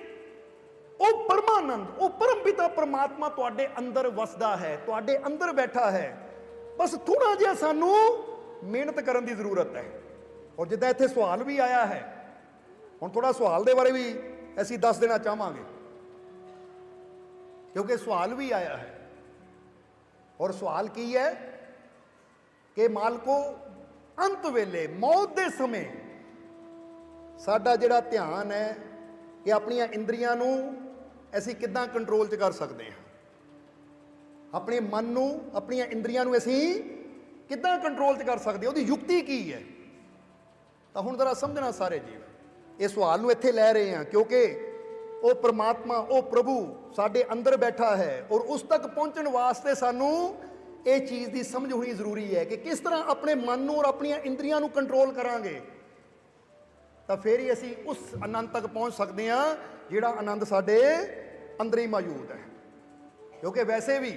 ਉਹ ਪਰਮਾਨੰਦ, ਉਹ ਪਰਮ ਪਿਤਾ ਪਰਮਾਤਮਾ ਤੁਹਾਡੇ ਅੰਦਰ ਵਸਦਾ ਹੈ, ਤੁਹਾਡੇ ਅੰਦਰ ਬੈਠਾ ਹੈ। ਬਸ ਥੋੜਾ ਜਿਹਾ ਸਾਨੂੰ ਮਿਹਨਤ ਕਰਨ ਦੀ ਜ਼ਰੂਰਤ ਹੈ। ਔਰ ਜਿੱਦਾਂ ਇੱਥੇ ਸਵਾਲ ਵੀ ਆਇਆ ਹੈ, ਹੁਣ ਥੋੜਾ ਸਵਾਲ ਦੇ ਬਾਰੇ ਵੀ ਅਸੀਂ ਦੱਸ ਦੇਣਾ ਚਾਹਾਂਗੇ, ਕਿਉਂਕਿ ਸਵਾਲ ਵੀ ਆਇਆ ਹੈ। ਔਰ ਸਵਾਲ ਕੀ ਹੈ ਕਿ ਮਾਲਕੋ, ਅੰਤ ਵੇਲੇ ਮੌਤ ਦੇ ਸਮੇਂ ਸਾਡਾ ਜਿਹੜਾ ਧਿਆਨ ਹੈ ਕਿ ਆਪਣੀਆਂ ਇੰਦਰੀਆਂ ਨੂੰ ਅਸੀਂ ਕਿੱਦਾਂ ਕੰਟਰੋਲ 'ਚ ਕਰ ਸਕਦੇ ਹਾਂ, ਆਪਣੇ ਮਨ ਨੂੰ, ਆਪਣੀਆਂ ਇੰਦਰੀਆਂ ਨੂੰ ਅਸੀਂ ਕਿੱਦਾਂ ਕੰਟਰੋਲ 'ਚ ਕਰ ਸਕਦੇ, ਉਹਦੀ ਯੁਕਤੀ ਕੀ ਹੈ। ਤਾਂ ਹੁਣ ਜ਼ਰਾ ਸਮਝਣਾ ਸਾਰੇ ਜੀਵ, ਇਹ ਸਵਾਲ ਨੂੰ ਇੱਥੇ ਲੈ ਰਹੇ ਹਾਂ ਕਿਉਂਕਿ ਉਹ ਪ੍ਰਮਾਤਮਾ, ਉਹ ਪ੍ਰਭੂ ਸਾਡੇ ਅੰਦਰ ਬੈਠਾ ਹੈ। ਔਰ ਉਸ ਤੱਕ ਪਹੁੰਚਣ ਵਾਸਤੇ ਸਾਨੂੰ ਇਹ ਚੀਜ਼ ਦੀ ਸਮਝ ਹੋਣੀ ਜ਼ਰੂਰੀ ਹੈ ਕਿ ਕਿਸ ਤਰ੍ਹਾਂ ਆਪਣੇ ਮਨ ਨੂੰ ਔਰ ਆਪਣੀਆਂ ਇੰਦਰੀਆਂ ਨੂੰ ਕੰਟਰੋਲ ਕਰਾਂਗੇ, ਤਾਂ ਫਿਰ ਹੀ ਅਸੀਂ ਉਸ ਆਨੰਦ ਤੱਕ ਪਹੁੰਚ ਸਕਦੇ ਹਾਂ ਜਿਹੜਾ ਆਨੰਦ ਸਾਡੇ ਅੰਦਰ ਹੀ ਮੌਜੂਦ ਹੈ। ਕਿਉਂਕਿ ਵੈਸੇ ਵੀ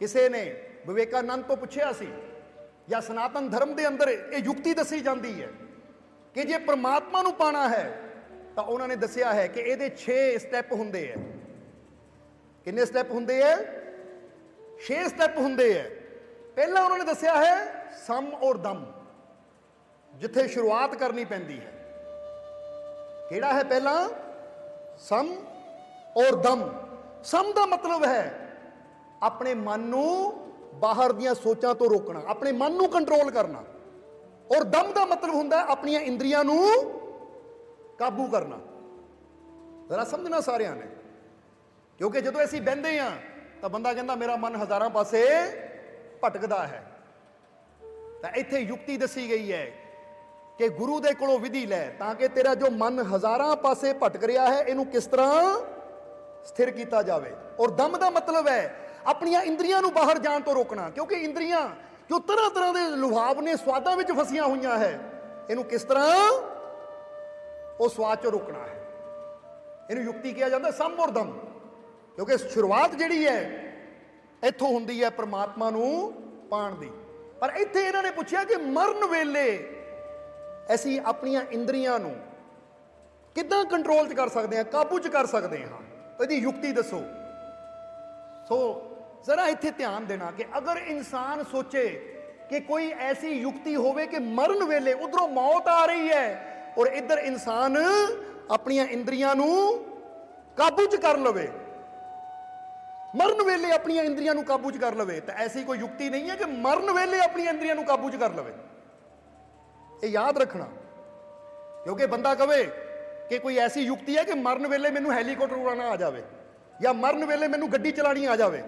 ਕਿਸੇ ਨੇ ਵਿਵੇਕਾਨੰਦ ਤੋਂ ਪੁੱਛਿਆ ਸੀ, ਜਾਂ ਸਨਾਤਨ ਧਰਮ ਦੇ ਅੰਦਰ ਇਹ ਯੁਕਤੀ ਦੱਸੀ ਜਾਂਦੀ ਹੈ ਕਿ ਜੇ ਪ੍ਰਮਾਤਮਾ ਨੂੰ ਪਾਣਾ ਹੈ ਤਾਂ ਉਹਨਾਂ ਨੇ ਦੱਸਿਆ ਹੈ ਕਿ ਇਹਦੇ 6 ਸਟੈਪ ਹੁੰਦੇ ਹੈ। ਕਿੰਨੇ ਸਟੈਪ ਹੁੰਦੇ ਹੈ? 6 ਸਟੈਪ ਹੁੰਦੇ ਹੈ। ਪਹਿਲਾਂ ਉਹਨਾਂ ਨੇ ਦੱਸਿਆ ਹੈ ਸਮ ਔਰ ਦਮ, ਜਿੱਥੇ ਸ਼ੁਰੂਆਤ ਕਰਨੀ ਪੈਂਦੀ ਹੈ। ਕਿਹੜਾ ਹੈ ਪਹਿਲਾਂ? ਸਮ ਔਰ ਦਮ। ਸਮ ਦਾ ਮਤਲਬ ਹੈ ਆਪਣੇ ਮਨ ਨੂੰ ਬਾਹਰ ਦੀਆਂ ਸੋਚਾਂ ਤੋਂ ਰੋਕਣਾ, ਆਪਣੇ ਮਨ ਨੂੰ ਕੰਟਰੋਲ ਕਰਨਾ। ਔਰ ਦਮ ਦਾ ਮਤਲਬ ਹੁੰਦਾ ਹੈ ਆਪਣੀਆਂ ਇੰਦਰੀਆਂ ਨੂੰ ਕਾਬੂ ਕਰਨਾ। ਜ਼ਰਾ ਸਮਝਣਾ ਸਾਰਿਆਂ ਨੇ, ਕਿਉਂਕਿ ਜਦੋਂ ਅਸੀਂ ਬਹਿੰਦੇ ਹਾਂ ਤਾਂ ਬੰਦਾ ਕਹਿੰਦਾ ਮੇਰਾ ਮਨ ਹਜ਼ਾਰਾਂ ਪਾਸੇ ਭਟਕਦਾ ਹੈ। ਤਾਂ ਇੱਥੇ ਯੁਕਤੀ ਦੱਸੀ ਗਈ ਹੈ ਕਿ ਗੁਰੂ ਦੇ ਕੋਲੋਂ ਵਿਧੀ ਲੈ ਤਾਂ ਕਿ ਤੇਰਾ ਜੋ ਮਨ ਹਜ਼ਾਰਾਂ ਪਾਸੇ ਭਟਕ ਰਿਹਾ ਹੈ ਇਹਨੂੰ ਕਿਸ ਤਰ੍ਹਾਂ ਸਥਿਰ ਕੀਤਾ ਜਾਵੇ। ਔਰ ਦਮ ਦਾ ਮਤਲਬ ਹੈ ਆਪਣੀਆਂ ਇੰਦਰੀਆਂ ਨੂੰ ਬਾਹਰ ਜਾਣ ਤੋਂ ਰੋਕਣਾ, ਕਿਉਂਕਿ ਇੰਦਰੀਆਂ ਜੋ ਤਰ੍ਹਾਂ ਤਰ੍ਹਾਂ ਦੇ ਲੁਭਾਵਨੇ ਸਵਾਦਾਂ ਵਿੱਚ ਫਸੀਆਂ ਹੋਈਆਂ ਹੈ, ਇਹਨੂੰ ਕਿਸ ਤਰ੍ਹਾਂ ਉਹ ਸਵਾਦ ਚੋਂ ਰੋਕਣਾ ਹੈ। ਇਹਨੂੰ ਯੁਕਤੀ ਕਿਹਾ ਜਾਂਦਾ ਸਮ ਔਰ ਦਮ, ਕਿਉਂਕਿ ਸ਼ੁਰੂਆਤ ਜਿਹੜੀ ਹੈ ਇੱਥੋਂ ਹੁੰਦੀ ਹੈ ਪ੍ਰਮਾਤਮਾ ਨੂੰ ਪਾਣ ਦੀ। ਪਰ ਇੱਥੇ ਇਹਨਾਂ ਨੇ ਪੁੱਛਿਆ ਕਿ ਮਰਨ ਵੇਲੇ ਅਸੀਂ ਆਪਣੀਆਂ ਇੰਦਰੀਆਂ ਨੂੰ ਕਿੱਦਾਂ ਕੰਟਰੋਲ 'ਚ ਕਰ ਸਕਦੇ ਹਾਂ, ਕਾਬੂ 'ਚ ਕਰ ਸਕਦੇ ਹਾਂ, ਇਹਦੀ ਯੁਕਤੀ ਦੱਸੋ। ਸੋ ਜ਼ਰਾ ਇੱਥੇ ਧਿਆਨ ਦੇਣਾ ਕਿ ਅਗਰ ਇਨਸਾਨ ਸੋਚੇ ਕਿ ਕੋਈ ਐਸੀ ਯੁਕਤੀ ਹੋਵੇ ਕਿ ਮਰਨ ਵੇਲੇ ਉਧਰੋਂ ਮੌਤ ਆ ਰਹੀ ਹੈ ਔਰ ਇੱਧਰ ਇਨਸਾਨ ਆਪਣੀਆਂ ਇੰਦਰੀਆਂ ਨੂੰ ਕਾਬੂ 'ਚ ਕਰ ਲਵੇ, ਮਰਨ ਵੇਲੇ ਆਪਣੀਆਂ ਇੰਦਰੀਆਂ ਨੂੰ ਕਾਬੂ 'ਚ ਕਰ ਲਵੇ, ਤਾਂ ਐਸੀ ਕੋਈ ਯੁਕਤੀ ਨਹੀਂ ਹੈ ਕਿ ਮਰਨ ਵੇਲੇ ਆਪਣੀਆਂ ਇੰਦਰੀਆਂ ਨੂੰ ਕਾਬੂ 'ਚ ਕਰ ਲਵੇ। ਇਹ ਯਾਦ ਰੱਖਣਾ, ਕਿਉਂਕਿ ਬੰਦਾ ਕਵੇ ਕਿ ਕੋਈ ਐਸੀ ਯੁਕਤੀ ਹੈ ਕਿ ਮਰਨ ਵੇਲੇ ਮੈਨੂੰ ਹੈਲੀਕਾਪਟਰ ਉਡਾਉਣਾ ਆ ਜਾਵੇ ਜਾਂ ਮਰਨ ਵੇਲੇ ਮੈਨੂੰ ਗੱਡੀ ਚਲਾਣੀ ਆ ਜਾਵੇ।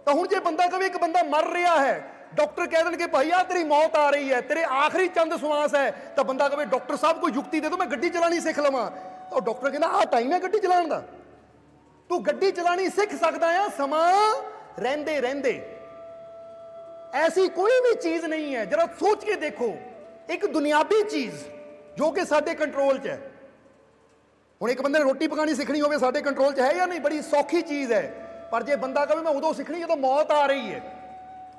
ਤਾਂ ਹੁਣ ਜੇ ਬੰਦਾ ਕਵੇ ਇੱਕ ਬੰਦਾ ਮਰ ਰਿਹਾ ਹੈ, ਡਾਕਟਰ ਕਹਿ ਦੇਣਗੇ ਭਾਈ ਆ ਤੇਰੀ ਮੌਤ ਆ ਰਹੀ ਹੈ, ਤੇਰੇ ਆਖਰੀ ਚੰਦ ਸਵਾਸ ਹੈ, ਤਾਂ ਬੰਦਾ ਕਵੇ ਡਾਕਟਰ ਸਾਹਿਬ ਕੋਈ ਯੁਕਤੀ ਦੇ ਦਿਓ ਮੈਂ ਗੱਡੀ ਚਲਾਣੀ ਸਿੱਖ ਲਵਾਂ। ਤਾਂ ਡਾਕਟਰ ਕਹਿੰਦਾ ਆਹ ਟਾਈਮ ਹੈ ਗੱਡੀ ਚਲਾਉਣ ਦਾ, ਤੂੰ ਗੱਡੀ ਚਲਾਣੀ ਸਿੱਖ ਸਕਦਾ ਆ ਸਮਾਂ ਰਹਿੰਦੇ ਰਹਿੰਦੇ। ਐਸੀ ਕੋਈ ਵੀ ਚੀਜ਼ ਨਹੀਂ ਹੈ, ਜਰਾ ਸੋਚ ਕੇ ਦੇਖੋ, ਇੱਕ ਦੁਨਿਆਵੀ ਚੀਜ਼ ਜੋ ਕਿ ਸਾਡੇ ਕੰਟਰੋਲ 'ਚ ਹੈ। ਹੁਣ ਇੱਕ ਬੰਦੇ ਨੇ ਰੋਟੀ ਪਕਾਣੀ ਸਿੱਖਣੀ ਹੋਵੇ ਸਾਡੇ ਕੰਟਰੋਲ 'ਚ ਹੈ ਜਾਂ ਨਹੀਂ? ਬੜੀ ਸੌਖੀ ਚੀਜ਼ ਹੈ। ਪਰ ਜੇ ਬੰਦਾ ਕਵੇ ਮੈਂ ਉਦੋਂ ਸਿੱਖਣੀ ਜਦੋਂ ਮੌਤ ਆ ਰਹੀ ਹੈ,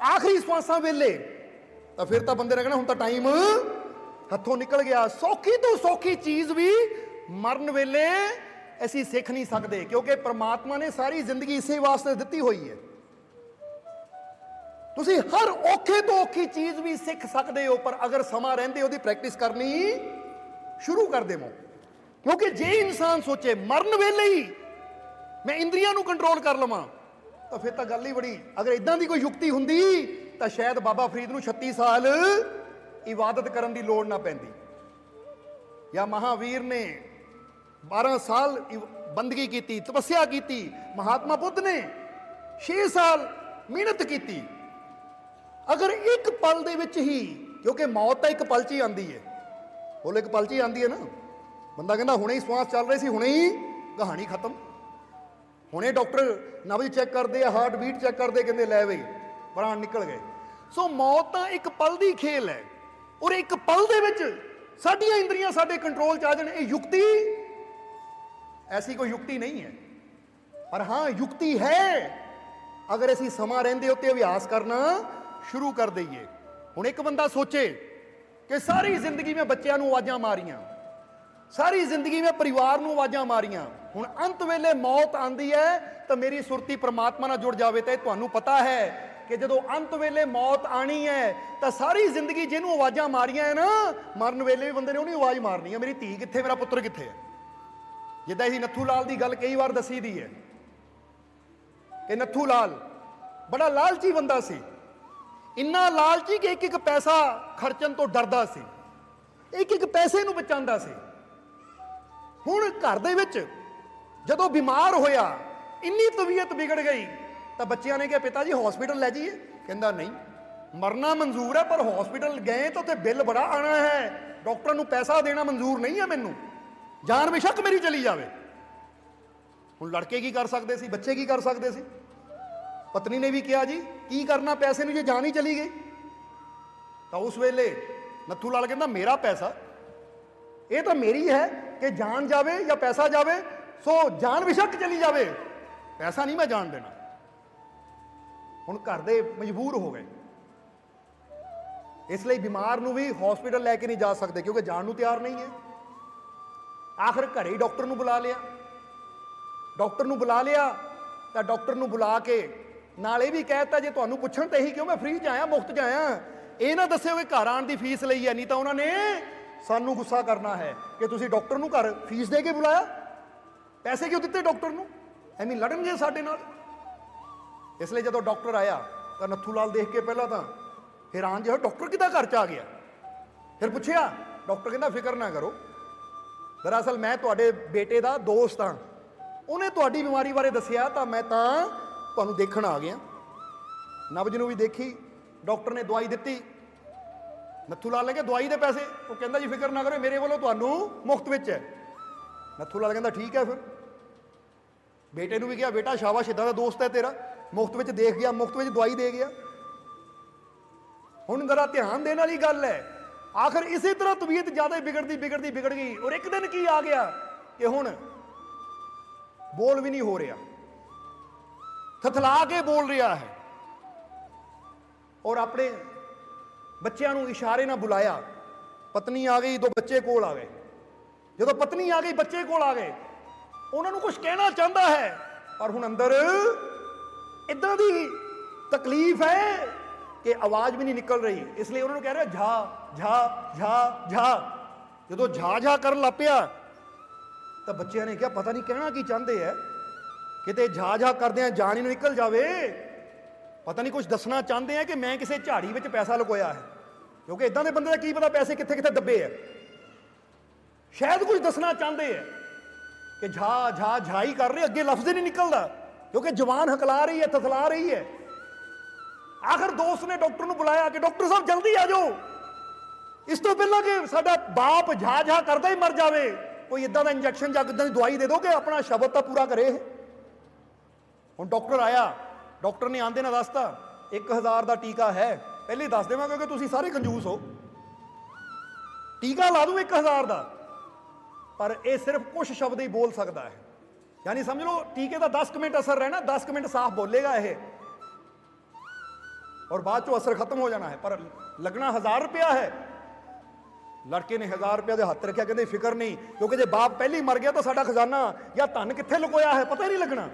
ਆਖਰੀ ਸਵਾਸਾਂ ਵੇਲੇ, ਤਾਂ ਫਿਰ ਤਾਂ ਬੰਦੇ ਨੇ ਕਹਿਣਾ ਹੁਣ ਤਾਂ ਟਾਈਮ ਹੱਥੋਂ ਨਿਕਲ ਗਿਆ। ਸੌਖੀ ਤੋਂ ਸੌਖੀ ਚੀਜ਼ ਵੀ ਮਰਨ ਵੇਲੇ ਅਸੀਂ ਸਿੱਖ ਨਹੀਂ ਸਕਦੇ, ਕਿਉਂਕਿ ਪ੍ਰਮਾਤਮਾ ਨੇ ਸਾਰੀ ਜ਼ਿੰਦਗੀ ਇਸੇ ਵਾਸਤੇ ਦਿੱਤੀ ਹੋਈ ਹੈ। ਤੁਸੀਂ ਹਰ ਔਖੇ ਤੋਂ ਔਖੀ ਚੀਜ਼ ਵੀ ਸਿੱਖ ਸਕਦੇ ਹੋ, ਪਰ ਅਗਰ ਸਮਾਂ ਰਹਿੰਦੇ ਉਹਦੀ ਪ੍ਰੈਕਟਿਸ ਕਰਨੀ ਸ਼ੁਰੂ ਕਰ ਦੇਵੋ। ਕਿਉਂਕਿ ਜੇ ਇਨਸਾਨ ਸੋਚੇ ਮਰਨ ਵੇਲੇ ਹੀ ਮੈਂ ਇੰਦਰੀਆਂ ਨੂੰ ਕੰਟਰੋਲ ਕਰ ਲਵਾਂ, ਤਾਂ ਫਿਰ ਤਾਂ ਗੱਲ ਹੀ ਬੜੀ। ਅਗਰ ਇਦਾਂ ਦੀ ਕੋਈ ਯੁਕਤੀ ਹੁੰਦੀ ਤਾਂ ਸ਼ਾਇਦ ਬਾਬਾ ਫਰੀਦ ਨੂੰ 36 ਸਾਲ ਇਬਾਦਤ ਕਰਨ ਦੀ ਲੋੜ ਨਾ ਪੈਂਦੀ, ਜਾਂ ਮਹਾਵੀਰ ਨੇ 12 ਸਾਲ ਬੰਦਗੀ ਕੀਤੀ, ਤਪੱਸਿਆ ਕੀਤੀ, ਮਹਾਤਮਾ ਬੁੱਧ ਨੇ 6 ਸਾਲ ਮਿਹਨਤ ਕੀਤੀ। ਅਗਰ ਇੱਕ ਪਲ ਦੇ ਵਿੱਚ ਹੀ, ਕਿਉਂਕਿ ਮੌਤ ਤਾਂ ਇੱਕ ਪਲ 'ਚ ਹੀ ਆਉਂਦੀ ਹੈ, ਉਹ ਇੱਕ ਪਲ 'ਚ ਹੀ ਆਉਂਦੀ ਹੈ ਨਾ। ਬੰਦਾ ਕਹਿੰਦਾ ਹੁਣੇ ਹੀ ਸਵਾਸ ਚੱਲ ਰਹੀ ਸੀ, ਹੁਣੇ ਹੀ ਕਹਾਣੀ ਖਤਮ। ਹੁਣੇ ਡਾਕਟਰ ਨਬਜ਼ ਚੈੱਕ ਕਰਦੇ ਆ, ਹਾਰਟ ਬੀਟ ਚੈੱਕ ਕਰਦੇ, ਕਹਿੰਦੇ ਲੈ ਬਈ ਪ੍ਰਾਣ ਨਿਕਲ ਗਏ। ਸੋ ਮੌਤ ਤਾਂ ਇੱਕ ਪਲ ਦੀ ਖੇਲ ਹੈ, ਔਰ ਇੱਕ ਪਲ ਦੇ ਵਿੱਚ ਸਾਡੀਆਂ ਇੰਦਰੀਆਂ ਸਾਡੇ ਕੰਟਰੋਲ 'ਚ ਆ ਜਾਣ। ਇਹ ਯੁਕਤੀ, ਐਸੀ ਕੋਈ ਯੁਕਤੀ ਨਹੀਂ ਹੈ, ਪਰ ਹਾਂ ਯੁਕਤੀ ਹੈ ਅਗਰ ਅਸੀਂ ਸਮਾਂ ਰਹਿੰਦੇ ਉੱਤੇ ਅਭਿਆਸ ਕਰਨਾ ਸ਼ੁਰੂ ਕਰ ਦਈਏ। ਹੁਣ ਇੱਕ ਬੰਦਾ ਸੋਚੇ ਕਿ ਸਾਰੀ ਜ਼ਿੰਦਗੀ ਮੈਂ ਬੱਚਿਆਂ ਨੂੰ ਆਵਾਜ਼ਾਂ ਮਾਰੀਆਂ, ਸਾਰੀ ਜ਼ਿੰਦਗੀ ਮੈਂ ਪਰਿਵਾਰ ਨੂੰ ਆਵਾਜ਼ਾਂ ਮਾਰੀਆਂ, ਹੁਣ ਅੰਤ ਵੇਲੇ ਮੌਤ ਆਂਦੀ ਹੈ ਤਾਂ ਮੇਰੀ ਸੁਰਤੀ ਪ੍ਰਮਾਤਮਾ ਨਾਲ ਜੁੜ ਜਾਵੇ। ਤਾਂ ਤੁਹਾਨੂੰ ਪਤਾ ਹੈ ਕਿ ਜਦੋਂ ਅੰਤ ਵੇਲੇ ਮੌਤ ਆਣੀ ਹੈ ਤਾਂ ਸਾਰੀ ਜ਼ਿੰਦਗੀ ਜਿਹਨੂੰ ਆਵਾਜ਼ਾਂ ਮਾਰੀਆਂ ਹੈ ਨਾ, ਮਰਨ ਵੇਲੇ ਵੀ ਬੰਦੇ ਨੇ ਉਹਨੂੰ ਆਵਾਜ਼ ਮਾਰਨੀ ਹੈ, ਮੇਰੀ ਧੀ ਕਿੱਥੇ, ਮੇਰਾ ਪੁੱਤਰ ਕਿੱਥੇ ਹੈ। ਜਿੱਦਾਂ ਅਸੀਂ ਨੱਥੂ ਲਾਲ ਦੀ ਗੱਲ ਕਈ ਵਾਰ ਦੱਸੀ ਦੀ ਹੈ ਕਿ ਨੱਥੂ ਲਾਲ ਬੜਾ ਲਾਲਚੀ ਬੰਦਾ ਸੀ, ਇੰਨਾ ਲਾਲਚੀ ਕਿ ਇੱਕ ਇੱਕ ਪੈਸਾ ਖਰਚਣ ਤੋਂ ਡਰਦਾ ਸੀ, ਇੱਕ ਇੱਕ ਪੈਸੇ ਨੂੰ ਬਚਾਉਂਦਾ ਸੀ। ਹੁਣ ਘਰ ਦੇ ਵਿੱਚ ਜਦੋਂ ਬਿਮਾਰ ਹੋਇਆ, ਇੰਨੀ ਤਬੀਅਤ ਵਿਗੜ ਗਈ ਤਾਂ ਬੱਚਿਆਂ ਨੇ ਕਿਹਾ ਪਿਤਾ ਜੀ ਹਸਪੀਟਲ ਲੈ ਜਾਈਏ। ਕਹਿੰਦਾ ਨਹੀਂ, ਮਰਨਾ ਮਨਜ਼ੂਰ ਹੈ ਪਰ ਹਸਪੀਟਲ ਗਏ ਤਾਂ ਉੱਥੇ ਬਿੱਲ ਬੜਾ ਆਣਾ ਹੈ, ਡਾਕਟਰ ਨੂੰ ਪੈਸਾ ਦੇਣਾ ਮਨਜ਼ੂਰ ਨਹੀਂ ਹੈ ਮੈਨੂੰ, ਜਾਨ ਬੇਸ਼ੱਕ ਮੇਰੀ ਚਲੀ ਜਾਵੇ। ਹੁਣ ਲੜਕੇ ਕੀ ਕਰ ਸਕਦੇ ਸੀ, ਬੱਚੇ ਕੀ ਕਰ ਸਕਦੇ ਸੀ। ਪਤਨੀ ਨੇ ਵੀ ਕਿਹਾ ਜੀ ਕੀ ਕਰਨਾ ਪੈਸੇ ਨੂੰ ਜੇ ਜਾਨ ਹੀ ਚਲੀ ਗਈ। ਤਾਂ ਉਸ ਵੇਲੇ ਨੱਥੂ ਲਾਲ ਕਹਿੰਦਾ ਮੇਰਾ ਪੈਸਾ, ਇਹ ਤਾਂ ਮੇਰੀ ਹੈ ਕਿ ਜਾਨ ਜਾਵੇ ਜਾਂ ਪੈਸਾ ਜਾਵੇ, ਸੋ ਜਾਨ ਬੇਸ਼ੱਕ ਚਲੀ ਜਾਵੇ, ਪੈਸਾ ਨਹੀਂ ਮੈਂ ਜਾਣ ਦੇਣਾ। ਹੁਣ ਘਰ ਦੇ ਮਜਬੂਰ ਹੋ ਗਏ, ਇਸ ਲਈ ਬਿਮਾਰ ਨੂੰ ਵੀ ਹਸਪੀਟਲ ਲੈ ਕੇ ਨਹੀਂ ਜਾ ਸਕਦੇ ਕਿਉਂਕਿ ਜਾਣ ਨੂੰ ਤਿਆਰ ਨਹੀਂ ਹੈ। ਆਖਰ ਘਰੇ ਹੀ ਡਾਕਟਰ ਨੂੰ ਬੁਲਾ ਲਿਆ। ਡਾਕਟਰ ਨੂੰ ਬੁਲਾ ਲਿਆ ਤਾਂ ਡਾਕਟਰ ਨੂੰ ਬੁਲਾ ਕੇ ਨਾਲ ਇਹ ਵੀ ਕਹਿਤਾ ਜੇ ਤੁਹਾਨੂੰ ਪੁੱਛਣ ਤੇ ਹੀ ਕਿਉਂ ਮੈਂ ਫ੍ਰੀ 'ਚ ਆਇਆ, ਮੁਫਤ 'ਚ ਆਇਆ, ਇਹ ਨਾ ਦੱਸਿਓ ਕਿ ਘਰ ਆਉਣ ਦੀ ਫੀਸ ਲਈ ਹੈ, ਨਹੀਂ ਤਾਂ ਉਹਨਾਂ ਨੇ ਸਾਨੂੰ ਗੁੱਸਾ ਕਰਨਾ ਹੈ ਕਿ ਤੁਸੀਂ ਡਾਕਟਰ ਨੂੰ ਘਰ ਫੀਸ ਦੇ ਕੇ ਬੁਲਾਇਆ, ਪੈਸੇ ਕਿਉਂ ਦਿੱਤੇ ਡਾਕਟਰ ਨੂੰ, ਐਵੇਂ ਲੜਨਗੇ ਸਾਡੇ ਨਾਲ। ਇਸ ਲਈ ਜਦੋਂ ਡਾਕਟਰ ਆਇਆ ਤਾਂ ਨੱਥੂ ਲਾਲ ਦੇਖ ਕੇ ਪਹਿਲਾਂ ਤਾਂ ਹੈਰਾਨ ਜਿਹਾ, ਡਾਕਟਰ ਕਿੱਦਾਂ ਘਰ 'ਚ ਆ ਗਿਆ। ਫਿਰ ਪੁੱਛਿਆ, ਡਾਕਟਰ ਕਹਿੰਦਾ ਫਿਕਰ ਨਾ ਕਰੋ, ਦਰਅਸਲ ਮੈਂ ਤੁਹਾਡੇ ਬੇਟੇ ਦਾ ਦੋਸਤ ਹਾਂ, ਉਹਨੇ ਤੁਹਾਡੀ ਬਿਮਾਰੀ ਬਾਰੇ ਦੱਸਿਆ ਤਾਂ ਮੈਂ ਤਾਂ ਤੁਹਾਨੂੰ ਦੇਖਣ ਆ ਗਿਆ। ਨਬਜ਼ ਨੂੰ ਵੀ ਦੇਖੀ, ਡਾਕਟਰ ਨੇ ਦਵਾਈ ਦਿੱਤੀ। ਨੱਥੂ ਲਾਲ ਨੇ ਕਿਹਾ ਦਵਾਈ ਦੇ ਪੈਸੇ, ਉਹ ਕਹਿੰਦਾ ਜੀ ਫਿਕਰ ਨਾ ਕਰੋ ਮੇਰੇ ਵੱਲੋਂ ਤੁਹਾਨੂੰ ਮੁਫਤ ਵਿੱਚ ਹੈ। ਨੱਥੂ ਲਾਲ ਕਹਿੰਦਾ ਠੀਕ ਹੈ। ਫਿਰ ਬੇਟੇ ਨੂੰ ਵੀ ਕਿਹਾ ਬੇਟਾ ਸ਼ਾਬਾਸ਼, ਇੱਦਾਂ ਦਾ ਦੋਸਤ ਹੈ ਤੇਰਾ, ਮੁਫਤ ਵਿੱਚ ਦੇਖ ਗਿਆ, ਮੁਫਤ ਵਿੱਚ ਦਵਾਈ ਦੇ ਗਿਆ। ਹੁਣ ਜ਼ਰਾ ਧਿਆਨ ਦੇਣ ਵਾਲੀ ਗੱਲ ਹੈ, ਆਖਰ ਇਸੇ ਤਰ੍ਹਾਂ ਤਬੀਅਤ ਜ਼ਿਆਦਾ ਵਿਗੜਦੀ ਵਿਗੜਦੀ ਵਿਗੜ ਗਈ, ਔਰ ਇੱਕ ਦਿਨ ਕੀ ਆ ਗਿਆ ਕਿ ਹੁਣ ਬੋਲ ਵੀ ਨਹੀਂ ਹੋ ਰਿਹਾ, ਥਥਲਾ ਕੇ ਬੋਲ ਰਿਹਾ ਹੈ, ਔਰ ਆਪਣੇ ਬੱਚਿਆਂ ਨੂੰ ਇਸ਼ਾਰੇ ਨਾਲ ਬੁਲਾਇਆ। ਪਤਨੀ ਆ ਗਈ, ਦੋ ਬੱਚੇ ਕੋਲ ਆ ਗਏ। ਜਦੋਂ ਪਤਨੀ ਆ ਗਈ, ਬੱਚੇ ਕੋਲ ਆ ਗਏ, ਉਹਨਾਂ ਨੂੰ ਕੁਝ ਕਹਿਣਾ ਚਾਹੁੰਦਾ ਹੈ ਪਰ ਹੁਣ ਅੰਦਰ ਇਦਾਂ ਦੀ ਤਕਲੀਫ ਹੈ ਕਿ ਆਵਾਜ਼ ਵੀ ਨਹੀਂ ਨਿਕਲ ਰਹੀ, ਇਸ ਲਈ ਉਹਨਾਂ ਨੂੰ ਕਹਿ ਰਿਹਾ ਝਾ ਝਾ ਝਾ ਝਾ। ਜਦੋਂ ਝਾ ਝਾ ਕਰਨ ਲੱਗ ਪਿਆ ਤਾਂ ਬੱਚਿਆਂ ਨੇ ਕਿਹਾ ਪਤਾ ਨਹੀਂ ਕਹਿਣਾ ਕੀ ਚਾਹੁੰਦੇ ਹੈ, ਕਿਤੇ ਝਾ ਝਾ ਕਰਦਿਆਂ ਜਾਨ ਹੀ ਨਾ ਨਿਕਲ ਜਾਵੇ, ਪਤਾ ਨਹੀਂ ਕੁਝ ਦੱਸਣਾ ਚਾਹੁੰਦੇ ਆ ਕਿ ਮੈਂ ਕਿਸੇ ਝਾੜੀ ਵਿੱਚ ਪੈਸਾ ਲੁਕੋਇਆ ਹੈ, ਕਿਉਂਕਿ ਇਦਾਂ ਦੇ ਬੰਦੇ ਦਾ ਕੀ ਪਤਾ ਪੈਸੇ ਕਿੱਥੇ ਕਿੱਥੇ ਦੱਬੇ ਹੈ। ਸ਼ਾਇਦ ਕੁਝ ਦੱਸਣਾ ਚਾਹੁੰਦੇ ਹੈ ਕਿ ਝਾ ਝਾ ਝਾ ਹੀ ਕਰ ਰਹੇ, ਅੱਗੇ ਲਫ਼ਜ਼ ਹੀ ਨਹੀਂ ਨਿਕਲਦਾ ਕਿਉਂਕਿ ਜ਼ੁਬਾਨ ਹਕਲਾ ਰਹੀ ਹੈ, ਥਥਲਾ ਰਹੀ ਹੈ। ਆਖਰ ਦੋਸਤ ਨੇ ਡਾਕਟਰ ਨੂੰ ਬੁਲਾਇਆ ਕਿ ਡਾਕਟਰ ਸਾਹਿਬ ਜਲਦੀ ਆ ਜਾਓ, ਇਸ ਤੋਂ ਪਹਿਲਾਂ ਕਿ ਸਾਡਾ ਬਾਪ ਝਾ ਝਾ ਕਰਦਾ ਹੀ ਮਰ ਜਾਵੇ, ਕੋਈ ਇਦਾਂ ਦਾ ਇੰਜੈਕਸ਼ਨ ਜਾਂ ਇਦਾਂ ਦੀ ਦਵਾਈ ਦੇ ਦਿਓ ਕਿ ਆਪਣਾ ਸ਼ਬਦ ਤਾਂ ਪੂਰਾ ਕਰੇ। ਹੁਣ ਡਾਕਟਰ ਆਇਆ, ਡਾਕਟਰ ਨੇ ਆਂਦੇ ਨਾ ਦੱਸਤਾ 1000 ਦਾ ਟੀਕਾ ਹੈ, ਪਹਿਲੇ ਦੱਸ ਦੇਵਾਂ ਕਿਉਂਕਿ ਤੁਸੀਂ ਸਾਰੇ ਕੰਜੂਸ ਹੋ, ਟੀਕਾ ਲਾ ਦੂੰ 1000 ਦਾ, ਪਰ ਇਹ ਸਿਰਫ ਕੁਝ ਸ਼ਬਦ ਹੀ ਬੋਲ ਸਕਦਾ ਹੈ, ਯਾਨੀ ਸਮਝ ਲਓ ਟੀਕੇ ਦਾ 10 ਮਿੰਟ ਅਸਰ ਰਹਿਣਾ, 10 ਮਿੰਟ ਸਾਫ਼ ਬੋਲੇਗਾ ਇਹ, ਔਰ ਬਾਅਦ ਚੋਂ ਅਸਰ ਖਤਮ ਹੋ ਜਾਣਾ ਹੈ, ਪਰ ਲੱਗਣਾ 1000 ਰੁਪਇਆ ਹੈ। ਲੜਕੇ ਨੇ 1000 ਰੁਪਇਆ ਦੇ ਹੱਥ ਰੱਖਿਆ, ਕਹਿੰਦੇ ਫਿਕਰ ਨਹੀਂ, ਕਿਉਂਕਿ ਜੇ ਬਾਪ ਪਹਿਲੇ ਹੀ ਮਰ ਗਿਆ ਤਾਂ ਸਾਡਾ ਖਜ਼ਾਨਾ ਜਾਂ ਧਨ ਕਿੱਥੇ ਲੁਕੋਇਆ ਹੈ ਪਤਾ ਹੀ ਨਹੀਂ ਲੱਗਣਾ,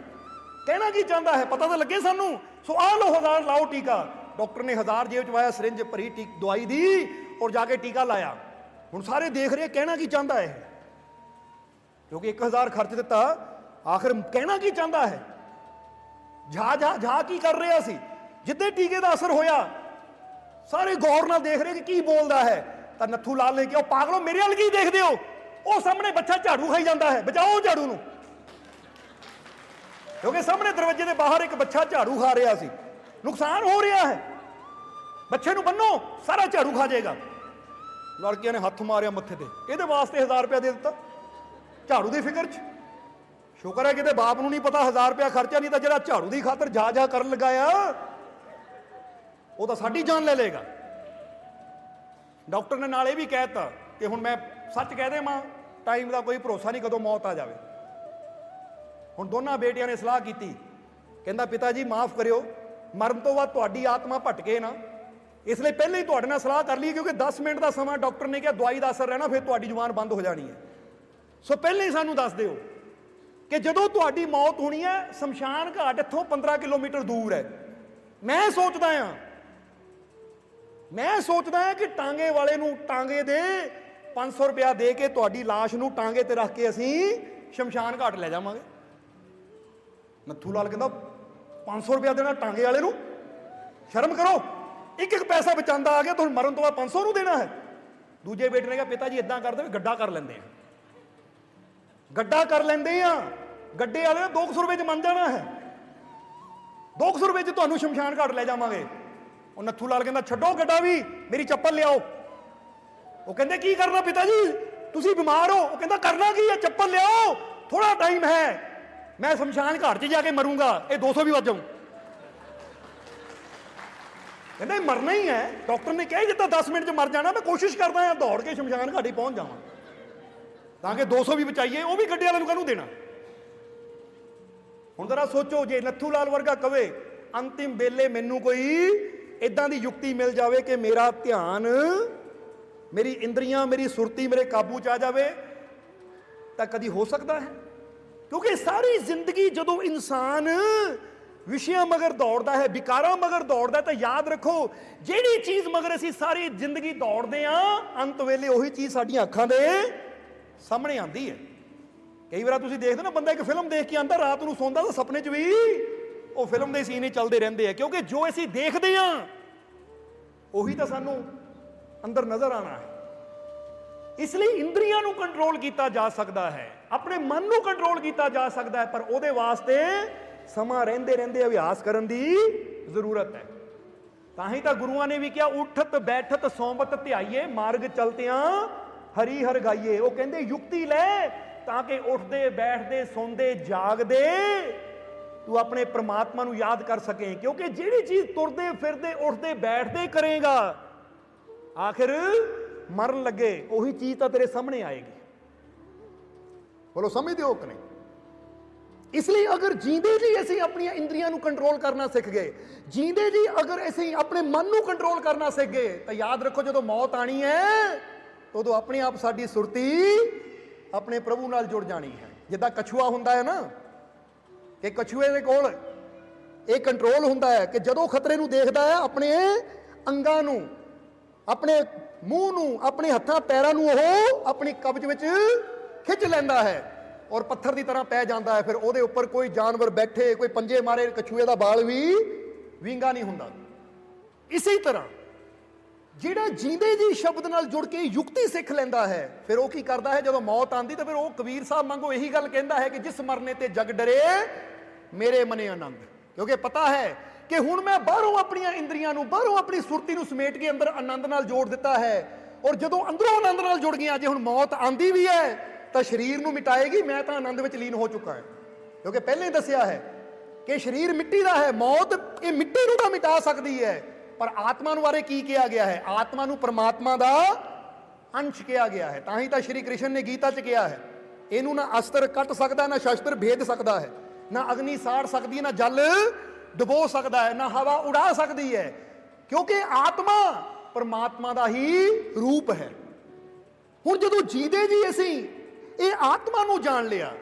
ਕਹਿਣਾ ਕੀ ਚਾਹੁੰਦਾ ਹੈ ਪਤਾ ਤਾਂ ਲੱਗੇ ਸਾਨੂੰ, ਸੋ ਆ ਲਓ 1000 ਲਾਓ ਟੀਕਾ। ਡਾਕਟਰ ਨੇ 1000 ਜੇਬ ਚ ਪਾਇਆ, ਸਿਰਿੰਜ ਭਰੀ ਦਵਾਈ ਦੀ, ਔਰ ਜਾ ਕੇ ਟੀਕਾ ਲਾਇਆ। ਹੁਣ ਸਾਰੇ ਦੇਖ ਰਹੇ ਕਹਿਣਾ ਕੀ ਚਾਹੁੰਦਾ ਹੈ, ਕਿਉਂਕਿ 1000 ਖਰਚ ਦਿੱਤਾ, ਆਖਿਰ ਕਹਿਣਾ ਕੀ ਚਾਹੁੰਦਾ ਹੈ। ਝਾ ਝਾ ਝਾ ਕੀ ਕਰ ਰਿਹਾ ਸੀ। ਜਿੱਦੇ ਟੀਕੇ ਦਾ ਅਸਰ ਹੋਇਆ ਸਾਰੇ ਗੌਰ ਨਾਲ ਦੇਖ ਰਹੇ ਕਿ ਕੀ ਬੋਲਦਾ ਹੈ, ਤਾਂ ਨੱਥੂ ਲਾਲ ਨੇ ਕਿਹਾ ਪਾਗਲੋ ਮੇਰੇ ਵੱਲ ਕੀ ਦੇਖਦੇ ਹੋ, ਉਹ ਸਾਹਮਣੇ ਬੱਚਾ ਝਾੜੂ ਖਾਈ ਜਾਂਦਾ ਹੈ, ਬਚਾਓ ਝਾੜੂ ਨੂੰ, ਕਿਉਂਕਿ ਸਾਹਮਣੇ ਦਰਵਾਜ਼ੇ ਦੇ ਬਾਹਰ ਇੱਕ ਬੱਚਾ ਝਾੜੂ ਖਾ ਰਿਹਾ ਸੀ, ਨੁਕਸਾਨ ਹੋ ਰਿਹਾ ਹੈ, ਬੱਚੇ ਨੂੰ ਬੰਨੋ ਸਾਰਾ ਝਾੜੂ ਖਾ ਜਾਏਗਾ। ਲੜਕੀਆਂ ਨੇ ਹੱਥ ਮਾਰਿਆ ਮੱਥੇ ਤੇ, ਇਹਦੇ ਵਾਸਤੇ 1000 ਰੁਪਇਆ ਦੇ ਦਿੱਤਾ ਝਾੜੂ ਦੀ ਫਿਕਰ 'ਚ। ਸ਼ੁਕਰ ਹੈ ਕਿਤੇ ਬਾਪ ਨੂੰ ਨਹੀਂ ਪਤਾ 1000 ਰੁਪਇਆ ਖਰਚਾ, ਨਹੀਂ ਤਾਂ ਜਿਹੜਾ ਝਾੜੂ ਦੀ ਖਾਤਰ ਜਾ ਕਰਨ ਲਗਾਇਆ ਉਹ ਤਾਂ ਸਾਡੀ ਜਾਨ ਲੈ ਲਏਗਾ। ਡਾਕਟਰ ਨੇ ਨਾਲ ਇਹ ਵੀ ਕਹਿ ਦਿੱਤਾ ਕਿ ਹੁਣ ਮੈਂ ਸੱਚ ਕਹਿ ਦੇਵਾਂ, ਟਾਈਮ ਦਾ ਕੋਈ ਭਰੋਸਾ ਨਹੀਂ, ਕਦੋਂ ਮੌਤ ਆ ਜਾਵੇ। ਹੁਣ ਦੋਨਾਂ ਬੇਟਿਆਂ ਨੇ ਸਲਾਹ ਕੀਤੀ, ਕਹਿੰਦਾ ਪਿਤਾ ਜੀ ਮਾਫ ਕਰਿਓ, ਮਰਨ ਤੋਂ ਬਾਅਦ ਤੁਹਾਡੀ ਆਤਮਾ ਭਟਕੇ ਨਾ, ਇਸ ਲਈ ਪਹਿਲਾਂ ਹੀ ਤੁਹਾਡੇ ਨਾਲ ਸਲਾਹ ਕਰ ਲਈ, ਕਿਉਂਕਿ 10 ਮਿੰਟ ਦਾ ਸਮਾਂ ਡਾਕਟਰ ਨੇ ਕਿਹਾ ਦਵਾਈ ਦਾ ਅਸਰ ਰਹਿਣਾ, ਫਿਰ ਤੁਹਾਡੀ ਜ਼ੁਬਾਨ ਬੰਦ ਹੋ ਜਾਣੀ ਹੈ। ਸੋ ਪਹਿਲਾਂ ਹੀ ਸਾਨੂੰ ਦੱਸ ਦਿਓ ਕਿ ਜਦੋਂ ਤੁਹਾਡੀ ਮੌਤ ਹੋਣੀ ਹੈ, ਸ਼ਮਸ਼ਾਨ ਘਾਟ ਇੱਥੋਂ 15 ਕਿਲੋਮੀਟਰ ਦੂਰ ਹੈ। ਮੈਂ ਸੋਚਦਾ ਹਾਂ ਕਿ ਟਾਂਗੇ ਵਾਲੇ ਨੂੰ ਟਾਂਗੇ ਦੇ 500 ਰੁਪਇਆ ਦੇ ਕੇ ਤੁਹਾਡੀ ਲਾਸ਼ ਨੂੰ ਟਾਂਗੇ ਤੇ ਰੱਖ ਕੇ ਅਸੀਂ ਸ਼ਮਸ਼ਾਨ ਘਾਟ ਲੈ ਜਾਵਾਂਗੇ। ਨੱਥੂ ਲਾਲ ਕਹਿੰਦਾ 500 ਰੁਪਇਆ ਦੇਣਾ ਟਾਂਗੇ ਵਾਲੇ ਨੂੰ, ਸ਼ਰਮ ਕਰੋ, ਇੱਕ ਇੱਕ ਪੈਸਾ ਬਚਾਉਂਦਾ ਆ ਗਿਆ, ਤੁਹਾਨੂੰ ਮਰਨ ਤੋਂ ਬਾਅਦ 500 ਨੂੰ ਦੇਣਾ ਹੈ। ਦੂਜੇ ਬੇਟੇ ਨੇ ਕਿਹਾ ਪਿਤਾ ਜੀ ਇਦਾਂ ਕਰਦੇ ਵੀ ਗੱਡਾ ਕਰ ਲੈਂਦੇ ਆ, ਗੱਡੇ ਵਾਲੇ 200 ਰੁਪਏ ਚ ਮੰਨ ਜਾਣਾ ਹੈ, 200 ਰੁਪਏ ਚ ਤੁਹਾਨੂੰ ਸ਼ਮਸ਼ਾਨ ਘਾਟ ਲੈ ਜਾਵਾਂਗੇ। ਉਹ ਨੱਥੂ ਲਾਲ ਕਹਿੰਦਾ ਛੱਡੋ ਗੱਡਾ ਵੀ, ਮੇਰੀ ਚੱਪਲ ਲਿਆਓ। ਉਹ ਕਹਿੰਦੇ ਕੀ ਕਰਨਾ ਪਿਤਾ ਜੀ, ਤੁਸੀਂ ਬਿਮਾਰ ਹੋ। ਉਹ ਕਹਿੰਦਾ ਕਰਨਾ ਕੀ ਹੈ, ਚੱਪਲ ਲਿਆਓ, ਥੋੜਾ ਟਾਈਮ ਹੈ, ਮੈਂ ਸ਼ਮਸ਼ਾਨ ਘਾਟ 'ਚ ਜਾ ਕੇ ਮਰੂੰਗਾ, ਇਹ 200 ਵੀ ਵੱਜ ਜਾਊ। ਕਹਿੰਦਾ ਮਰਨਾ ਹੀ ਹੈ, ਡਾਕਟਰ ਨੇ ਕਿਹਾ ਜਿੱਦਾਂ 10 ਮਿੰਟ 'ਚ ਮਰ ਜਾਣਾ, ਮੈਂ ਕੋਸ਼ਿਸ਼ ਕਰਦਾ ਹਾਂ ਦੌੜ ਕੇ ਸ਼ਮਸ਼ਾਨ ਘਾਟ ਹੀ ਪਹੁੰਚ ਜਾਵਾਂ ਤਾਂ ਕਿ 200 ਵੀ ਬਚਾਈਏ, ਉਹ ਵੀ ਗੱਡੇ ਵਾਲਿਆਂ ਨੂੰ ਕਾਹਨੂੰ ਦੇਣਾ। ਹੁਣ ਜ਼ਰਾ ਸੋਚੋ, ਜੇ ਨੱਥੂ ਲਾਲ ਵਰਗਾ ਕਵੇ ਅੰਤਿਮ ਵੇਲੇ ਮੈਨੂੰ ਕੋਈ ਇਦਾਂ ਦੀ ਯੁਕਤੀ ਮਿਲ ਜਾਵੇ ਕਿ ਮੇਰਾ ਧਿਆਨ, ਮੇਰੀ ਇੰਦਰੀਆਂ, ਮੇਰੀ ਸੁਰਤੀ ਮੇਰੇ ਕਾਬੂ 'ਚ ਆ ਜਾਵੇ, ਤਾਂ ਕਦੀ ਹੋ ਸਕਦਾ ਹੈ? ਕਿਉਂਕਿ ਸਾਰੀ ਜ਼ਿੰਦਗੀ ਜਦੋਂ ਇਨਸਾਨ ਵਿਸ਼ਿਆਂ ਮਗਰ ਦੌੜਦਾ ਹੈ, ਵਿਕਾਰਾਂ ਮਗਰ ਦੌੜਦਾ ਹੈ, ਤਾਂ ਯਾਦ ਰੱਖੋ ਜਿਹੜੀ ਚੀਜ਼ ਮਗਰ ਅਸੀਂ ਸਾਰੀ ਜ਼ਿੰਦਗੀ ਦੌੜਦੇ ਹਾਂ, ਅੰਤ ਵੇਲੇ ਉਹੀ ਚੀਜ਼ ਸਾਡੀਆਂ ਅੱਖਾਂ ਦੇ ਸਾਹਮਣੇ ਆਉਂਦੀ ਹੈ। ਕਈ ਵਾਰ ਤੁਸੀਂ ਦੇਖਦੇ ਨਾ, ਬੰਦਾ ਇੱਕ ਫਿਲਮ ਦੇਖ ਕੇ ਆਉਂਦਾ, ਰਾਤ ਨੂੰ ਸੌਂਦਾ ਤਾਂ ਸੁਪਨੇ 'ਚ ਵੀ ਉਹ ਫਿਲਮ ਦੇ ਸੀਨ ਹੀ ਚੱਲਦੇ ਰਹਿੰਦੇ ਆ, ਕਿਉਂਕਿ ਜੋ ਅਸੀਂ ਦੇਖਦੇ ਹਾਂ ਉਹੀ ਤਾਂ ਸਾਨੂੰ ਅੰਦਰ ਨਜ਼ਰ ਆਣਾ ਹੈ। ਇਸ ਲਈ ਇੰਦਰੀਆਂ ਨੂੰ ਕੰਟਰੋਲ ਕੀਤਾ ਜਾ ਸਕਦਾ ਹੈ, ਆਪਣੇ ਮਨ ਨੂੰ ਕੰਟਰੋਲ ਕੀਤਾ ਜਾ ਸਕਦਾ ਹੈ, ਪਰ ਉਹਦੇ ਵਾਸਤੇ ਸਮਾਂ ਰਹਿੰਦੇ ਅਭਿਆਸ ਕਰਨ ਦੀ ਜ਼ਰੂਰਤ ਹੈ। ਤਾਂ ਹੀ ਤਾਂ ਗੁਰੂਆਂ ਨੇ ਵੀ ਕਿਹਾ ਉਠਤ ਬੈਠਤ ਸੌਂਬਤ ਧਿਆਈਏ, ਮਾਰਗ ਚਲਤਿਆਂ ਹਰੀ ਹਰ ਗਾਈਏ। ਉਹ ਕਹਿੰਦੇ ਯੁਕਤੀ ਲੈ ਤਾਂ ਕਿ ਉੱਠਦੇ ਬੈਠਦੇ ਸੌਂਦੇ ਜਾਗਦੇ ਤੂੰ ਆਪਣੇ ਪ੍ਰਮਾਤਮਾ ਨੂੰ ਯਾਦ ਕਰ ਸਕੇ, ਕਿਉਂਕਿ ਜਿਹੜੀ ਚੀਜ਼ ਤੁਰਦੇ ਫਿਰਦੇ ਉੱਠਦੇ ਬੈਠਦੇ ਕਰੇਗਾ, ਆਖਿਰ ਮਰਨ ਲੱਗੇ ਉਹੀ ਚੀਜ਼ ਤਾਂ ਤੇਰੇ ਸਾਹਮਣੇ ਆਏਗੀ। ਬੋਲੋ ਸਮਝਦੇ ਹੋ ਕਿ ਨਹੀਂ? ਇਸ ਲਈ ਅਗਰ ਜੀਂਦੇ ਜੀ ਅਸੀਂ ਆਪਣੀਆਂ ਇੰਦਰੀਆਂ ਨੂੰ ਕੰਟਰੋਲ ਕਰਨਾ ਸਿੱਖ ਗਏ, ਜੀਂਦੇ ਜੀ ਅਗਰ ਅਸੀਂ ਆਪਣੇ ਮਨ ਨੂੰ ਕੰਟਰੋਲ ਕਰਨਾ ਸਿੱਖ ਗਏ, ਤਾਂ ਯਾਦ ਰੱਖੋ ਜਦੋਂ ਮੌਤ ਆਣੀ ਹੈ ਉਦੋਂ ਆਪਣੇ ਆਪ ਸਾਡੀ ਸੁਰਤੀ ਆਪਣੇ ਪ੍ਰਭੂ ਨਾਲ ਜੁੜ ਜਾਣੀ ਹੈ। ਜਿੱਦਾਂ ਕਛੂਆ ਹੁੰਦਾ ਹੈ ਨਾ, ਕਿ ਕਛੂਏ ਦੇ ਕੋਲ ਇਹ ਕੰਟਰੋਲ ਹੁੰਦਾ ਹੈ ਕਿ ਜਦੋਂ ਖਤਰੇ ਨੂੰ ਦੇਖਦਾ ਹੈ, ਆਪਣੇ ਅੰਗਾਂ ਨੂੰ, ਆਪਣੇ ਮੂੰਹ ਨੂੰ, ਆਪਣੇ ਹੱਥਾਂ ਪੈਰਾਂ ਨੂੰ ਉਹ ਆਪਣੀ ਕਬਜ਼ ਵਿੱਚ ਖਿੱਚ ਲੈਂਦਾ ਹੈ ਔਰ ਪੱਥਰ ਦੀ ਤਰ੍ਹਾਂ ਪੈ ਜਾਂਦਾ ਹੈ। ਫਿਰ ਉਹਦੇ ਉੱਪਰ ਕੋਈ ਜਾਨਵਰ ਬੈਠੇ, ਕੋਈ ਪੰਜੇ ਮਾਰੇ, ਕਛੂਏ ਦਾ ਬਾਲ ਵੀ ਵਿੰਗਾ ਨਹੀਂ ਹੁੰਦਾ। ਇਸੇ ਤਰ੍ਹਾਂ ਜਿਹੜਾ ਜੀਂਦੇ ਜੀ ਸ਼ਬਦ ਨਾਲ ਜੁੜ ਕੇ ਯੁਕਤੀ ਸਿੱਖ ਲੈਂਦਾ ਹੈ, ਫਿਰ ਉਹ ਕੀ ਕਰਦਾ ਹੈ, ਜਦੋਂ ਮੌਤ ਆਉਂਦੀ ਤਾਂ ਫਿਰ ਉਹ ਕਬੀਰ ਸਾਹਿਬ ਵਾਂਗੂ ਇਹੀ ਗੱਲ ਕਹਿੰਦਾ ਹੈ ਕਿ ਜਿਸ ਮਰਨੇ ਤੇ ਜਗ ਡਰੇ ਮੇਰੇ ਮਨੇ ਆਨੰਦ, ਕਿਉਂਕਿ ਪਤਾ ਹੈ ਕਿ ਹੁਣ ਮੈਂ ਬਾਹਰੋਂ ਆਪਣੀਆਂ ਇੰਦਰੀਆਂ ਨੂੰ, ਬਾਹਰੋਂ ਆਪਣੀ ਸੁਰਤੀ ਨੂੰ ਸਮੇਟ ਕੇ ਅੰਦਰ ਆਨੰਦ ਨਾਲ ਜੋੜ ਦਿੱਤਾ ਹੈ, ਔਰ ਜਦੋਂ ਅੰਦਰੋਂ ਆਨੰਦ ਨਾਲ ਜੁੜ ਗਈਆਂ, ਜੇ ਹੁਣ ਮੌਤ ਆਂਦੀ ਵੀ ਹੈ ਤਾਂ ਸਰੀਰ ਨੂੰ ਮਿਟਾਏਗੀ, ਮੈਂ ਤਾਂ ਆਨੰਦ ਵਿੱਚ ਲੀਨ ਹੋ ਚੁੱਕਾ ਹਾਂ। ਕਿਉਂਕਿ ਪਹਿਲਾਂ ਹੀ ਦੱਸਿਆ ਹੈ ਕਿ ਸਰੀਰ ਮਿੱਟੀ ਦਾ ਹੈ, ਮੌਤ ਇਹ ਮਿੱਟੀ ਨੂੰ ਤਾਂ ਮਿਟਾ ਸਕਦੀ ਹੈ, ਪਰ ਆਤਮਾ ਨੂੰ ਬਾਰੇ ਕੀ ਕਿਹਾ ਗਿਆ ਹੈ? ਆਤਮਾ ਨੂੰ ਪਰਮਾਤਮਾ ਦਾ ਅੰਸ਼ ਕਿਹਾ ਗਿਆ ਹੈ। ਤਾਂ ਹੀ ਤਾਂ ਸ਼੍ਰੀ ਕ੍ਰਿਸ਼ਨ ਨੇ ਗੀਤਾ 'ਚ ਕਿਹਾ ਹੈ, ਇਹਨੂੰ ਨਾ ਅਸਤਰ ਕੱਟ ਸਕਦਾ, ਨਾ ਸ਼ਸਤਰ ਭੇਦ ਸਕਦਾ ਹੈ, ਨਾ ਅਗਨੀ ਸਾੜ ਸਕਦੀ ਹੈ, ਨਾ ਜਲ ਡੁਬੋ ਸਕਦਾ ਹੈ, ਨਾ ਹਵਾ ਉਡਾ ਸਕਦੀ ਹੈ, ਕਿਉਂਕਿ ਆਤਮਾ ਪਰਮਾਤਮਾ ਦਾ ਹੀ ਰੂਪ ਹੈ। ਹੁਣ ਜਦੋਂ ਜੀਦੇ ਜੀ ਅਸੀਂ ਇਹ ਆਤਮਾ ਨੂੰ ਜਾਣ ਲਿਆ,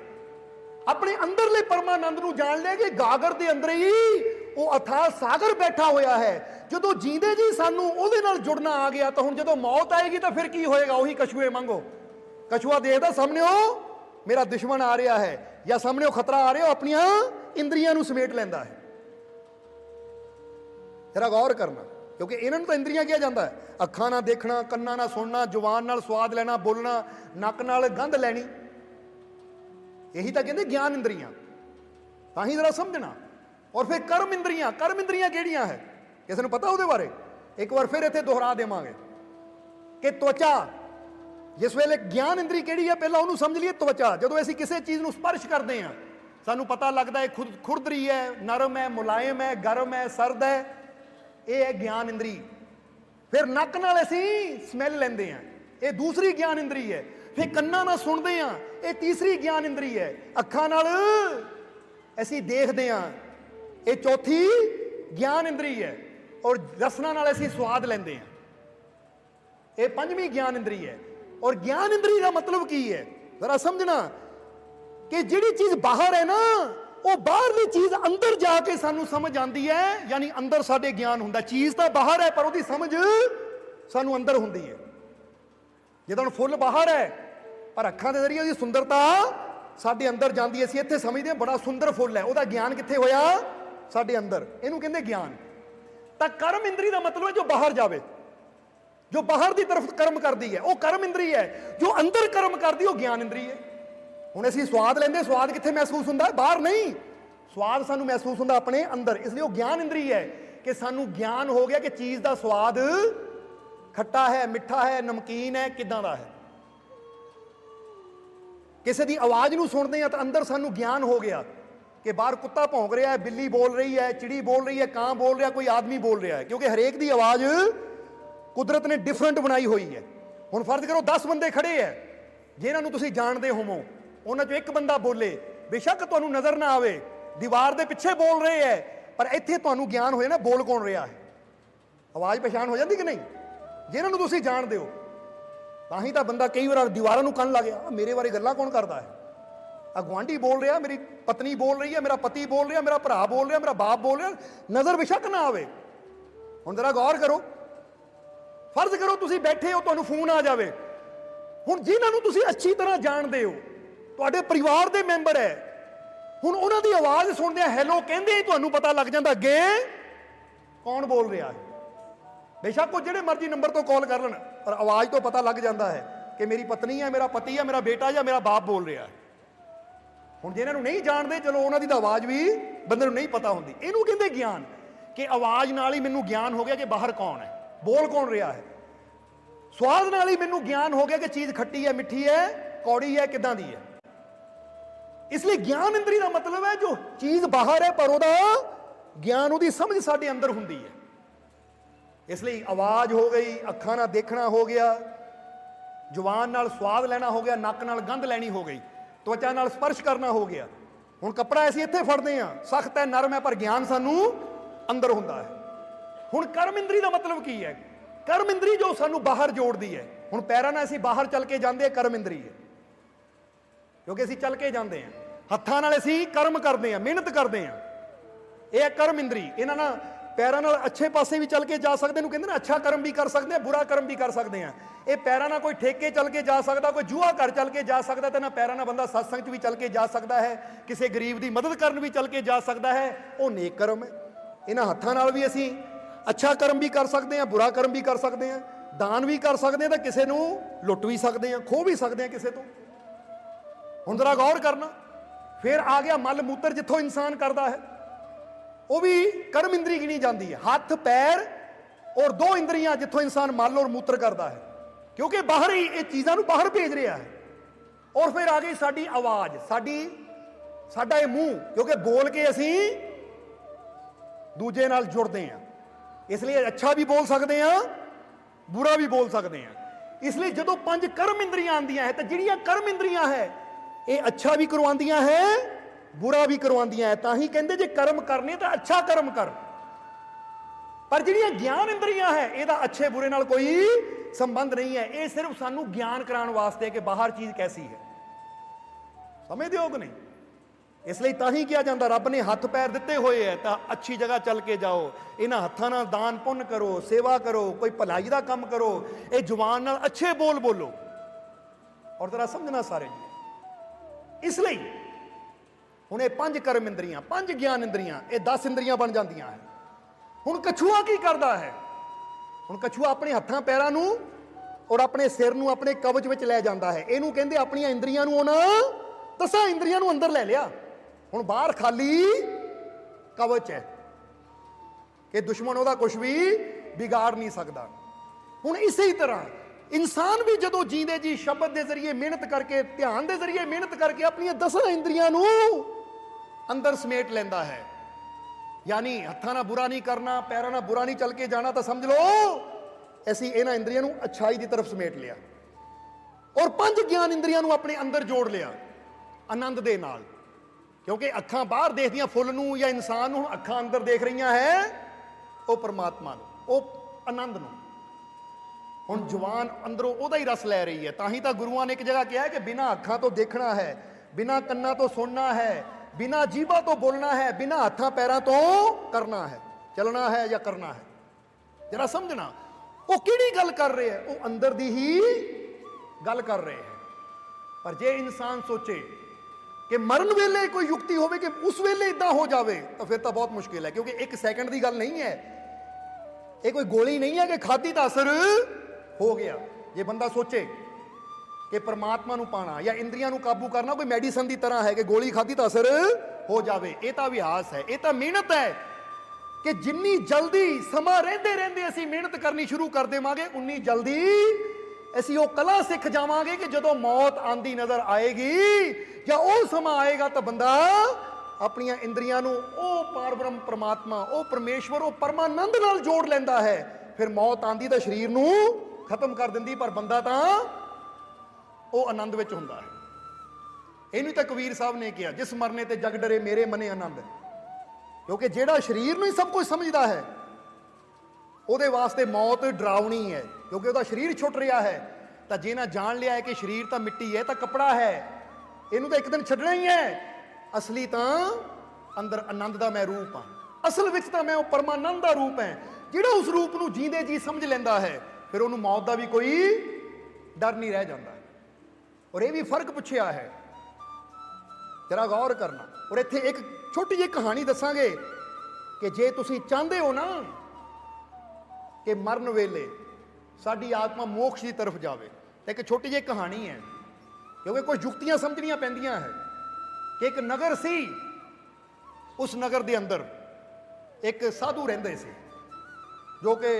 ਆਪਣੇ ਅੰਦਰਲੇ ਪਰਮਾਨੰਦ ਨੂੰ ਜਾਣ ਲਿਆ ਕਿ ਗਾਗਰ ਦੇ ਅੰਦਰ ਹੀ ਉਹ ਅਥਾਹ ਸਾਗਰ ਬੈਠਾ ਹੋਇਆ ਹੈ, ਜਦੋਂ ਜੀਂਦੇ ਜੀ ਸਾਨੂੰ ਉਹਦੇ ਨਾਲ ਜੁੜਨਾ ਆ ਗਿਆ, ਤਾਂ ਹੁਣ ਜਦੋਂ ਮੌਤ ਆਏਗੀ ਤਾਂ ਫਿਰ ਕੀ ਹੋਏਗਾ? ਉਹੀ ਕਛੂਏ ਵਾਂਗੂ, ਕਛੂਆ ਦੇਖਦਾ ਸਾਹਮਣੇ ਉਹ ਮੇਰਾ ਦੁਸ਼ਮਣ ਆ ਰਿਹਾ ਹੈ ਜਾਂ ਸਾਹਮਣੇ ਉਹ ਖਤਰਾ ਆ ਰਿਹਾ, ਉਹ ਆਪਣੀਆਂ ਇੰਦਰੀਆਂ ਨੂੰ ਸਮੇਟ ਲੈਂਦਾ ਹੈ। ਜਰਾ ਗੌਰ ਕਰਨਾ, ਕਿਉਂਕਿ ਇਹਨਾਂ ਨੂੰ ਤਾਂ ਇੰਦਰੀਆਂ ਕਿਹਾ ਜਾਂਦਾ ਹੈ। ਅੱਖਾਂ ਨਾਲ ਦੇਖਣਾ, ਕੰਨਾਂ ਨਾਲ ਸੁਣਨਾ, ਜ਼ੁਬਾਨ ਨਾਲ ਸਵਾਦ ਲੈਣਾ, ਬੋਲਣਾ, ਨੱਕ ਨਾਲ ਗੰਧ ਲੈਣੀ, ਇਹੀ ਤਾਂ ਕਹਿੰਦੇ ਗਿਆਨ ਇੰਦਰੀਆਂ। ਤਾਂ ਹੀ ਜਰਾ ਸਮਝਣਾ। ਔਰ ਫਿਰ ਕਰਮ ਇੰਦਰੀਆਂ, ਕਰਮ ਇੰਦਰੀਆਂ ਕਿਹੜੀਆਂ ਹੈ? ਕਿਸੇ ਨੂੰ ਪਤਾ ਉਹਦੇ ਬਾਰੇ? ਇੱਕ ਵਾਰ ਫਿਰ ਇੱਥੇ ਦੁਹਰਾ ਦੇਵਾਂਗੇ। कि त्वचा, जिस वेले ज्ञान इंद्री किहड़ी है पहला उन्होंने समझ लीए। त्वचा जदों असीं किसी चीज़ नूं स्पर्श करते हैं सानूं पता लगता है खुरदरी है, नरम है, मुलायम है, गर्म है, सर्द है, ये है ज्ञान इंद्री। फिर नक नाल असीं स्मैल लैंदे हैं, ये दूसरी ज्ञान इंद्री है। फिर कन्नां नाल सुणदे हैं, ये तीसरी ज्ञान इंद्री है। अखां नाल असीं देखदे हैं, ये चौथी ज्ञान इंद्री है। और रसना नाल असीं स्वाद लैंदे हैं, ये पंजवीं ज्ञान इंद्री है। और ज्ञान इंद्री का मतलब की है जरा समझना कि जिहड़ी चीज़ बाहर है ना वो बाहरली चीज़ अंदर जाके सानू समझ आती है, यानी अंदर साडे ज्ञान हुंदा। चीज़ तो बाहर है पर उसकी समझ सानू अंदर हुंदी है। जिद्दां हुण फुੱਲ बाहर है पर अखां दे जरिए उसकी सुंदरता साडे अंदर जाती है। असीं इत्थे समझदे बड़ा सुंदर फुੱਲ है, उसदा ज्ञान कित्थे होया? साडे अंदर। इहनूं कहंदे ज्ञान। तां कर्म इंद्री का मतलब है जो बाहर जावे, जो बाहर की तरफ कर्म करती है वो कर्म इंद्री है। जो अंदर कर्म करती है वो ज्ञान इंद्री है। हुण असीं स्वाद लैंदे, स्वाद कित्थे महसूस हुंदा? बाहर नहीं, स्वाद सानू महसूस हुंदा अपने अंदर। इसलिए वो ज्ञान इंद्री है कि सानू ज्ञान हो गया कि चीज़ का स्वाद खट्टा है, मिठा है, नमकीन है, किदां दा है। किसी की आवाज़ नूं सुणदे आ तो अंदर सानू ज्ञान हो गया कि बाहर कुत्ता भौंक रहा है, बिल्ली बोल रही है, चिड़ी बोल रही है, कां बोल रहा, कोई आदमी बोल रहा है, क्योंकि हरेक की आवाज़ कुदरत ने डिफरेंट बनाई हुई है। हुण फर्ज करो 10 बंदे खड़े है जिन्हां नूं तुसीं जाणदे होवो, उन्हां चों एक बंदा बोले, बेशक तुहानूं नज़र ना आवे, दीवार दे पिछे बोल रहे है, पर इत्थे तुहानूं ज्ञान होए ना बोल कौन रहा है। आवाज़ पछाण हो जाती कि नहीं? जिन्हां नूं तुसीं जाणदे हो। तां ही तां बंदा कई बार दीवारां नूं कंन लग गया, मेरे बारे गल्लां कौन करदा है? आ गुआंढी बोल रहा, मेरी पत्नी बोल रही है, मेरा पति बोल रहा, मेरा भरा बोल रहा, मेरा बाप बोल रहा, नज़र बेशक ना आवे। हुण जरा गौर करो, फर्ज करो तुसीं बैठे हो, तुहानूं फोन आ जाए। हुण जिन्हां नूं तुसीं अच्छी तरह जानदे हो, तुहाडे परिवार दे मैंबर है, हुण उन्हां दी आवाज़ सुणदे हैलो कहंदे ही तुहानूं पता लग जांदा अगे कौन बोल रहा है। बेशक वो जिहड़े मर्जी नंबर तो कॉल कर लैण, पर आवाज़ तो पता लग जाता है कि मेरी पत्नी है, मेरा पति है, मेरा बेटा या मेरा बाप बोल रहा है। हुण जिन्हां नूं नहीं जानदे, चलो उन्हां दी तां आवाज़ भी बंदे नूं नहीं पता हुंदी। इहनूं कहंदे ज्ञान, कि आवाज़ नाल ही मैनूं ज्ञान हो गया कि बाहर कौन है, बोल कौन रहा है। स्वाद नाल ही मैनूं ज्ञान हो गया कि चीज़ खट्टी है, मिठी है, कौड़ी है, किदां दी है। इसलिए ज्ञान इंद्री का मतलब है जो चीज़ बाहर है पर उहदा ज्ञान, उहदी समझ साडे अंदर हुंदी है। इसलिए आवाज़ हो गई, अखां नाल देखना हो गया, जुबान नाल स्वाद लेना हो गया, नक नाल गंध लैनी हो गई, त्वचा नाल स्पर्श करना हो गया। हुण कपड़ा असीं इत्थे फड़दे हां, सख्त है, नरम है, पर ज्ञान सानूं अंदर हुंदा है। हुण कर्म इंद्री का मतलब की है? कर्म इंद्री जो सानू बाहर जोड़ती है। हुण पैरां नाल असीं बाहर चल के जांदे, कर्म इंद्री है, क्योंकि असीं चल के जांदे हैं। हत्थां नाल असीं कर्म करते हैं, मेहनत करते हैं, यह कर्म इंद्री। इन्हां नाल पैरां नाल अच्छे पासे भी चल के जा सकते हैं, कहंदे ना अच्छा कर्म भी कर सकते हैं, बुरा कर्म भी कर सकते हैं। ये पैरां नाल कोई ठेके चल के जा सकता, कोई जूआ घर चल के जा सकता, तो ना पैरां नाल बंदा सत्संग च भी चल के जा सकता है, किसी गरीब की मदद करन भी चल के जा सकता है, वो नेक कर्म है। इन्हां हत्थां नाल भी असीं अच्छा कर्म भी कर सकते हैं, बुरा कर्म भी कर सकते हैं, दान भी कर सकते हैं, तो किसी को लुट भी सकते हैं, खो भी सकते हैं किसी तो। हुण जरा गौर करना, फिर आ गया मल मूत्र, जिथों इंसान करता है वो भी कर्म इंद्री गिनी जाती है। हाथ पैर और 2 इंद्रियां जिथों इंसान मल और मूत्र करता है, क्योंकि बाहर ही ये चीज़ों को बाहर भेज रहा है। और फिर आ गई साडी आवाज़, साडा ये मूँह, क्योंकि बोल के असीं दूजे नाल जुड़ते हैं, इसलिए अच्छा भी बोल सकते हैं, बुरा भी बोल सकते हैं। इसलिए जो 5 कर्म इंद्रियां आंदियां है, तो जिहड़ियां कर्म इंद्रियां है ये अच्छा भी करवांदियां है, बुरा भी करवांदियां है। तां ही कहंदे जे कर्म करने तो अच्छा कर्म कर। पर जिहड़ियां ज्ञान इंद्रियां है ਇਹਦਾ अच्छे बुरे नाल कोई संबंध नहीं है। ये सिर्फ सानू ज्ञान कराने वास्ते कि बाहर चीज़ कैसी है, समझते हो कि नहीं? इसलिए तां ही किया जाता, रब ने हथ पैर दिते हुए है तो अच्छी जगह चल के जाओ, इन्हां हत्थां नाल दान पुण्य करो, सेवा करो, कोई भलाई का काम करो, ये जुबान नाल अच्छे बोल बोलो। और जरा समझना सारे जी, इसलिए हुण ये 5 कर्म इंद्रियां, 5 ज्ञान इंद्रियां, ये 10 इंद्रियां बन जांदियां है। हुण कछुआ की करता है? हुण कछुआ अपने हत्थां पैरां नूं और अपने सिर नूं अपने कवच विच लै जांदा है। इहनूं कहंदे अपणियां इंद्रियां नूं उहनां 10 इंद्रियां नूं अंदर लै लिया। हुण बाहर खाली कवच है कि दुश्मन उहदा कुछ भी बिगाड़ नहीं सकता। हुण इसे ही तरह इंसान भी जदों जींदे जी शब्द के जरिए मेहनत करके ध्यान के जरिए मेहनत करके अपनी 10 इंद्रियां नूं अंदर समेट लेंदा है, यानी हत्थां नाल बुरा नहीं करना, पैरां नाल बुरा नहीं चल के जाना, तो समझ लो ऐसी इन्हां इंद्रियां नूं अच्छाई की तरफ समेट लिया और 5 ज्ञान इंद्रियां नूं अपने अंदर जोड़ लिया आनंद दे नाल। क्योंकि अखां बाहर देखदियां फुੱਲ नूं या इंसान नूं, अखां अंदर देख रहीआं है वो परमात्मा नूं, वो आनंद नूं। हुण जवान अंदरों ओहदा ही रस लै रही है। तां ही तां गुरुआं ने एक जगह कहा है कि बिना अखां तो देखना है, बिना कन्नां तो सुनना है, बिना जीभा तो बोलना है, बिना हत्थां पैरां तो करना है, चलना है या करना है। जरा समझना वो किहड़ी गल कर रहे हैं, वो अंदर दी ही गल कर रहे हैं। पर जे इंसान सोचे कि मरण वेले कोई युक्ति होवे कि उस वेले इदां हो जावे, तो फिर तो बहुत मुश्किल है। क्योंकि 1 सेकंड की गल नहीं है, ये कोई गोली नहीं है कि खाधी तो असर हो गया। जे बंदा सोचे कि परमात्मा नूं पाना या इंद्रियां नूं काबू करना कोई मैडिसन की तरह है कि गोली खाधी तो असर हो जाए, यह तो अभ्यास है, यह तो मेहनत है कि जिन्नी जल्दी समा रहिंदे रहिंदे असीं मेहनत करनी शुरू कर देवांगे, उन्नी जल्दी असीं वो कला सीख जावांगे कि जदों मौत आंदी नज़र आएगी या वो समा आएगा तो बंदा अपनी इंद्रियां नूं ओ पारब्रह्म परमात्मा, ओ परमेश्वर, ओ परमानंद नाल जोड़ लैंदा है। फिर मौत आंदी तो शरीर नूं खत्म कर दिंदी, पर बंदा तो वो आनंद विच हुंदा है। इनू तो कबीर साहब ने किया, जिस मरने ते जग डरे मेरे मने आनंद। क्योंकि जेड़ा शरीर नूं ही सब कुछ समझदा है ਉਹਦੇ वास्ते मौत डरावनी है, क्योंकि ਉਹਦਾ शरीर छुट रहा है। तो जे ना जान लिया है कि शरीर तो मिट्टी है, तो कपड़ा है, इनू तो एक दिन छड्डना ही है। असली तो अंदर आनंद का मैं रूप हाँ, असल विच तो मैं वो परमानंद का रूप है। ਜਿਹੜਾ उस रूप नूं जींदे जी समझ लैंदा है, फिर ਉਹਨੂੰ मौत का भी कोई डर नहीं रह जाता। और ये भी फर्क पुछया है, जरा गौर करना। और इत्थे एक छोटी जी कहानी दसांगे कि जे तुसीं चाहते हो ना कि मरण वेले साडी आत्मा मोक्ष की तरफ जावे, तो एक छोटी जी कहानी है, क्योंकि कुछ जुक्तियां समझनियां पैंदियां है। कि एक नगर सी, उस नगर के अंदर एक साधु रहिंदे सी, जो कि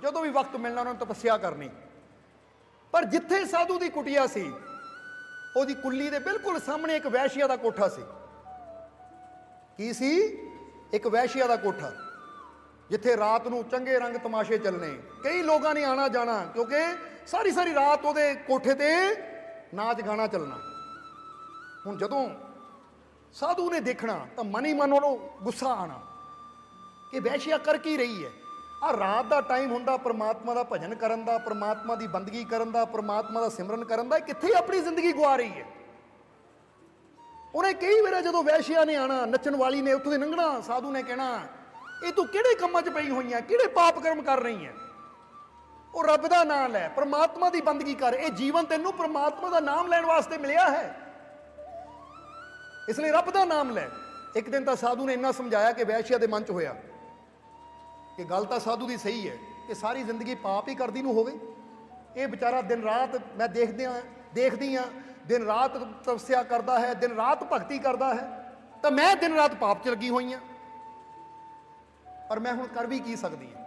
जदों भी वक्त मिलना उन्होंने तपस्या करनी। पर जिथे साधु की कुटिया सी, ਉਹਦੀ कुल्ली के बिल्कुल सामने एक वैश्या का कोठा सी। की सी? एक वैश्या का कोठा, जिथे रात नूं चंगे रंग तमाशे चलने, कई लोगों ने आना जाना, क्योंकि सारी सारी रात ਉਹਦੇ कोठे ते नाच गाना चलना। हुण जदों साधु ने देखना तो मन ही मन ਉਹਨੂੰ गुस्सा आना कि वैश्या कर की रही है। आ रात का टाइम हुंदा परमात्मा का भजन करन दा, परमात्मा की बंदगी करन दा, परमात्मा का सिमरन करन दा, कित्थे अपनी जिंदगी गुआ रही है। उन्हें कई बार जदों वैश्या ने आना, नचन वाली ने उत्थों लंघना, साधु ने कहना ये तू किहड़े कामां च पई होई है, किहड़े पाप कर्म कर रही है। वो रब का नाम लै, परमात्मा की बंदगी कर, ये जीवन तेनों परमात्मा का नाम लैण वास्ते मिलिया है, इसलिए रब का नाम लै। एक दिन तो साधु ने इन्ना समझाया कि वैश्या के मन च होया कि गल तो साधु की सही है कि सारी जिंदगी पाप ही करदी नूं हो गई। ये बेचारा दिन रात मैं देखदी हाँ दिन रात तपस्या करता है, दिन रात भगती करता है, तो मैं दिन रात पाप च लगी हुई हाँ। पर मैं हुण कर भी की सकदी हाँ,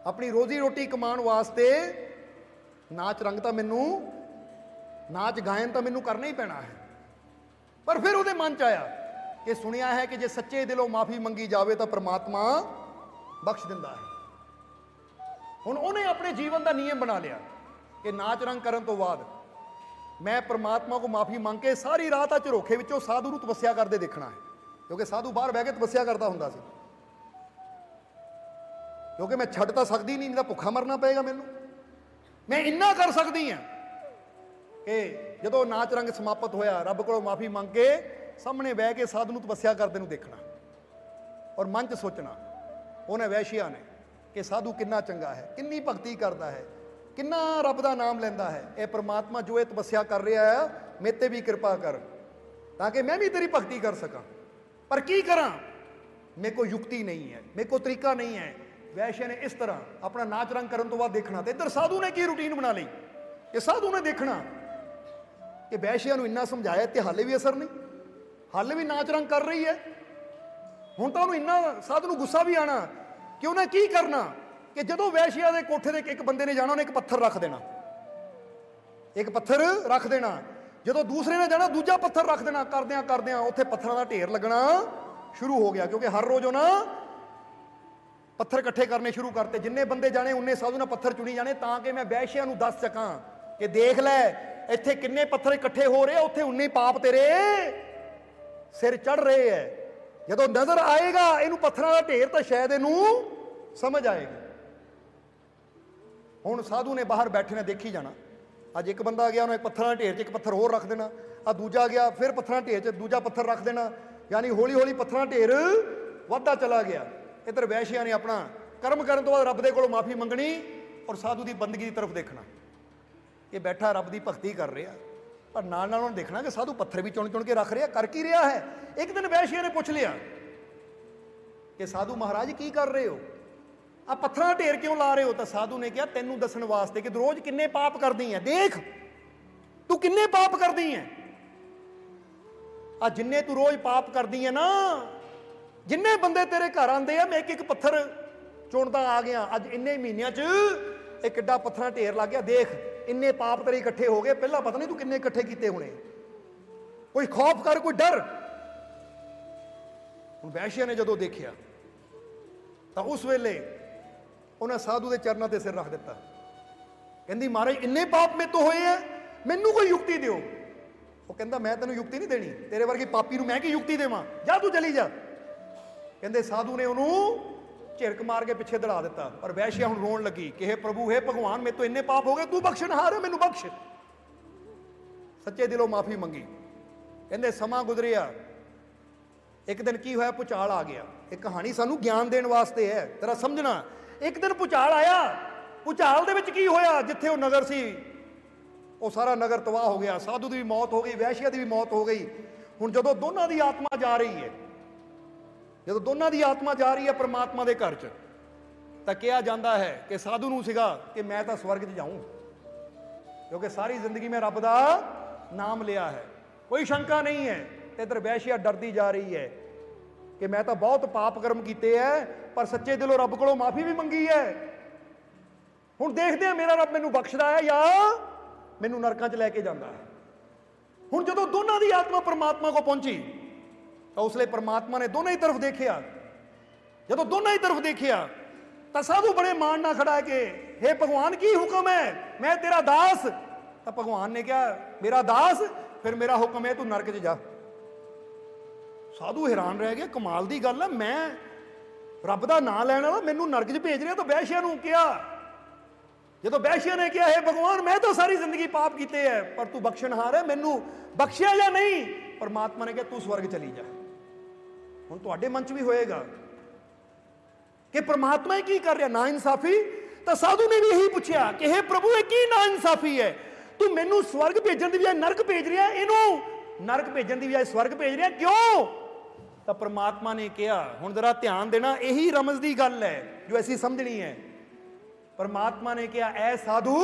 अपनी रोजी रोटी कमाउण वास्ते नाच रंग तो मैनू, नाच गायन तो मैनू करना ही पैना है। पर फिर उहदे मन च आया कि सुनिया है कि जे सच्चे दिलों माफ़ी मंगी जाए तो परमात्मा बख्श दिंदा है। हुण उन्हें अपने जीवन का नियम बना लिया कि नाच रंग करन तो बाद मैं परमात्मा को माफ़ी मंग के सारी रात झरोखे विचों साधु नूं तपस्या करते देखना है, क्योंकि साधु बाहर बह के तपस्या करता हुंदा सी। क्योंकि मैं छड्ड तां सकदी नहीं, तो भुखा मरना पेगा मैनूं। मैं इन्ना कर सकदी हाँ कि जदों नाच रंग समाप्त होया, रब कोलों माफ़ी मंग के सामने बह के साधु नूं तपस्या करते नूं देखना और मन च सोचना उन्हें वैश्या ने कि साधु कितना चंगा है, किन्नी भगती करता है, किन्ना रब का नाम लैंदा है। ये परमात्मा जो ये तपस्या कर रहा है, मेरे ते भी कृपा कर ताकि मैं भी तेरी भगती कर सका। पर की करा, मेरे को युक्ति नहीं है, मेरे को तरीका नहीं है। वैश्य ने इस तरह अपना नाच रंग करने तो बाद देखना, तो इधर साधु ने की रूटीन बना ली कि साधु ने देखना कि वैश्या नूं इन्ना समझाया तो हाले भी असर नहीं, हाले भी नाच रंग कर रही है। हुण तां उहनूं इन्ना साधु नूं गुस्सा भी आना कि उन्हें की करना ਕਿ ਜਦੋਂ ਵੈਸ਼ੀਆ ਦੇ ਕੋਠੇ ਤੇ ਇੱਕ ਬੰਦੇ ਨੇ ਜਾਣਾ, ਉਹਨੇ ਇੱਕ ਪੱਥਰ ਰੱਖ ਦੇਣਾ, ਇੱਕ ਪੱਥਰ ਰੱਖ ਦੇਣਾ। ਜਦੋਂ ਦੂਸਰੇ ਨੇ ਜਾਣਾ, ਦੂਜਾ ਪੱਥਰ ਰੱਖ ਦੇਣਾ। ਕਰਦਿਆਂ ਕਰਦਿਆਂ ਉੱਥੇ ਪੱਥਰਾਂ ਦਾ ਢੇਰ ਲੱਗਣਾ ਸ਼ੁਰੂ ਹੋ ਗਿਆ, ਕਿਉਂਕਿ ਹਰ ਰੋਜ਼ ਉਹਨਾਂ ਪੱਥਰ ਇਕੱਠੇ ਕਰਨੇ ਸ਼ੁਰੂ ਕਰਤੇ। ਜਿੰਨੇ ਬੰਦੇ ਜਾਣੇ ਉਨੇ ਸਾਧੂ ਨਾਲ ਪੱਥਰ ਚੁਣੀ ਜਾਣੇ, ਤਾਂ ਕਿ ਮੈਂ ਵੈਸ਼ੀਆ ਨੂੰ ਦੱਸ ਸਕਾਂ ਕਿ ਦੇਖ ਲੈ ਇੱਥੇ ਕਿੰਨੇ ਪੱਥਰ ਇਕੱਠੇ ਹੋ ਰਹੇ ਆ, ਉੱਥੇ ਉਨੇ ਪਾਪ ਤੇਰੇ ਸਿਰ ਚੜ ਰਹੇ ਐ। ਜਦੋਂ ਨਜ਼ਰ ਆਏਗਾ ਇਹਨੂੰ ਪੱਥਰਾਂ ਦਾ ਢੇਰ, ਤਾਂ ਸ਼ਾਇਦ ਇਹਨੂੰ ਸਮਝ ਆਏਗੀ। ਹੁਣ ਸਾਧੂ ਨੇ ਬਾਹਰ ਬੈਠੇ ਨੇ ਦੇਖੀ ਜਾਣਾ। ਅੱਜ ਇੱਕ ਬੰਦਾ ਗਿਆ, ਉਹਨੇ ਪੱਥਰਾਂ ਦੇ ਢੇਰ 'ਚ ਇੱਕ ਪੱਥਰ ਹੋਰ ਰੱਖ ਦੇਣਾ। ਆ ਦੂਜਾ ਗਿਆ, ਫਿਰ ਪੱਥਰਾਂ ਦੇ ਢੇਰ 'ਚ ਦੂਜਾ ਪੱਥਰ ਰੱਖ ਦੇਣਾ। ਯਾਨੀ ਹੌਲੀ ਹੌਲੀ ਪੱਥਰਾਂ ਦਾ ਢੇਰ ਵੱਧਦਾ ਚਲਾ ਗਿਆ। ਇੱਧਰ ਵੈਸ਼ੀਆ ਨੇ ਆਪਣਾ ਕਰਮ ਕਰਨ ਤੋਂ ਬਾਅਦ ਰੱਬ ਦੇ ਕੋਲੋਂ ਮਾਫੀ ਮੰਗਣੀ ਔਰ ਸਾਧੂ ਦੀ ਬੰਦਗੀ ਦੀ ਤਰਫ ਦੇਖਣਾ। ਇਹ ਬੈਠਾ ਰੱਬ ਦੀ ਭਗਤੀ ਕਰ ਰਿਹਾ, ਪਰ ਨਾਲ ਨਾਲ ਉਹਨੇ ਦੇਖਣਾ ਕਿ ਸਾਧੂ ਪੱਥਰ ਵੀ ਚੁਣ ਚੁਣ ਕੇ ਰੱਖ ਰਿਹਾ, ਕਰ ਕੀ ਰਿਹਾ ਹੈ। ਇੱਕ ਦਿਨ ਵੈਸ਼ੀਆ ਨੇ ਪੁੱਛ ਲਿਆ ਕਿ ਸਾਧੂ ਮਹਾਰਾਜ ਕੀ ਕਰ ਰਹੇ ਹੋ, ਆ ਪੱਥਰਾਂ ਦਾ ਢੇਰ ਕਿਉਂ ਲਾ ਰਹੇ ਹੋ? ਤਾਂ ਸਾਧੂ ਨੇ ਕਿਹਾ ਤੈਨੂੰ ਦੱਸਣ ਵਾਸਤੇ ਕਿ ਰੋਜ਼ ਕਿੰਨੇ ਪਾਪ ਕਰਦੀ ਹੈ, ਦੇਖ ਤੂੰ ਕਿੰਨੇ ਪਾਪ ਕਰਦੀ ਹੈ। ਆ ਜਿੰਨੇ ਤੂੰ ਰੋਜ਼ ਪਾਪ ਕਰਦੀ ਹੈ ਨਾ, ਜਿੰਨੇ ਬੰਦੇ ਤੇਰੇ ਘਰ ਆਉਂਦੇ ਆ, ਮੈਂ ਇੱਕ ਇੱਕ ਪੱਥਰ ਚੁਣਦਾ ਆ ਗਿਆ। ਅੱਜ ਇੰਨੇ ਮਹੀਨਿਆਂ 'ਚ ਇਹ ਕਿੱਡਾ ਪੱਥਰਾਂ ਦਾ ਢੇਰ ਲੱਗ ਗਿਆ। ਦੇਖ ਇੰਨੇ ਪਾਪ ਤੇਰੇ ਇਕੱਠੇ ਹੋ ਗਏ, ਪਹਿਲਾਂ ਪਤਾ ਨਹੀਂ ਤੂੰ ਕਿੰਨੇ ਇਕੱਠੇ ਕੀਤੇ ਹੋਣੇ। ਕੋਈ ਖੌਫ ਕਰ, ਕੋਈ ਡਰ। ਹੁਣ ਵੈਸ਼ੀਆ ਨੇ ਜਦੋਂ ਦੇਖਿਆ ਤਾਂ ਉਸ ਵੇਲੇ ਉਹਨਾਂ ਸਾਧੂ ਦੇ ਚਰਨਾਂ ਤੇ ਸਿਰ ਰੱਖ ਦਿੱਤਾ। ਕਹਿੰਦੀ ਮਹਾਰਾਜ ਇੰਨੇ ਪਾਪ ਮੇਰੇ ਤੋਂ ਹੋਏ ਆ, ਮੈਨੂੰ ਕੋਈ ਯੁਕਤੀ ਦਿਓ। ਉਹ ਕਹਿੰਦਾ ਮੈਂ ਤੈਨੂੰ ਯੁਕਤੀ ਨਹੀਂ ਦੇਣੀ, ਤੇਰੇ ਵਰਗੀ ਪਾਪੀ ਨੂੰ ਮੈਂ ਕੀ ਯੁਕਤੀ ਦੇਵਾਂ, ਜਾ ਤੂੰ ਚਲੀ ਜਾ। ਕਹਿੰਦੇ ਸਾਧੂ ਨੇ ਉਹਨੂੰ ਝਿੜਕ ਮਾਰ ਕੇ ਪਿੱਛੇ ਦੜਾ ਦਿੱਤਾ। ਪਰ ਵੈਸ਼ੀਆ ਹੁਣ ਰੋਣ ਲੱਗੀ ਕਿ ਹੇ ਪ੍ਰਭੂ, ਹੇ ਭਗਵਾਨ, ਮੇਰੇ ਤੋਂ ਇੰਨੇ ਪਾਪ ਹੋ ਗਏ, ਤੂੰ ਬਖਸ਼ਣਹਾਰ ਹੈ, ਮੈਨੂੰ ਬਖਸ਼। ਸੱਚੇ ਦਿਲੋਂ ਮਾਫੀ ਮੰਗੀ। ਕਹਿੰਦੇ ਸਮਾਂ ਗੁਜ਼ਰਿਆ, ਇੱਕ ਦਿਨ ਕੀ ਹੋਇਆ, ਭੁਚਾਲ ਆ ਗਿਆ। ਇਹ ਕਹਾਣੀ ਸਾਨੂੰ ਗਿਆਨ ਦੇਣ ਵਾਸਤੇ ਹੈ, ਤੇਰਾ ਸਮਝਣਾ। ਇੱਕ ਦਿਨ ਭੁਚਾਲ ਆਇਆ। ਭੁਚਾਲ ਦੇ ਵਿੱਚ ਕੀ ਹੋਇਆ, ਜਿੱਥੇ ਉਹ ਨਗਰ ਸੀ ਉਹ ਸਾਰਾ ਨਗਰ ਤਬਾਹ ਹੋ ਗਿਆ। ਸਾਧੂ ਦੀ ਵੀ ਮੌਤ ਹੋ ਗਈ, ਵੈਸ਼ੀਆ ਦੀ ਵੀ ਮੌਤ ਹੋ ਗਈ। ਹੁਣ ਜਦੋਂ ਦੋਨਾਂ ਦੀ ਆਤਮਾ ਜਾ ਰਹੀ ਹੈ, ਜਦੋਂ ਦੋਨਾਂ ਦੀ ਆਤਮਾ ਜਾ ਰਹੀ ਹੈ ਪਰਮਾਤਮਾ ਦੇ ਘਰ 'ਚ, ਤਾਂ ਕਿਹਾ ਜਾਂਦਾ ਹੈ ਕਿ ਸਾਧੂ ਨੂੰ ਸੀਗਾ ਕਿ ਮੈਂ ਤਾਂ ਸਵਰਗ 'ਚ ਜਾਊਂ, ਕਿਉਂਕਿ ਸਾਰੀ ਜ਼ਿੰਦਗੀ ਮੈਂ ਰੱਬ ਦਾ ਨਾਮ ਲਿਆ ਹੈ, ਕੋਈ ਸ਼ੰਕਾ ਨਹੀਂ ਹੈ। ਤੇ ਇਧਰ ਵੈਸ਼ੀਆ ਡਰਦੀ ਜਾ ਰਹੀ ਹੈ ਕਿ ਮੈਂ ਤਾਂ ਬਹੁਤ ਪਾਪ ਕਰਮ ਕੀਤੇ ਹੈ, ਪਰ ਸੱਚੇ ਦਿਲੋਂ ਰੱਬ ਕੋਲੋਂ ਮਾਫੀ ਵੀ ਮੰਗੀ ਹੈ। ਹੁਣ ਦੇਖਦੇ ਆ ਮੇਰਾ ਰੱਬ ਮੈਨੂੰ ਬਖਸ਼ਦਾ ਹੈ ਜਾਂ ਮੈਨੂੰ ਨਰਕਾਂ 'ਚ ਲੈ ਕੇ ਜਾਂਦਾ ਹੈ। ਹੁਣ ਜਦੋਂ ਦੋਨਾਂ ਦੀ ਆਤਮਾ ਪਰਮਾਤਮਾ ਕੋਲ ਪਹੁੰਚੀ ਤਾਂ ਉਸ ਲਈ ਪਰਮਾਤਮਾ ਨੇ ਦੋਨਾਂ ਹੀ ਤਰਫ ਦੇਖਿਆ। ਜਦੋਂ ਦੋਨਾਂ ਹੀ ਤਰਫ ਦੇਖਿਆ ਤਾਂ ਸਾਧੂ ਬੜੇ ਮਾਣ ਨਾਲ ਖੜਾ ਹੈ ਕਿ हे ਭਗਵਾਨ ਕੀ ਹੁਕਮ ਹੈ, ਮੈਂ ਤੇਰਾ ਦਾਸ। ਤਾਂ ਭਗਵਾਨ ਨੇ ਕਿਹਾ ਮੇਰਾ ਦਾਸ, ਫਿਰ ਮੇਰਾ ਹੁਕਮ ਹੈ ਤੂੰ ਨਰਕ 'ਚ ਜਾ। ਸਾਧੂ ਹੈਰਾਨ ਰਹਿ ਗਿਆ, ਕਮਾਲ ਦੀ ਗੱਲ ਹੈ, ਮੈਂ ਰੱਬ ਦਾ ਨਾਂ ਲੈਣ ਵਾਲਾ ਮੈਨੂੰ ਨਰਕ 'ਚ ਭੇਜ ਰਿਹਾ। ਤਾਂ ਵੈਸ਼ੀਆ ਨੂੰ ਕਿਹਾ, ਜਦੋਂ ਵੈਸ਼ੀਆ ਨੇ ਕਿਹਾ हे ਭਗਵਾਨ, ਮੈਂ ਤਾਂ ਸਾਰੀ ਜ਼ਿੰਦਗੀ ਪਾਪ ਕੀਤੇ ਹੈ, ਪਰ ਤੂੰ ਬਖਸ਼ਣਹਾਰ ਹੈ, ਮੈਨੂੰ ਬਖਸ਼ਿਆ ਜਾਂ ਨਹੀਂ? ਪਰਮਾਤਮਾ ਨੇ ਕਿਹਾ ਤੂੰ ਸਵਰਗ ਚਲੀ ਜਾ। ਹੁਣ ਤੁਹਾਡੇ ਮਨ 'ਚ ਵੀ ਹੋਏਗਾ ਕਿ ਪਰਮਾਤਮਾ ਕੀ ਕਰ ਰਿਹਾ, ਨਾ ਇਨਸਾਫੀ। ਤਾਂ ਸਾਧੂ ਨੇ ਵੀ ਇਹੀ ਪੁੱਛਿਆ ਕਿ हे ਪ੍ਰਭੂ, ਇਹ ਕੀ ਨਾ ਇਨਸਾਫੀ ਹੈ, ਤੂੰ ਮੈਨੂੰ ਸਵਰਗ ਭੇਜਣ ਦੀ ਬਜਾਏ ਨਰਕ ਭੇਜ ਰਿਹਾ, ਇਹਨੂੰ ਨਰਕ ਭੇਜਣ ਦੀ ਬਜਾਏ ਸਵਰਗ ਭੇਜ ਰਿਹਾ, ਕਿਉਂ? ਤਾਂ ਪਰਮਾਤਮਾ ਨੇ ਕਿਹਾ, ਹੁਣ ਜ਼ਰਾ ਧਿਆਨ ਦੇਣਾ, ਇਹੀ ਰਮਜ਼ ਦੀ ਗੱਲ ਹੈ ਜੋ ਅਸੀਂ ਸਮਝਣੀ ਹੈ। ਪਰਮਾਤਮਾ ਨੇ ਕਿਹਾ ਐ ਸਾਧੂ,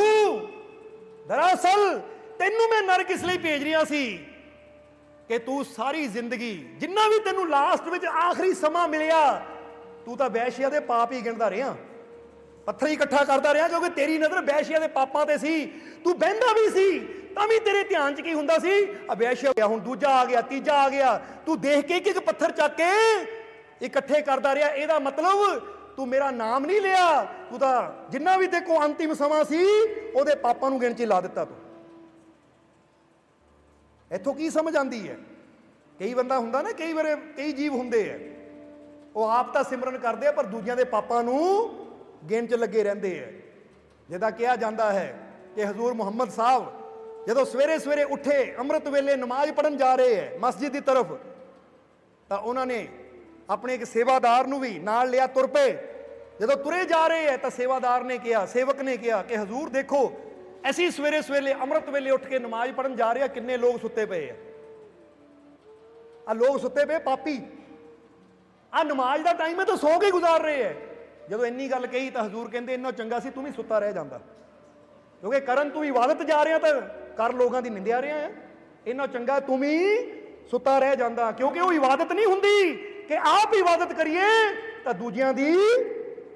ਦਰਅਸਲ ਤੈਨੂੰ ਮੈਂ ਨਰਕ ਇਸ ਲਈ ਭੇਜ ਰਿਹਾ ਸੀ ਕਿ ਤੂੰ ਸਾਰੀ ਜ਼ਿੰਦਗੀ, ਜਿੰਨਾ ਵੀ ਤੈਨੂੰ ਲਾਸਟ ਵਿੱਚ ਆਖਰੀ ਸਮਾਂ ਮਿਲਿਆ, ਤੂੰ ਤਾਂ ਵੈਸ਼ੀਆ ਦੇ ਪਾਪ ਹੀ ਗਿਣਦਾ ਰਿਹਾ, ਪੱਥਰ ਹੀ ਇਕੱਠਾ ਕਰਦਾ ਰਿਹਾ, ਕਿਉਂਕਿ ਤੇਰੀ ਨਜ਼ਰ ਵੈਸ਼ੀਆ ਦੇ ਪਾਪਾਂ ਤੇ ਸੀ। ਤੂੰ ਬਹਿੰਦਾ ਵੀ ਸੀ ਤਾਂ ਵੀ ਤੇਰੇ ਧਿਆਨ 'ਚ ਕੀ ਹੁੰਦਾ ਸੀ, ਆ ਵੈਸ਼ੀਆ ਗਿਆ, ਹੁਣ ਦੂਜਾ ਆ ਗਿਆ, ਤੀਜਾ ਆ ਗਿਆ। ਤੂੰ ਦੇਖ ਕੇ ਇੱਕ ਪੱਥਰ ਚੱਕ ਕੇ ਇਕੱਠੇ ਕਰਦਾ ਰਿਹਾ। ਇਹਦਾ ਮਤਲਬ ਤੂੰ ਮੇਰਾ ਨਾਮ ਨਹੀਂ ਲਿਆ, ਤੂੰ ਤਾਂ ਜਿੰਨਾ ਵੀ ਤੇ ਕੋ ਅੰਤਿਮ ਸਮਾਂ ਸੀ ਉਹਦੇ ਪਾਪਾਂ ਨੂੰ ਗਿਣ 'ਚ ਲਾ ਦਿੱਤਾ ਤੂੰ। ਇੱਥੋਂ ਕੀ ਸਮਝ ਆਉਂਦੀ ਹੈ? ਕਈ ਬੰਦਾ ਹੁੰਦਾ ਨਾ, ਕਈ ਵਾਰ ਕਈ ਜੀਵ ਹੁੰਦੇ ਆ, ਉਹ ਆਪ ਤਾਂ ਸਿਮਰਨ ਕਰਦੇ ਆ ਪਰ ਦੂਜਿਆਂ ਦੇ ਪਾਪਾਂ ਨੂੰ ਗਿਣ 'ਚ ਲੱਗੇ ਰਹਿੰਦੇ ਆ। ਜਿੱਦਾਂ ਕਿਹਾ ਜਾਂਦਾ ਹੈ ਕਿ ਹਜ਼ੂਰ ਮੁਹੰਮਦ ਸਾਹਿਬ ਜਦੋਂ ਸਵੇਰੇ ਸਵੇਰੇ ਉੱਠੇ, ਅੰਮ੍ਰਿਤ ਵੇਲੇ ਨਮਾਜ਼ ਪੜ੍ਹਨ ਜਾ ਰਹੇ ਹੈ ਮਸਜਿਦ ਦੀ ਤਰਫ, ਤਾਂ ਉਹਨਾਂ ਨੇ ਆਪਣੇ ਇੱਕ ਸੇਵਾਦਾਰ ਨੂੰ ਵੀ ਨਾਲ ਲਿਆ, ਤੁਰ ਪਏ। ਜਦੋਂ ਤੁਰੇ ਜਾ ਰਹੇ ਹੈ ਤਾਂ ਸੇਵਾਦਾਰ ਨੇ ਕਿਹਾ, ਸੇਵਕ ਨੇ ਕਿਹਾ ਕਿ ਹਜ਼ੂਰ ਦੇਖੋ, ਅਸੀਂ ਸਵੇਰੇ ਸਵੇਰੇ ਅੰਮ੍ਰਿਤ ਵੇਲੇ ਉੱਠ ਕੇ ਨਮਾਜ਼ ਪੜ੍ਹਨ ਜਾ ਰਹੇ ਆ, ਕਿੰਨੇ ਲੋਕ ਸੁੱਤੇ ਪਏ ਆ ਲੋਕ ਸੁੱਤੇ ਪਏ ਪਾਪੀ, ਆ ਨਮਾਜ਼ ਦਾ ਟਾਈਮ ਹੈ ਤਾਂ ਸੌ ਕੇ ਗੁਜ਼ਾਰ ਰਹੇ ਹੈ। ਜਦੋਂ ਇੰਨੀ ਗੱਲ ਕਹੀ ਤਾਂ ਹਜ਼ੂਰ ਕਹਿੰਦੇ ਇੰਨਾ ਚੰਗਾ ਸੀ ਤੂੰ ਵੀ ਸੁੱਤਾ ਰਹਿ ਜਾਂਦਾ, ਕਿਉਂਕਿ ਕਰਨ ਤੂੰ ਇਬਾਦਤ ਜਾ ਰਿਹਾ ਤਾਂ ਕਰ ਲੋਕਾਂ ਦੀ ਨਿੰਦਿਆ ਰਿਹਾ ਹੈ, ਇੰਨਾ ਚੰਗਾ ਤੂੰ ਵੀ ਸੁੱਤਾ ਰਹਿ ਜਾਂਦਾ। ਕਿਉਂਕਿ ਉਹ ਇਬਾਦਤ ਨਹੀਂ ਹੁੰਦੀ ਕਿ ਆਪ ਇਬਾਦਤ ਕਰੀਏ ਤਾਂ ਦੂਜਿਆਂ ਦੀ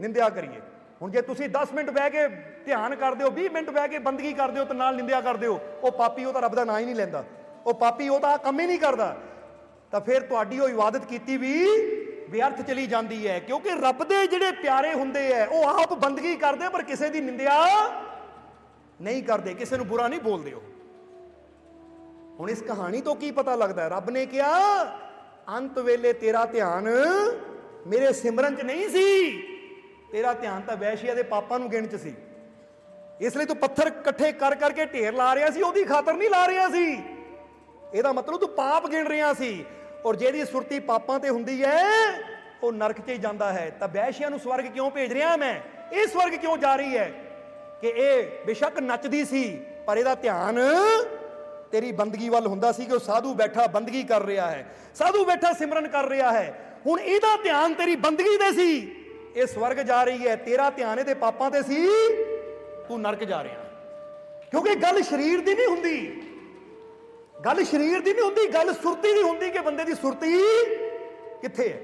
ਨਿੰਦਿਆ ਕਰੀਏ। ਹੁਣ ਜੇ ਤੁਸੀਂ 10 ਮਿੰਟ ਬਹਿ ਕੇ ਧਿਆਨ ਕਰਦੇ ਹੋ, 20 ਮਿੰਟ ਬਹਿ ਕੇ ਬੰਦਗੀ ਕਰਦੇ ਹੋ ਤੇ ਨਾਲ ਨਿੰਦਿਆ ਕਰਦੇ ਹੋ, ਉਹ ਪਾਪੀ, ਉਹ ਤਾਂ ਰੱਬ ਦਾ ਨਾਂ ਹੀ ਨਹੀਂ ਲੈਂਦਾ, ਉਹ ਪਾਪੀ, ਉਹ ਤਾਂ ਕੰਮ ਹੀ ਨਹੀਂ ਕਰਦਾ, ਤਾਂ ਫਿਰ ਤੁਹਾਡੀ ਉਹ ਇਬਾਦਤ ਕੀਤੀ ਵੀ ਵਿਅਰਥ ਚਲੀ ਜਾਂਦੀ ਹੈ। ਕਿਉਂਕਿ ਰੱਬ ਦੇ ਜਿਹੜੇ ਪਿਆਰੇ ਹੁੰਦੇ ਹੈ ਉਹ ਆਪ ਬੰਦਗੀ ਕਰਦੇ ਪਰ ਕਿਸੇ ਦੀ ਨਿੰਦਿਆ ਨਹੀਂ ਕਰਦੇ, ਕਿਸੇ ਨੂੰ ਬੁਰਾ ਨਹੀਂ ਬੋਲਦੇ। ਹੁਣ ਇਸ ਕਹਾਣੀ ਤੋਂ ਕੀ ਪਤਾ ਲੱਗਦਾ? ਰੱਬ ਨੇ ਕਿਹਾ ਅੰਤ ਵੇਲੇ ਤੇਰਾ ਧਿਆਨ ਮੇਰੇ ਸਿਮਰਨ 'ਚ ਨਹੀਂ ਸੀ, ਤੇਰਾ ਧਿਆਨ ਤਾਂ ਵੈਸ਼ੀਆ ਦੇ ਪਾਪਾਂ ਨੂੰ ਗਿਣ 'ਚ ਸੀ। ਇਸ ਲਈ ਤੂੰ ਪੱਥਰ ਇਕੱਠੇ ਕਰ ਕਰਕੇ ਢੇਰ ਲਾ ਰਿਹਾ ਸੀ, ਉਹਦੀ ਖਾਤਰ ਨਹੀਂ ਲਾ ਰਿਹਾ ਸੀ। ਇਹਦਾ ਮਤਲਬ ਤੂੰ ਪਾਪ ਗਿਣ ਰਿਹਾ ਸੀ, ਔਰ ਜਿਹਦੀ ਸੁਰਤੀ ਪਾਪਾਂ ਤੇ ਹੁੰਦੀ ਹੈ ਉਹ ਨਰਕ 'ਚ ਹੀ ਜਾਂਦਾ ਹੈ। ਤਾਂ ਵੈਸ਼ੀਆ ਨੂੰ ਸਵਰਗ ਕਿਉਂ ਭੇਜ ਰਿਹਾ ਮੈਂ? ਇਹ ਸਵਰਗ ਕਿਉਂ ਜਾ ਰਹੀ ਹੈ ਕਿ ਇਹ ਬੇਸ਼ੱਕ ਨੱਚਦੀ ਸੀ ਪਰ ਇਹਦਾ ਧਿਆਨ ਤੇਰੀ ਬੰਦਗੀ ਵੱਲ ਹੁੰਦਾ ਸੀ, ਕਿ ਉਹ ਸਾਧੂ ਬੈਠਾ ਬੰਦਗੀ ਕਰ ਰਿਹਾ ਹੈ, ਸਾਧੂ ਬੈਠਾ ਸਿਮਰਨ ਕਰ ਰਿਹਾ ਹੈ। ਹੁਣ ਇਹਦਾ ਧਿਆਨ ਤੇਰੀ ਬੰਦਗੀ ਤੇ ਸੀ, ਇਹ ਸਵਰਗ ਜਾ ਰਹੀ ਹੈ, ਤੇਰਾ ਧਿਆਨ ਇਹਦੇ ਪਾਪਾਂ ਤੇ ਸੀ, ਤੂੰ ਨਰਕ ਜਾ ਰਿਹਾ। ਕਿਉਂਕਿ ਗੱਲ ਸਰੀਰ ਦੀ ਨਹੀਂ ਹੁੰਦੀ, ਗੱਲ ਸਰੀਰ ਦੀ ਨਹੀਂ ਹੁੰਦੀ, ਗੱਲ ਸੁਰਤੀ ਦੀ ਹੁੰਦੀ ਕਿ ਬੰਦੇ ਦੀ ਸੁਰਤੀ ਕਿੱਥੇ ਹੈ।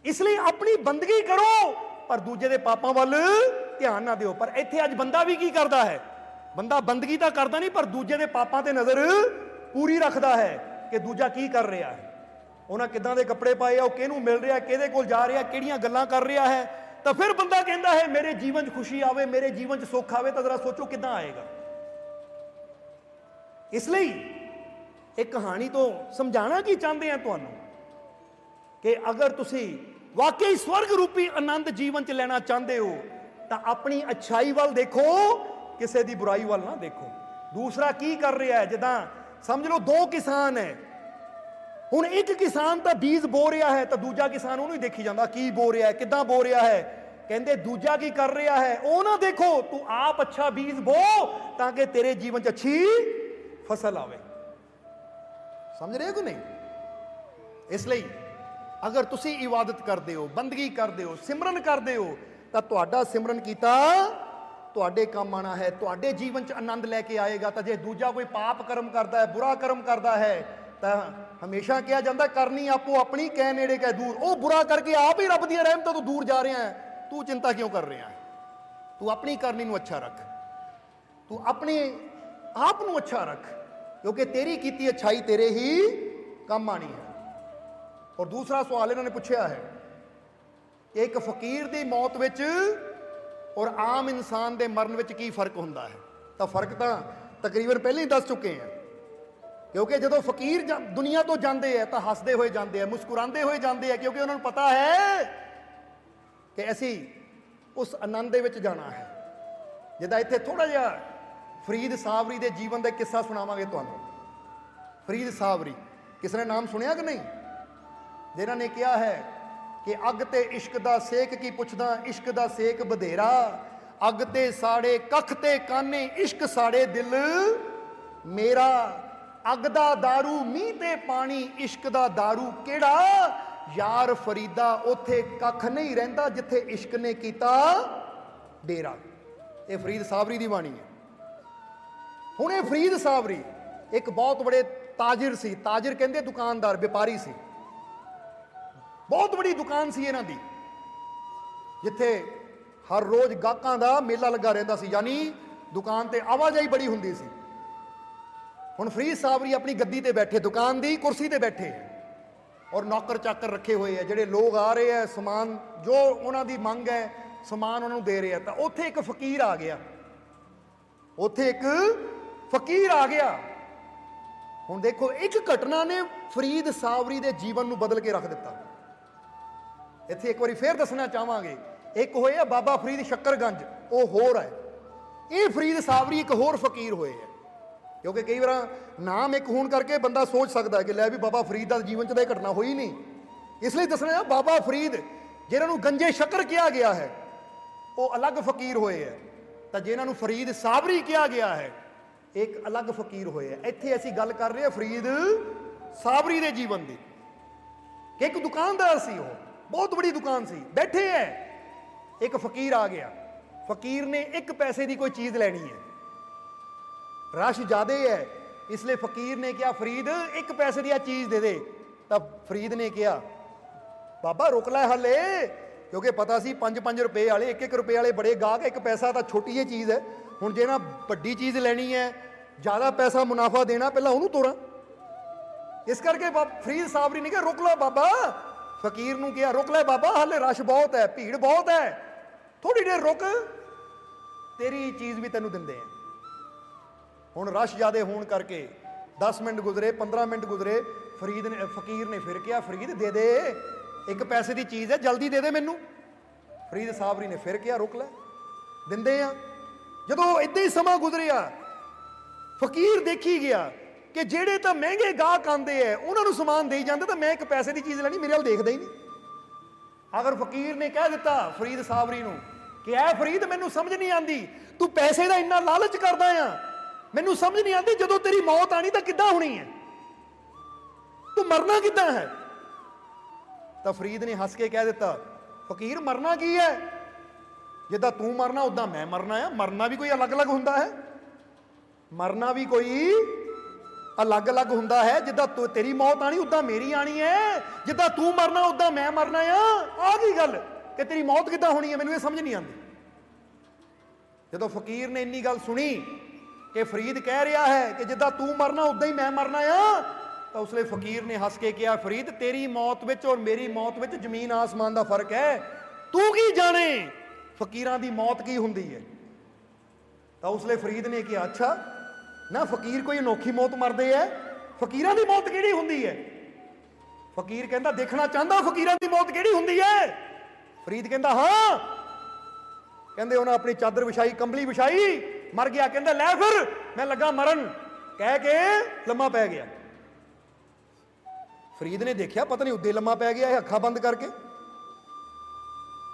ਇਸ ਲਈ ਆਪਣੀ ਬੰਦਗੀ ਕਰੋ ਪਰ ਦੂਜੇ ਦੇ ਪਾਪਾਂ ਵੱਲ ਧਿਆਨ ਨਾ ਦਿਓ। ਪਰ ਇੱਥੇ ਅੱਜ ਬੰਦਾ ਵੀ ਕੀ ਕਰਦਾ ਹੈ? ਬੰਦਾ ਬੰਦਗੀ ਤਾਂ ਕਰਦਾ ਨਹੀਂ ਪਰ ਦੂਜੇ ਦੇ ਪਾਪਾਂ ਤੇ ਨਜ਼ਰ ਪੂਰੀ ਰੱਖਦਾ ਹੈ ਕਿ ਦੂਜਾ ਕੀ ਕਰ ਰਿਹਾ ਹੈ, ਉਹਨਾਂ ਕਿੱਦਾਂ ਦੇ ਕੱਪੜੇ ਪਾਏ ਆ, ਉਹ ਕਿਹਨੂੰ ਮਿਲ ਰਿਹਾ, ਕਿਹਦੇ ਕੋਲ ਜਾ ਰਿਹਾ, ਕਿਹੜੀਆਂ ਗੱਲਾਂ ਕਰ ਰਿਹਾ ਹੈ। ਤਾਂ ਫਿਰ ਬੰਦਾ ਕਹਿੰਦਾ ਹੈ ਮੇਰੇ ਜੀਵਨ 'ਚ ਖੁਸ਼ੀ ਆਵੇ, ਮੇਰੇ ਜੀਵਨ 'ਚ ਸੁੱਖ ਆਵੇ। ਤਾਂ ਜ਼ਰਾ ਸੋਚੋ ਕਿੱਦਾਂ ਆਏਗਾ। ਇਸ ਲਈ ਇਹ ਕਹਾਣੀ ਤੋਂ ਸਮਝਾਉਣਾ ਕੀ ਚਾਹੁੰਦੇ ਆ ਤੁਹਾਨੂੰ ਕਿ ਅਗਰ ਤੁਸੀਂ ਵਾਕਈ ਸਵਰਗ ਰੂਪੀ ਆਨੰਦ ਜੀਵਨ 'ਚ ਲੈਣਾ ਚਾਹੁੰਦੇ ਹੋ ਤਾਂ ਆਪਣੀ ਅੱਛਾਈ ਵੱਲ ਦੇਖੋ, ਕਿਸੇ ਦੀ ਬੁਰਾਈ ਵੱਲ ਨਾ ਦੇਖੋ। ਦੂਸਰਾ ਕੀ ਕਰ ਰਿਹਾ ਹੈ? ਜਿੱਦਾਂ ਸਮਝ ਲਓ ਦੋ ਕਿਸਾਨ ਹੈ, ਹੁਣ ਇੱਕ ਕਿਸਾਨ ਤਾਂ ਬੀਜ ਬੋ ਰਿਹਾ ਹੈ ਤਾਂ ਦੂਜਾ ਕਿਸਾਨ ਉਹਨੂੰ ਹੀ ਦੇਖੀ ਜਾਂਦਾ ਕੀ ਬੋ ਰਿਹਾ ਹੈ, ਕਿੱਦਾਂ ਬੋ ਰਿਹਾ ਹੈ। ਕਹਿੰਦੇ ਦੂਜਾ ਕੀ ਕਰ ਰਿਹਾ ਹੈ ਉਹ ਨਾ ਦੇਖੋ, ਤੂੰ ਆਪ ਅੱਛਾ ਬੀਜ ਬੋ ਤਾਂ ਕਿ ਤੇਰੇ ਜੀਵਨ 'ਚ ਅੱਛੀ ਫਸਲ ਆਵੇ। ਸਮਝ ਰਹੇ ਹੋ ਕਿ ਨਹੀਂ? ਇਸ ਲਈ ਅਗਰ ਤੁਸੀਂ ਇਬਾਦਤ ਕਰਦੇ ਹੋ, ਬੰਦਗੀ ਕਰਦੇ ਹੋ, ਸਿਮਰਨ ਕਰਦੇ ਹੋ ਤਾਂ ਤੁਹਾਡਾ ਸਿਮਰਨ ਕੀਤਾ ਤੁਹਾਡੇ ਕੰਮ ਆਣਾ ਹੈ, ਤੁਹਾਡੇ ਜੀਵਨ 'ਚ ਆਨੰਦ ਲੈ ਕੇ ਆਏਗਾ। ਤਾਂ ਜੇ ਦੂਜਾ ਕੋਈ ਪਾਪ ਕਰਮ ਕਰਦਾ ਹੈ, ਬੁਰਾ ਕਰਮ ਕਰਦਾ ਹੈ, ਤਾਂ ਹਮੇਸ਼ਾ ਕਿਹਾ ਜਾਂਦਾ ਕਰਨੀ ਆਪੋ ਆਪਣੀ, ਕਹਿ ਨੇੜੇ ਕਹਿ ਦੂਰ। ਉਹ ਬੁਰਾ ਕਰਕੇ ਆਪ ਹੀ ਰੱਬ ਦੀਆਂ ਰਹਿਮਤਾਂ ਤੋਂ ਦੂਰ ਜਾ ਰਿਹਾ ਹੈ, ਤੂੰ ਚਿੰਤਾ ਕਿਉਂ ਕਰ ਰਿਹਾ ਹੈ? ਤੂੰ ਆਪਣੀ ਕਰਨੀ ਨੂੰ ਅੱਛਾ ਰੱਖ, ਤੂੰ ਆਪਣੇ ਆਪ ਨੂੰ ਅੱਛਾ ਰੱਖ, ਕਿਉਂਕਿ ਤੇਰੀ ਕੀਤੀ ਅੱਛਾਈ ਤੇਰੇ ਹੀ ਕੰਮ ਆਣੀ ਹੈ। ਔਰ ਦੂਸਰਾ ਸਵਾਲ ਇਹਨਾਂ ਨੇ ਪੁੱਛਿਆ ਹੈ ਕਿ ਇੱਕ ਫਕੀਰ ਦੀ ਮੌਤ ਵਿੱਚ ਔਰ ਆਮ ਇਨਸਾਨ ਦੇ ਮਰਨ ਵਿੱਚ ਕੀ ਫਰਕ ਹੁੰਦਾ ਹੈ? ਤਾਂ ਫਰਕ ਤਾਂ ਤਕਰੀਬਨ ਪਹਿਲਾਂ ਹੀ ਦੱਸ ਚੁੱਕੇ ਹਾਂ। ਕਿਉਂਕਿ ਜਦੋਂ ਫਕੀਰ ਦੁਨੀਆ ਤੋਂ ਜਾਂਦੇ ਆ ਤਾਂ ਹੱਸਦੇ ਹੋਏ ਜਾਂਦੇ ਆ, ਮੁਸਕਰਾਉਂਦੇ ਹੋਏ ਜਾਂਦੇ ਆ, ਕਿਉਂਕਿ ਉਹਨਾਂ ਨੂੰ ਪਤਾ ਹੈ ਕਿ ਅਸੀਂ ਉਸ ਆਨੰਦ ਦੇ ਵਿੱਚ ਜਾਣਾ ਹੈ। ਜਿੱਦਾਂ ਇੱਥੇ ਥੋੜਾ ਜਿਹਾ ਫਰੀਦ ਸਾਵਰੀ ਦੇ ਜੀਵਨ ਦਾ ਇੱਕ ਕਿੱਸਾ ਸੁਣਾਵਾਂਗੇ ਤੁਹਾਨੂੰ। ਫਰੀਦ ਸਾਵਰੀ ਕਿਸੇ ਨੇ ਨਾਮ ਸੁਣਿਆ ਕਿ ਨਹੀਂ? ਜਿਨ੍ਹਾਂ ਨੇ ਕਿਹਾ ਹੈ ਕਿ ਅੱਗ ਤੇ ਇਸ਼ਕ ਦਾ ਸੇਕ ਕੀ ਪੁੱਛਦਾ, ਇਸ਼ਕ ਦਾ ਸੇਕ ਬਧੇਰਾ, ਅੱਗ ਤੇ ਸਾੜੇ ਕੱਖ ਤੇ ਕਾਨੇ, ਇਸ਼ਕ ਸਾੜੇ ਦਿਲ ਮੇਰਾ, ਅੱਗ ਦਾ ਦਾਰੂ ਮੀਂਹ ਤੇ ਪਾਣੀ, ਇਸ਼ਕ ਦਾ ਦਾਰੂ ਕਿਹੜਾ, ਯਾਰ ਫਰੀਦਾ ਉੱਥੇ ਕੱਖ ਨਹੀਂ ਰਹਿੰਦਾ ਜਿੱਥੇ ਇਸ਼ਕ ਨੇ ਕੀਤਾ ਡੇਰਾ। ਇਹ ਫਰੀਦ ਸਾਵਰੀ ਦੀ ਬਾਣੀ ਹੈ। ਹੁਣ ਇਹ ਫਰੀਦ ਸਾਵਰੀ ਇੱਕ ਬਹੁਤ ਬੜੇ ਤਾਜਰ ਸੀ। ਤਾਜਰ ਕਹਿੰਦੇ ਦੁਕਾਨਦਾਰ, ਵਪਾਰੀ ਸੀ। ਬਹੁਤ ਬੜੀ ਦੁਕਾਨ ਸੀ ਇਹਨਾਂ ਦੀ, ਜਿੱਥੇ ਹਰ ਰੋਜ਼ ਗਾਹਕਾਂ ਦਾ ਮੇਲਾ ਲੱਗਾ ਰਹਿੰਦਾ ਸੀ, ਯਾਨੀ ਦੁਕਾਨ ਤੇ ਆਵਾਜਾਈ ਬੜੀ ਹੁੰਦੀ ਸੀ। ਹੁਣ ਫਰੀਦ ਸਾਵਰੀ ਆਪਣੀ ਗੱਦੀ ਤੇ ਬੈਠੇ, ਦੁਕਾਨ ਦੀ ਕੁਰਸੀ ਤੇ ਬੈਠੇ, ਔਰ ਨੌਕਰ ਚਾਕਰ ਰੱਖੇ ਹੋਏ ਆ, ਜਿਹੜੇ ਲੋਕ ਆ ਰਹੇ ਆ, ਸਮਾਨ ਜੋ ਉਹਨਾਂ ਦੀ ਮੰਗ ਹੈ ਸਮਾਨ ਉਹਨਾਂ ਨੂੰ ਦੇ ਰਹੇ ਆ। ਤਾਂ ਉੱਥੇ ਇੱਕ ਫਕੀਰ ਆ ਗਿਆ, ਉੱਥੇ ਇੱਕ ਫਕੀਰ ਆ ਗਿਆ। ਹੁਣ ਦੇਖੋ ਇੱਕ ਘਟਨਾ ਨੇ ਫਰੀਦ ਸਾਵਰੀ ਦੇ ਜੀਵਨ ਨੂੰ ਬਦਲ ਕੇ ਰੱਖ ਦਿੱਤਾ। ਇੱਥੇ ਇੱਕ ਵਾਰੀ ਫੇਰ ਦੱਸਣਾ ਚਾਹਾਂਗੇ, ਇੱਕ ਹੋਏ ਆ ਬਾਬਾ ਫਰੀਦ ਸ਼ੱਕਰਗੰਜ, ਉਹ ਹੋਰ ਹੈ। ਇਹ ਫਰੀਦ ਸਾਵਰੀ ਇੱਕ ਹੋਰ ਫਕੀਰ ਹੋਏ ਹੈ। ਕਿਉਂਕਿ ਕਈ ਵਾਰ ਨਾਮ ਇੱਕ ਹੋਣ ਕਰਕੇ ਬੰਦਾ ਸੋਚ ਸਕਦਾ ਕਿ ਲੈ ਵੀ ਬਾਬਾ ਫਰੀਦ ਦਾ ਜੀਵਨ 'ਚ ਤਾਂ ਇਹ ਘਟਨਾ ਹੋਈ ਨਹੀਂ। ਇਸ ਲਈ ਦੱਸਣਾ ਬਾਬਾ ਫਰੀਦ ਜਿਹਨਾਂ ਨੂੰ ਗੰਜੇ ਸ਼ੱਕਰ ਕਿਹਾ ਗਿਆ ਹੈ ਉਹ ਅਲੱਗ ਫਕੀਰ ਹੋਏ ਹੈ, ਤਾਂ ਜਿਹਨਾਂ ਨੂੰ ਫਰੀਦ ਸਾਵਰੀ ਕਿਹਾ ਗਿਆ ਹੈ ਇੱਕ ਅਲੱਗ ਫਕੀਰ ਹੋਏ ਹੈ। ਇੱਥੇ ਅਸੀਂ ਗੱਲ ਕਰ ਰਹੇ ਹਾਂ ਫਰੀਦ ਸਾਵਰੀ ਦੇ ਜੀਵਨ ਦੀ ਕਿ ਇੱਕ ਦੁਕਾਨਦਾਰ ਸੀ, ਉਹ ਬਹੁਤ ਬੜੀ ਦੁਕਾਨ ਸੀ, ਬੈਠੇ ਹੈ, ਇੱਕ ਫਕੀਰ ਆ ਗਿਆ। ਫਕੀਰ ਨੇ 1 ਪੈਸੇ ਦੀ ਕੋਈ ਚੀਜ਼ ਲੈਣੀ ਹੈ, ਰਸ਼ ਜ਼ਿਆਦੇ ਹੈ, ਇਸ ਲਈ ਫਕੀਰ ਨੇ ਕਿਹਾ ਫਰੀਦ 1 ਪੈਸੇ ਦੀ ਆ ਚੀਜ਼ ਦੇ ਦੇ। ਤਾਂ ਫਰੀਦ ਨੇ ਕਿਹਾ ਬਾਬਾ ਰੁਕ ਲੈ, ਹਲੇ क्योंकि पता सी 5-5 रुपए वाले 1-1 रुपए वाले बड़े गाहक, एक पैसा तो छोटी जी चीज़ है। हुण जे ना वड्डी चीज़ लैनी है, ज़्यादा पैसा मुनाफा देना, पहला उहनूं तोड़ां। इस करके फरीद साबरी ने कहा रुक लो बाबा, फकीर नूं कहा रुक ले बाबा, हाले रश बहुत है, भीड़ बहुत है, थोड़ी देर रुक, तेरी चीज़ भी तैनूं दिंदे हैं। हुण रश ज़्यादा होने करके 10 मिनट गुजरे, 15 मिनट गुजरे, फकीर ने फिर कहा फरीद दे दे, एक पैसे की चीज़ है, जल्दी दे दे मैनू। फरीद साबरी ने फिर कहा रुक लै, दिंदे आ। जदों इदां ही समा गुजरिया, फकीर देखी गया कि ਜਿਹੜੇ ਤਾਂ ਮਹਿੰਗੇ ਗਾਹਕ ਆਉਂਦੇ ਐ ਉਹਨਾਂ ਨੂੰ ਸਮਾਨ ਦੇਈ ਜਾਂਦੇ, ਤਾਂ ਮੈਂ ਇੱਕ ਪੈਸੇ ਦੀ ਚੀਜ਼ ਲੈਣੀ, ਮੇਰੇ ਵੱਲ ਦੇਖਦਾ ਹੀ ਨਹੀਂ। ਅਗਰ ਫਕੀਰ ਨੇ ਕਹਿ ਦਿੱਤਾ ਫਰੀਦ ਸਾਬਰੀ ਨੂੰ ਕਿ ਐ ਫਰੀਦ ਮੈਨੂੰ ਸਮਝ ਨਹੀਂ ਆਂਦੀ, ਤੂੰ ਪੈਸੇ ਦਾ ਇੰਨਾ ਲਾਲਚ ਕਰਦਾ ਆ, ਮੈਨੂੰ ਸਮਝ ਨਹੀਂ ਆਂਦੀ ਜਦੋਂ ਤੇਰੀ ਮੌਤ ਆਣੀ ਤਾਂ ਕਿੱਦਾਂ ਹੋਣੀ ਹੈ, ਤੂੰ ਮਰਨਾ ਕਿੱਦਾਂ ਹੈ। ਤਾਂ ਫਰੀਦ ਨੇ ਹੱਸ ਕੇ ਕਹਿ ਦਿੱਤਾ ਫਕੀਰ ਮਰਨਾ ਕੀ ਹੈ, ਜਿੱਦਾਂ ਤੂੰ ਮਰਨਾ ਉਦਾਂ ਮੈਂ ਮਰਨਾ ਆ, ਮਰਨਾ ਵੀ ਕੋਈ ਅਲੱਗ-ਅਲੱਗ ਹੁੰਦਾ ਹੈ, ਮਰਨਾ ਵੀ ਕੋਈ अलग-अलग हुंदा है, जिद्दां तेरी मौत आनी उद्दां मेरी आनी है, जिद्दां तू मरना उद्दां मैं मरना आ की गल कि तेरी मौत किद्दां होनी है, मैनूं ये समझ नहीं आती। जदों फकीर ने इन्नी गल सुनी कि फरीद कह रहा है कि जिद्दां तू मरना उद्दां ही मैं मरना आ, तो उसले फकीर ने हस के कहा फरीद तेरी मौत विच और मेरी मौत विच जमीन आसमान का फर्क है, तू की जाने फकीरां दी मौत की हुंदी है। तो उसले फरीद ने कहा अच्छा ना फकीर कोई अनोखी मौत मरदे है, फकीरां दी मौत किहड़ी हुंदी है। फकीर कहंदा देखना चाहता फकीरां दी मौत किहड़ी हुंदी है। फरीद कहंदा हाँ, कहंदे उन्हें अपनी चादर विछाई, कंबली विछाई, मर गया, कहंदा लै फिर मैं लगा मरन, कह के लम्मा पै गया। फरीद ने देखा पता नहीं उदे लम्मा पै गया है अखा बंद करके,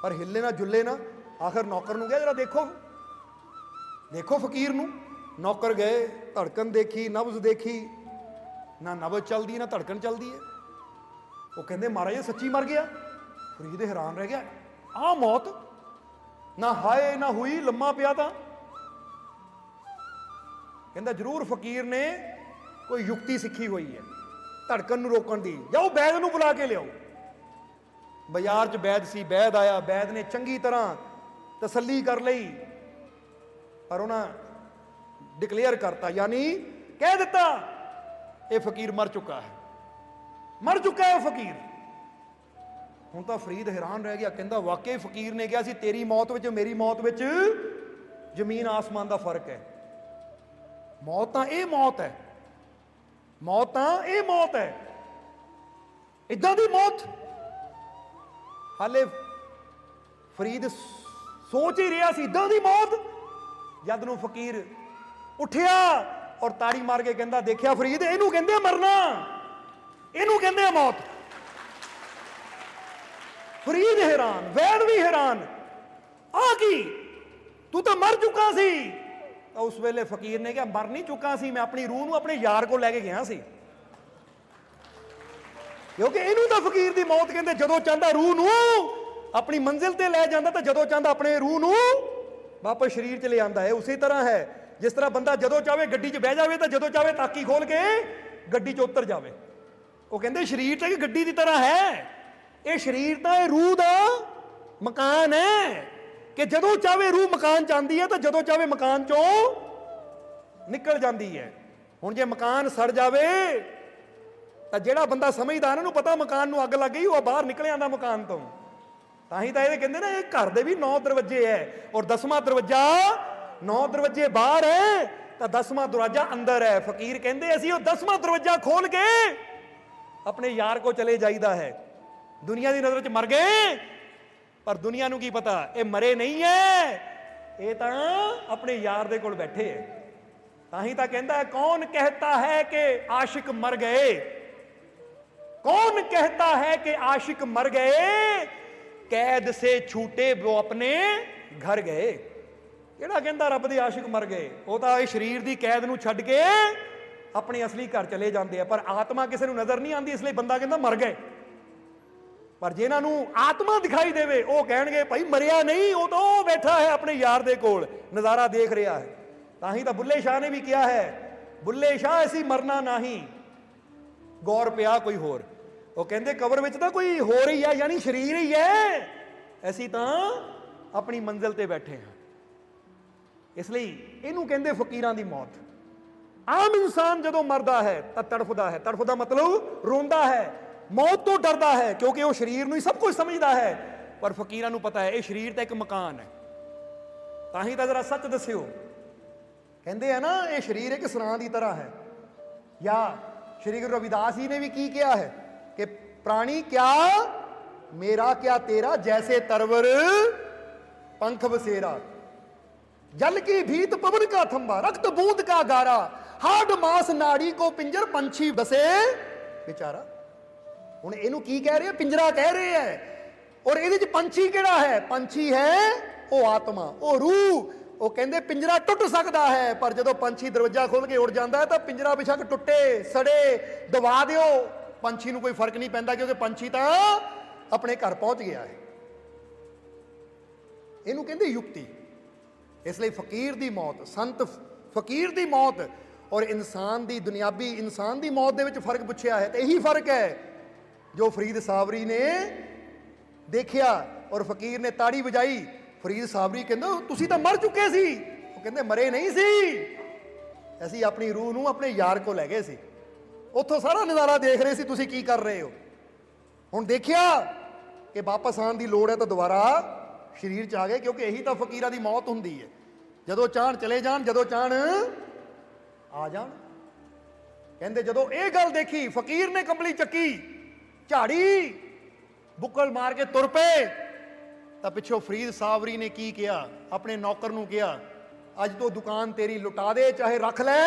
पर हिले ना जुले ना। आखिर नौकर नूं कहा जरा देखो देखो फकीर नूं। नौकर गए, धड़कन देखी, नब्ज देखी, ना नब्ज चलती ना धड़कन चलती है। वो कहते महाराज सच्ची मर गया। फरीद हैरान रह गया, आ मौत ना हाय ना हुई, लम्मा पिया था। कहता जरूर फकीर ने कोई युक्ति सीखी हुई है धड़कन नूं रोकण दी, जाओ बैद नूं बुला के लियाओ। बाजार च बैद सी, बैद आया, बैद ने चंगी तरह तसल्ली कर लई, पर उन्हें डिक्लेयर करता, यानी कह दिता ये फकीर मर चुका है, मर चुका है फकीर। हुण तां फरीद हैरान रह गया, कहंदा वाकई फकीर ने कहा सी तेरी मौत विच मेरी मौत विच जमीन आसमान का फर्क है। मौत तां ये मौत है, मौत तां ये मौत है, इदां दी मौत। हाले फरीद सोच ही रहा सी इदां दी मौत, जद नूं फकीर उठिया और ताड़ी मार के कहंदा देखिया फरीद इहनूं कहंदे मरना, इहनूं कहंदे मौत। फरीद हैरान, वैद भी हैरान, आ की तू तो मर चुका सी। तो उस वेले फकीर ने कहा मर नहीं चुका सी, मैं अपनी रूह नूं अपने यार को लैके गया सी, क्योंकि इहनूं तां फकीर दी मौत कहंदे जदों चाहता रूह नूं अपनी मंजिल ते लै जांदा, तो जदों चाहता अपने रूह नूं वापस शरीर च ले आंदा है। उसी तरह है जिस तरह बंदा जदों चाहे गड्डी च बह जाए, तो जदों चाहे ताकी खोल के गड्डी च उतर जाए। वो कहंदे शरीर तो गड्डी की तरह है, ये शरीर तो रूह का मकान है कि जदों चाहे रूह मकान च आंदी है, तो जदों चाहे मकान चों निकल जाती है। हुण जे मकान सड़ जाए तो जिहड़ा बंदा समझदा ना, पता मकान नूं अग लग गई, वो बाहर निकल आंदा मकान तो। तां ही तां इह कहंदे ना ये घर दे भी 9 दरवाजे है, और 10वां दरवाजा 9 दरवाजे बाहर है तो 10वां दरवाजा अंदर है। फकीर कहंदे असीं वो 10वां दरवाजा खोल के अपने यार को चले जाईदा है। दुनिया की नजर च मर गए, पर दुनिया नूं की पता ये मरे नहीं है, ये तां अपने यार दे कोल बैठे है। तां ही तां कहंदा है कौन कहता है कि आशिक मर गए, कौन कहता है कि आशिक मर गए, कैद से छूटे वो अपने घर गए। किहड़ा कहंदा रब दे आशिक मर गए, वो तो शरीर की कैद नूं छड्ड के अपने असली घर चले जाते हैं, पर आत्मा किसी नूं नजर नहीं आती, इसलिए बंदा कहंदा मर गए। पर जिन्हां नूं आत्मा दिखाई देवे वो कहणगे भाई मरिया नहीं, वो तो बैठा है अपने यार दे कोल नज़ारा देख रहा है। तां ही तां बुल्ले शाह ने भी किया है, बुल्ले शाह ऐसी मरना नहीं, गौर पिया कोई होर। वो कहंदे कबर विच तां कोई होर ही है, यानी शरीर ही है, ਅਸੀਂ ਤਾਂ ਆਪਣੀ ਮੰਜ਼ਿਲ ਤੇ ਬੈਠੇ ਹਾਂ। ਇਸ ਲਈ ਇਹਨੂੰ ਕਹਿੰਦੇ ਫਕੀਰਾਂ ਦੀ ਮੌਤ। ਆਮ ਇਨਸਾਨ ਜਦੋਂ ਮਰਦਾ ਹੈ ਤਾਂ ਤੜਫਦਾ ਹੈ। ਤੜਫਦਾ ਮਤਲਬ ਰੋਂਦਾ ਹੈ, ਮੌਤ ਤੋਂ ਡਰਦਾ ਹੈ, ਕਿਉਂਕਿ ਉਹ ਸਰੀਰ ਨੂੰ ਹੀ ਸਭ ਕੁਝ ਸਮਝਦਾ ਹੈ। ਪਰ ਫਕੀਰਾਂ ਨੂੰ ਪਤਾ ਹੈ ਇਹ ਸਰੀਰ ਤਾਂ ਇੱਕ ਮਕਾਨ ਹੈ। ਤਾਂ ਹੀ ਤਾਂ ਜ਼ਰਾ ਸੱਚ ਦੱਸਿਓ, ਕਹਿੰਦੇ ਆ ਨਾ ਇਹ ਸਰੀਰ ਇੱਕ ਸਰਾਂ ਦੀ ਤਰ੍ਹਾਂ ਹੈ। ਜਾਂ ਸ਼੍ਰੀ ਗੁਰੂ ਰਵਿਦਾਸ ਜੀ ਨੇ ਵੀ ਕੀ ਕਿਹਾ ਹੈ ਕਿ ਪ੍ਰਾਣੀ ਕਿਆ ਮੇਰਾ ਕਿਆ ਤੇਰਾ, ਜੈਸੇ तरवर पंख बसेरा, जल की भीत पवन का थंबा, रक्त बूंद का गारा, हाड मास नाड़ी को पिंजर, पंछी बसे बेचारा। हुण इहनूं की कह रहे हैं? पिंजरा कह रहे हैं। और इहदे च पंछी किहड़ा है? पंछी है वो आत्मा, वो रूह। वो कहंदे पिंजरा टुट सकता है, पर जदों पंछी दरवाजा खोल के उड़ जाता है तो पिंजरा बेशक टुटे सड़े दबा दिओ, पंछी नूं कोई फर्क नहीं पैंदा, क्योंकि पंछी तो अपने घर पहुंच गया है। इहनूं कहंदे युक्ति। इसलिए फकीर दी मौत, संत फकीर दी मौत और इंसान दी दुनियावी इंसान दी मौत दे विच फर्क पुछया है। तो यही फर्क है जो फरीद सावरी ने देखिया और फकीर ने ताड़ी बजाई। फरीद सावरी कहंदा तुसीं तां मर चुके सी, वो कहंदे मरे नहीं सी, असीं अपनी रूह नूं अपने यार को लै गए सी, उत्थों सारा नज़ारा देख रहे सी, तुसीं की कर रहे हो। हुण देखिया कि वापस आने की लोड़ है तो दोबारा शरीर च आ गए, क्योंकि यही तो फकीरां दी मौत हुंदी है। जदों चाहण चले जाण, जदों चाहण आ जाण। कहंदे जदों ये गल देखी फकीर ने कंबली चक्की, झाड़ी बुक्कल मार के तुर पे, तो पिछों फरीद सावरी ने की किया, अपने नौकर नूं किया अज तो दुकान तेरी लुटा दे चाहे रख लै,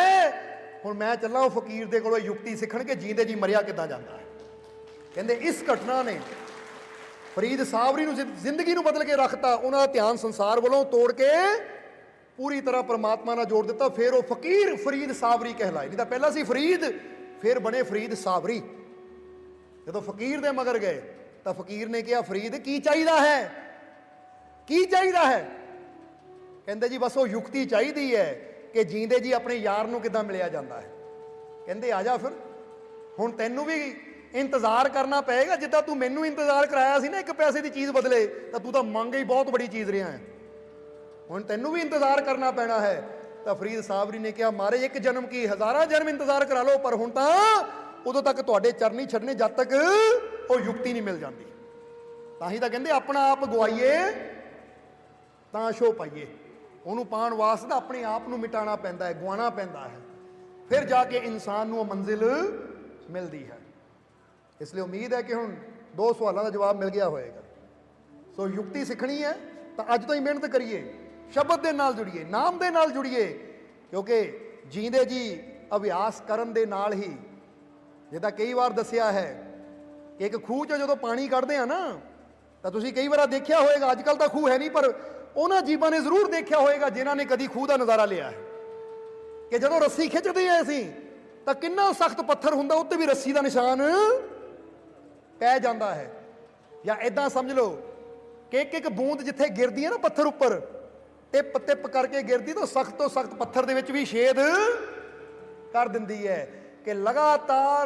हुण मैं चला वो फकीर दे कोलों युक्ति सीखण के जींदे जी मरिया किदां जांदा है। कहंदे इस घटना ने फरीद सावरी नूं जिंदगी नूं बदल के रखता, उन्हां दा ध्यान संसार वालों तोड़ के पूरी तरह परमात्मा नाल जोड़ दिता। फिर वो फकीर फरीद सावरी कहलाए। नहीं तो पहला सी फरीद, फिर बने फरीद सावरी। जदों फकीर दे मगर गए तो फकीर ने कहा फरीद की चाहिदा है, की चाहिदा है? कहंदे जी बस वो युक्ति चाहिदी है कि जींदे जी अपने यार नूं किदां मिलिया जांदा है। कहंदे आ जा फिर, हुण तैनूं भी इंतजार करना पेगा, जिद्दां तू मैनू इंतजार कराया सी ना एक पैसे की चीज़ बदले, तो तू तो मंग ही बहुत बड़ी चीज़ रहा है, हुण तैनू भी इंतजार करना पैना है। तो फरीद सावरी ने कहा मारे एक जन्म की हज़ारा जन्म इंतजार करा लो, पर हुण तां उदों तक तुहाडे चरण नहीं छड्डने जद तक वो युक्ति नहीं मिल जाती। तां ही तां कहंदे अपना आप गवाईए तां शो पाईए। उहनूं पाउण वास्ते अपने आप नूं मिटाना पैंदा है, गवाना पैंदा है, फिर जाके इंसान नूं मंजिल मिलती है। इसलिए उम्मीद है कि हुण 2 सवालों का जवाब मिल गया होएगा। सो युक्ति सीखनी है तो अज तो ही मेहनत करिए, शब्द के नाल जुड़िए, नाम के नाल जुड़िए, क्योंकि जींदे जी अभ्यास करन दे नाल ही, जिद्दां कई बार दसिया है कि एक खूह चों जदों पानी कढ़दे आ ना, तो तुसीं कई बार देखिया होएगा, अजकल तो खूह है नहीं, पर उन्हां जीवां ने जरूर देखिया होएगा जिन्हां ने कदी खूह का नज़ारा लिया है कि जदों रस्सी खिंचदे आ असीं तो कितना सख्त पत्थर हुंदा, उत्ते भी रस्सी का निशान पै जाता है। या इदां समझ लो कि एक एक बूंद जिथे गिरदी है ना पत्थर उपर, टिप टिप करके गिरदी तो सख्त पत्थर दे विच भी छेद कर दिंदी है। कि लगातार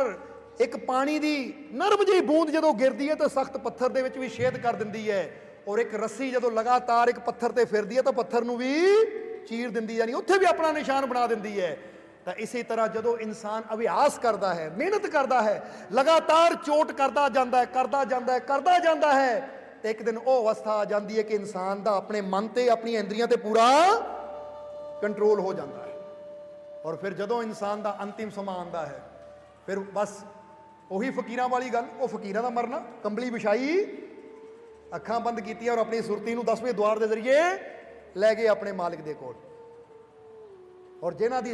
एक पानी दी नरम जी बूंद जदों गिरदी है तो सख्त पत्थर दे विच भी छेद कर दिंदी है, और एक रस्सी जदों लगातार एक पत्थर ते फिरदी है तो पत्थर नूं भी चीर दिंदी, यानी उत्थे भी अपना निशान बना दिंदी है। तो इसी तरह जदों इंसान अभ्यास करता है, मेहनत करता है, लगातार चोट करता जाता है, करता जाता है, तो एक दिन वो अवस्था आ जाती है कि इंसान का अपने मन से अपनी इंद्रियां ते पूरा कंट्रोल हो जाता है। और फिर जदों इंसान का अंतिम समा आता है, फिर बस वही फकीरां वाली गल, वो फकीरां दा मरना, कंबली बिछाई, अखां बंद कीतियां और अपनी सुरती नूं 10वें द्वार के जरिए लै गए अपने मालिक दे कोल। और जिन्हां दी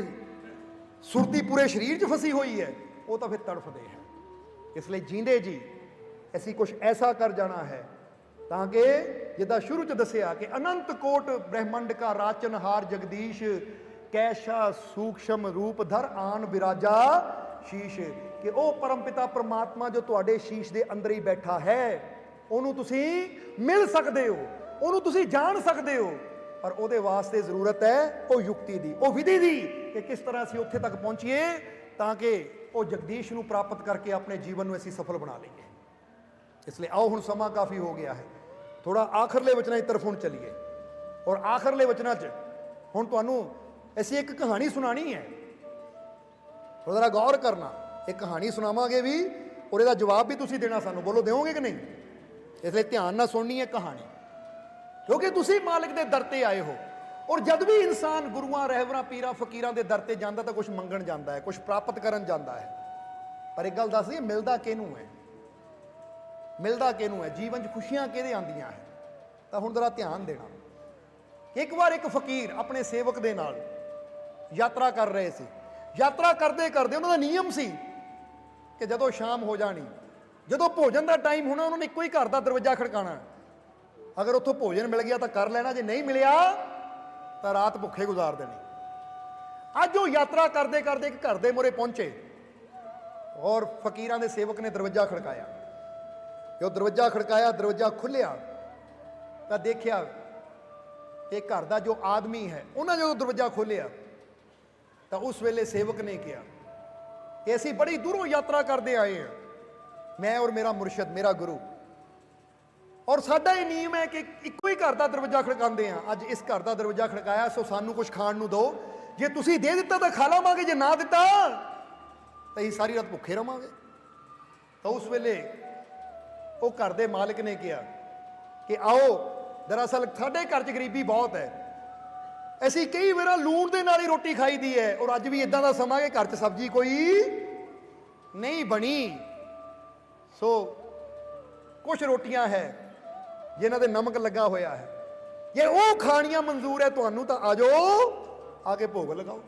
सुरती पूरे शरीर च फसी हुई है वो तो फिर तड़फते हैं। इसलिए जींदे जी ऐसी कुछ ऐसा कर जाना है ताकि जिदा शुरू च दसिया कि अनंत कोट ब्रह्मंड का राचनहार जगदीश, कैसा सूक्ष्म रूप धर आन विराजा शीश, कि वो परम पिता परमात्मा जो तुहाडे शीश के अंदर ही बैठा है, उन्होंने तुसी मिल सकते हो, उन्होंने तुसी जान सकते हो, पर वो वास्ते जरूरत है वो युक्ति की, वो विधि की, कि किस तरह असीं उत्थे तक पहुँचीए ताकि वो जगदीश नूं प्राप्त करके अपने जीवन में असीं सफल बना लईए। इसलिए आओ हुण समा काफ़ी हो गया है, ਥੋੜਾ ਆਖਰਲੇ ਵਚਨਾਂ ਦੀ ਤਰਫ ਹੁਣ ਚੱਲੀਏ। ਔਰ ਆਖਰਲੇ ਵਚਨਾਂ 'ਚ ਹੁਣ ਤੁਹਾਨੂੰ ਅਸੀਂ ਇੱਕ ਕਹਾਣੀ ਸੁਣਾਣੀ ਹੈ। ਥੋੜਾ ਜਰਾ ਗੌਰ ਕਰਨਾ, ਇਹ ਕਹਾਣੀ ਸੁਣਾਵਾਂਗੇ ਵੀ ਔਰ ਇਹਦਾ ਜਵਾਬ ਵੀ ਤੁਸੀਂ ਦੇਣਾ ਸਾਨੂੰ। ਬੋਲੋ, ਦਿਓਗੇ ਕਿ ਨਹੀਂ? ਇਸ ਲਈ ਧਿਆਨ ਨਾਲ ਸੁਣਨੀ ਹੈ ਕਹਾਣੀ, ਕਿਉਂਕਿ ਤੁਸੀਂ ਮਾਲਕ ਦੇ ਦਰ ਤੇ ਆਏ ਹੋ। ਔਰ ਜਦ ਵੀ ਇਨਸਾਨ ਗੁਰੂਆਂ, ਰਹਿਬਰਾਂ, ਪੀਰਾਂ, ਫਕੀਰਾਂ ਦੇ ਦਰ ਤੇ ਜਾਂਦਾ ਤਾਂ ਕੁਝ ਮੰਗਣ ਜਾਂਦਾ ਹੈ, ਕੁਝ ਪ੍ਰਾਪਤ ਕਰਨ ਜਾਂਦਾ ਹੈ। ਪਰ ਇੱਕ ਗੱਲ ਦੱਸ ਦਈਏ, ਮਿਲਦਾ ਕਿਹਨੂੰ ਹੈ? ਮਿਲਦਾ ਕਿਹਨੂੰ ਹੈ? ਜੀਵਨ 'ਚ ਖੁਸ਼ੀਆਂ ਕਿਹਦੇ ਆਉਂਦੀਆਂ ਹੈ? ਤਾਂ ਹੁਣ ਜ਼ਰਾ ਧਿਆਨ ਦੇਣਾ। ਇੱਕ ਵਾਰ ਇੱਕ ਫਕੀਰ ਆਪਣੇ ਸੇਵਕ ਦੇ ਨਾਲ ਯਾਤਰਾ ਕਰ ਰਹੇ ਸੀ। ਯਾਤਰਾ ਕਰਦੇ ਕਰਦੇ ਉਹਨਾਂ ਦਾ ਨਿਯਮ ਸੀ ਕਿ ਜਦੋਂ ਸ਼ਾਮ ਹੋ ਜਾਣੀ, ਜਦੋਂ ਭੋਜਨ ਦਾ ਟਾਈਮ ਹੋਣਾ, ਉਹਨਾਂ ਨੇ ਇੱਕੋ ਹੀ ਘਰ ਦਾ ਦਰਵਾਜ਼ਾ ਖੜਕਾਣਾ। ਅਗਰ ਉੱਥੋਂ ਭੋਜਨ ਮਿਲ ਗਿਆ ਤਾਂ ਕਰ ਲੈਣਾ, ਜੇ ਨਹੀਂ ਮਿਲਿਆ ਤਾਂ ਰਾਤ ਭੁੱਖੇ ਗੁਜ਼ਾਰ ਦੇਣੀ। ਅੱਜ ਉਹ ਯਾਤਰਾ ਕਰਦੇ ਕਰਦੇ ਇੱਕ ਘਰ ਦੇ ਮੂਹਰੇ ਪਹੁੰਚੇ ਔਰ ਫਕੀਰਾਂ ਦੇ ਸੇਵਕ ਨੇ ਦਰਵਾਜ਼ਾ ਖੜਕਾਇਆ। ਜਦੋਂ ਦਰਵਾਜ਼ਾ ਖੜਕਾਇਆ, ਦਰਵਾਜ਼ਾ ਖੁੱਲਿਆ ਤਾਂ ਦੇਖਿਆ ਕਿ ਘਰ ਦਾ ਜੋ ਆਦਮੀ ਹੈ, ਉਹਨਾਂ ਜਦੋਂ ਦਰਵਾਜ਼ਾ ਖੋਲ੍ਹਿਆ ਤਾਂ ਉਸ ਵੇਲੇ ਸੇਵਕ ਨੇ ਕਿਹਾ ਕਿ ਅਸੀਂ ਬੜੀ ਦੂਰੋਂ ਯਾਤਰਾ ਕਰਦੇ ਆਏ ਹਾਂ, ਮੈਂ ਔਰ ਮੇਰਾ ਮੁਰਸ਼ਿਦ, ਮੇਰਾ ਗੁਰੂ, ਔਰ ਸਾਡਾ ਇਹ ਨਿਯਮ ਹੈ ਕਿ ਇੱਕੋ ਹੀ ਘਰ ਦਾ ਦਰਵਾਜ਼ਾ ਖੜਕਾਉਂਦੇ ਹਾਂ। ਅੱਜ ਇਸ ਘਰ ਦਾ ਦਰਵਾਜ਼ਾ ਖੜਕਾਇਆ, ਸੋ ਸਾਨੂੰ ਕੁਝ ਖਾਣ ਨੂੰ ਦਿਓ। ਜੇ ਤੁਸੀਂ ਦੇ ਦਿੱਤਾ ਤਾਂ ਖਾ ਲਵਾਂਗੇ, ਜੇ ਨਾ ਦਿੱਤਾ ਤਾਂ ਅਸੀਂ ਸਾਰੀ ਰਾਤ ਭੁੱਖੇ ਰਵਾਂਗੇ। ਤਾਂ ਉਸ ਵੇਲੇ ਉਹ ਘਰ ਦੇ ਮਾਲਕ ਨੇ ਕਿਹਾ ਕਿ ਆਓ, ਦਰਅਸਲ ਸਾਡੇ ਘਰ 'ਚ ਗਰੀਬੀ ਬਹੁਤ ਹੈ, ਅਸੀਂ ਕਈ ਵਾਰ ਲੂਣ ਦੇ ਨਾਲ ਹੀ ਰੋਟੀ ਖਾਈ ਦੀ ਹੈ, ਔਰ ਅੱਜ ਵੀ ਇਦਾਂ ਦਾ ਸਮਾਂ ਕਿ ਘਰ 'ਚ ਸਬਜ਼ੀ ਕੋਈ ਨਹੀਂ ਬਣੀ। ਸੋ ਕੁਝ ਰੋਟੀਆਂ ਹੈ ਜਿਨ੍ਹਾਂ ਦੇ ਨਮਕ ਲੱਗਾ ਹੋਇਆ ਹੈ, ਜੇ ਉਹ ਖਾਣੀਆਂ ਮਨਜ਼ੂਰ ਹੈ ਤੁਹਾਨੂੰ ਤਾਂ ਆ ਜਾਓ, ਆ ਕੇ ਭੋਗ ਲਗਾਓ।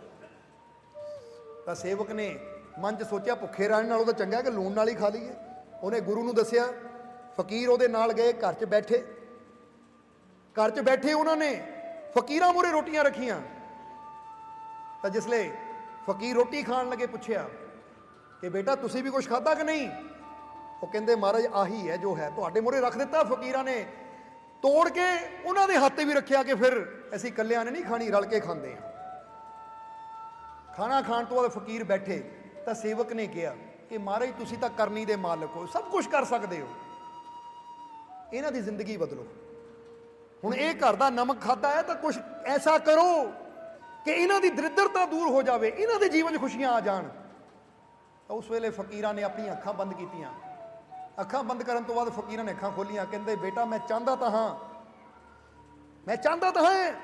ਤਾਂ ਸੇਵਕ ਨੇ ਮਨ 'ਚ ਸੋਚਿਆ, ਭੁੱਖੇ ਰਹਿਣ ਨਾਲੋਂ ਤਾਂ ਚੰਗਾ ਕਿ ਲੂਣ ਨਾਲ ਹੀ ਖਾ ਲਈਏ। ਉਹਨੇ ਗੁਰੂ ਨੂੰ ਦੱਸਿਆ। ਫਕੀਰ ਉਹਦੇ ਨਾਲ ਗਏ, ਘਰ 'ਚ ਬੈਠੇ। ਘਰ 'ਚ ਬੈਠੇ ਉਹਨਾਂ ਨੇ ਫਕੀਰਾਂ ਮੂਹਰੇ ਰੋਟੀਆਂ ਰੱਖੀਆਂ। ਤਾਂ ਜਿਸਲੇ ਫਕੀਰ ਰੋਟੀ ਖਾਣ ਲੱਗੇ, ਪੁੱਛਿਆ ਕਿ ਬੇਟਾ ਤੁਸੀਂ ਵੀ ਕੁਝ ਖਾਧਾ ਕਿ ਨਹੀਂ? ਉਹ ਕਹਿੰਦੇ ਮਹਾਰਾਜ ਆਹੀ ਹੈ ਜੋ ਹੈ, ਤੁਹਾਡੇ ਮੂਹਰੇ ਰੱਖ ਦਿੱਤਾ। ਫਕੀਰਾਂ ਨੇ ਤੋੜ ਕੇ ਉਹਨਾਂ ਦੇ ਹੱਥ 'ਤੇ ਵੀ ਰੱਖਿਆ ਕਿ ਫਿਰ ਅਸੀਂ ਇਕੱਲਿਆਂ ਨੇ ਨਹੀਂ ਖਾਣੀ, ਰਲ ਕੇ ਖਾਂਦੇ ਹਾਂ। ਖਾਣਾ ਖਾਣ ਤੋਂ ਬਾਅਦ ਫਕੀਰ ਬੈਠੇ ਤਾਂ ਸੇਵਕ ਨੇ ਕਿਹਾ ਕਿ ਮਹਾਰਾਜ ਤੁਸੀਂ ਤਾਂ ਕਰਨੀ ਦੇ ਮਾਲਕ ਹੋ, ਸਭ ਕੁਝ ਕਰ ਸਕਦੇ ਹੋ, ਇਹਨਾਂ ਦੀ ਜ਼ਿੰਦਗੀ ਬਦਲੋ। ਹੁਣ ਇਹ ਘਰ ਦਾ ਨਮਕ ਖਾਦਾ ਹੈ ਤਾਂ ਕੁਝ ਐਸਾ ਕਰੋ ਕਿ ਇਹਨਾਂ ਦੀ ਦਰਿਦਰਤਾ ਦੂਰ ਹੋ ਜਾਵੇ, ਇਹਨਾਂ ਦੇ ਜੀਵਨ 'ਚ ਖੁਸ਼ੀਆਂ ਆ ਜਾਣ। ਤਾਂ ਉਸ ਵੇਲੇ ਫਕੀਰਾਂ ਨੇ ਆਪਣੀਆਂ ਅੱਖਾਂ ਬੰਦ ਕੀਤੀਆਂ। ਅੱਖਾਂ ਬੰਦ ਕਰਨ ਤੋਂ ਬਾਅਦ ਫਕੀਰਾਂ ਨੇ ਅੱਖਾਂ ਖੋਲੀਆਂ। ਕਹਿੰਦੇ ਬੇਟਾ ਮੈਂ ਚਾਹੁੰਦਾ ਤਾਂ ਹਾਂ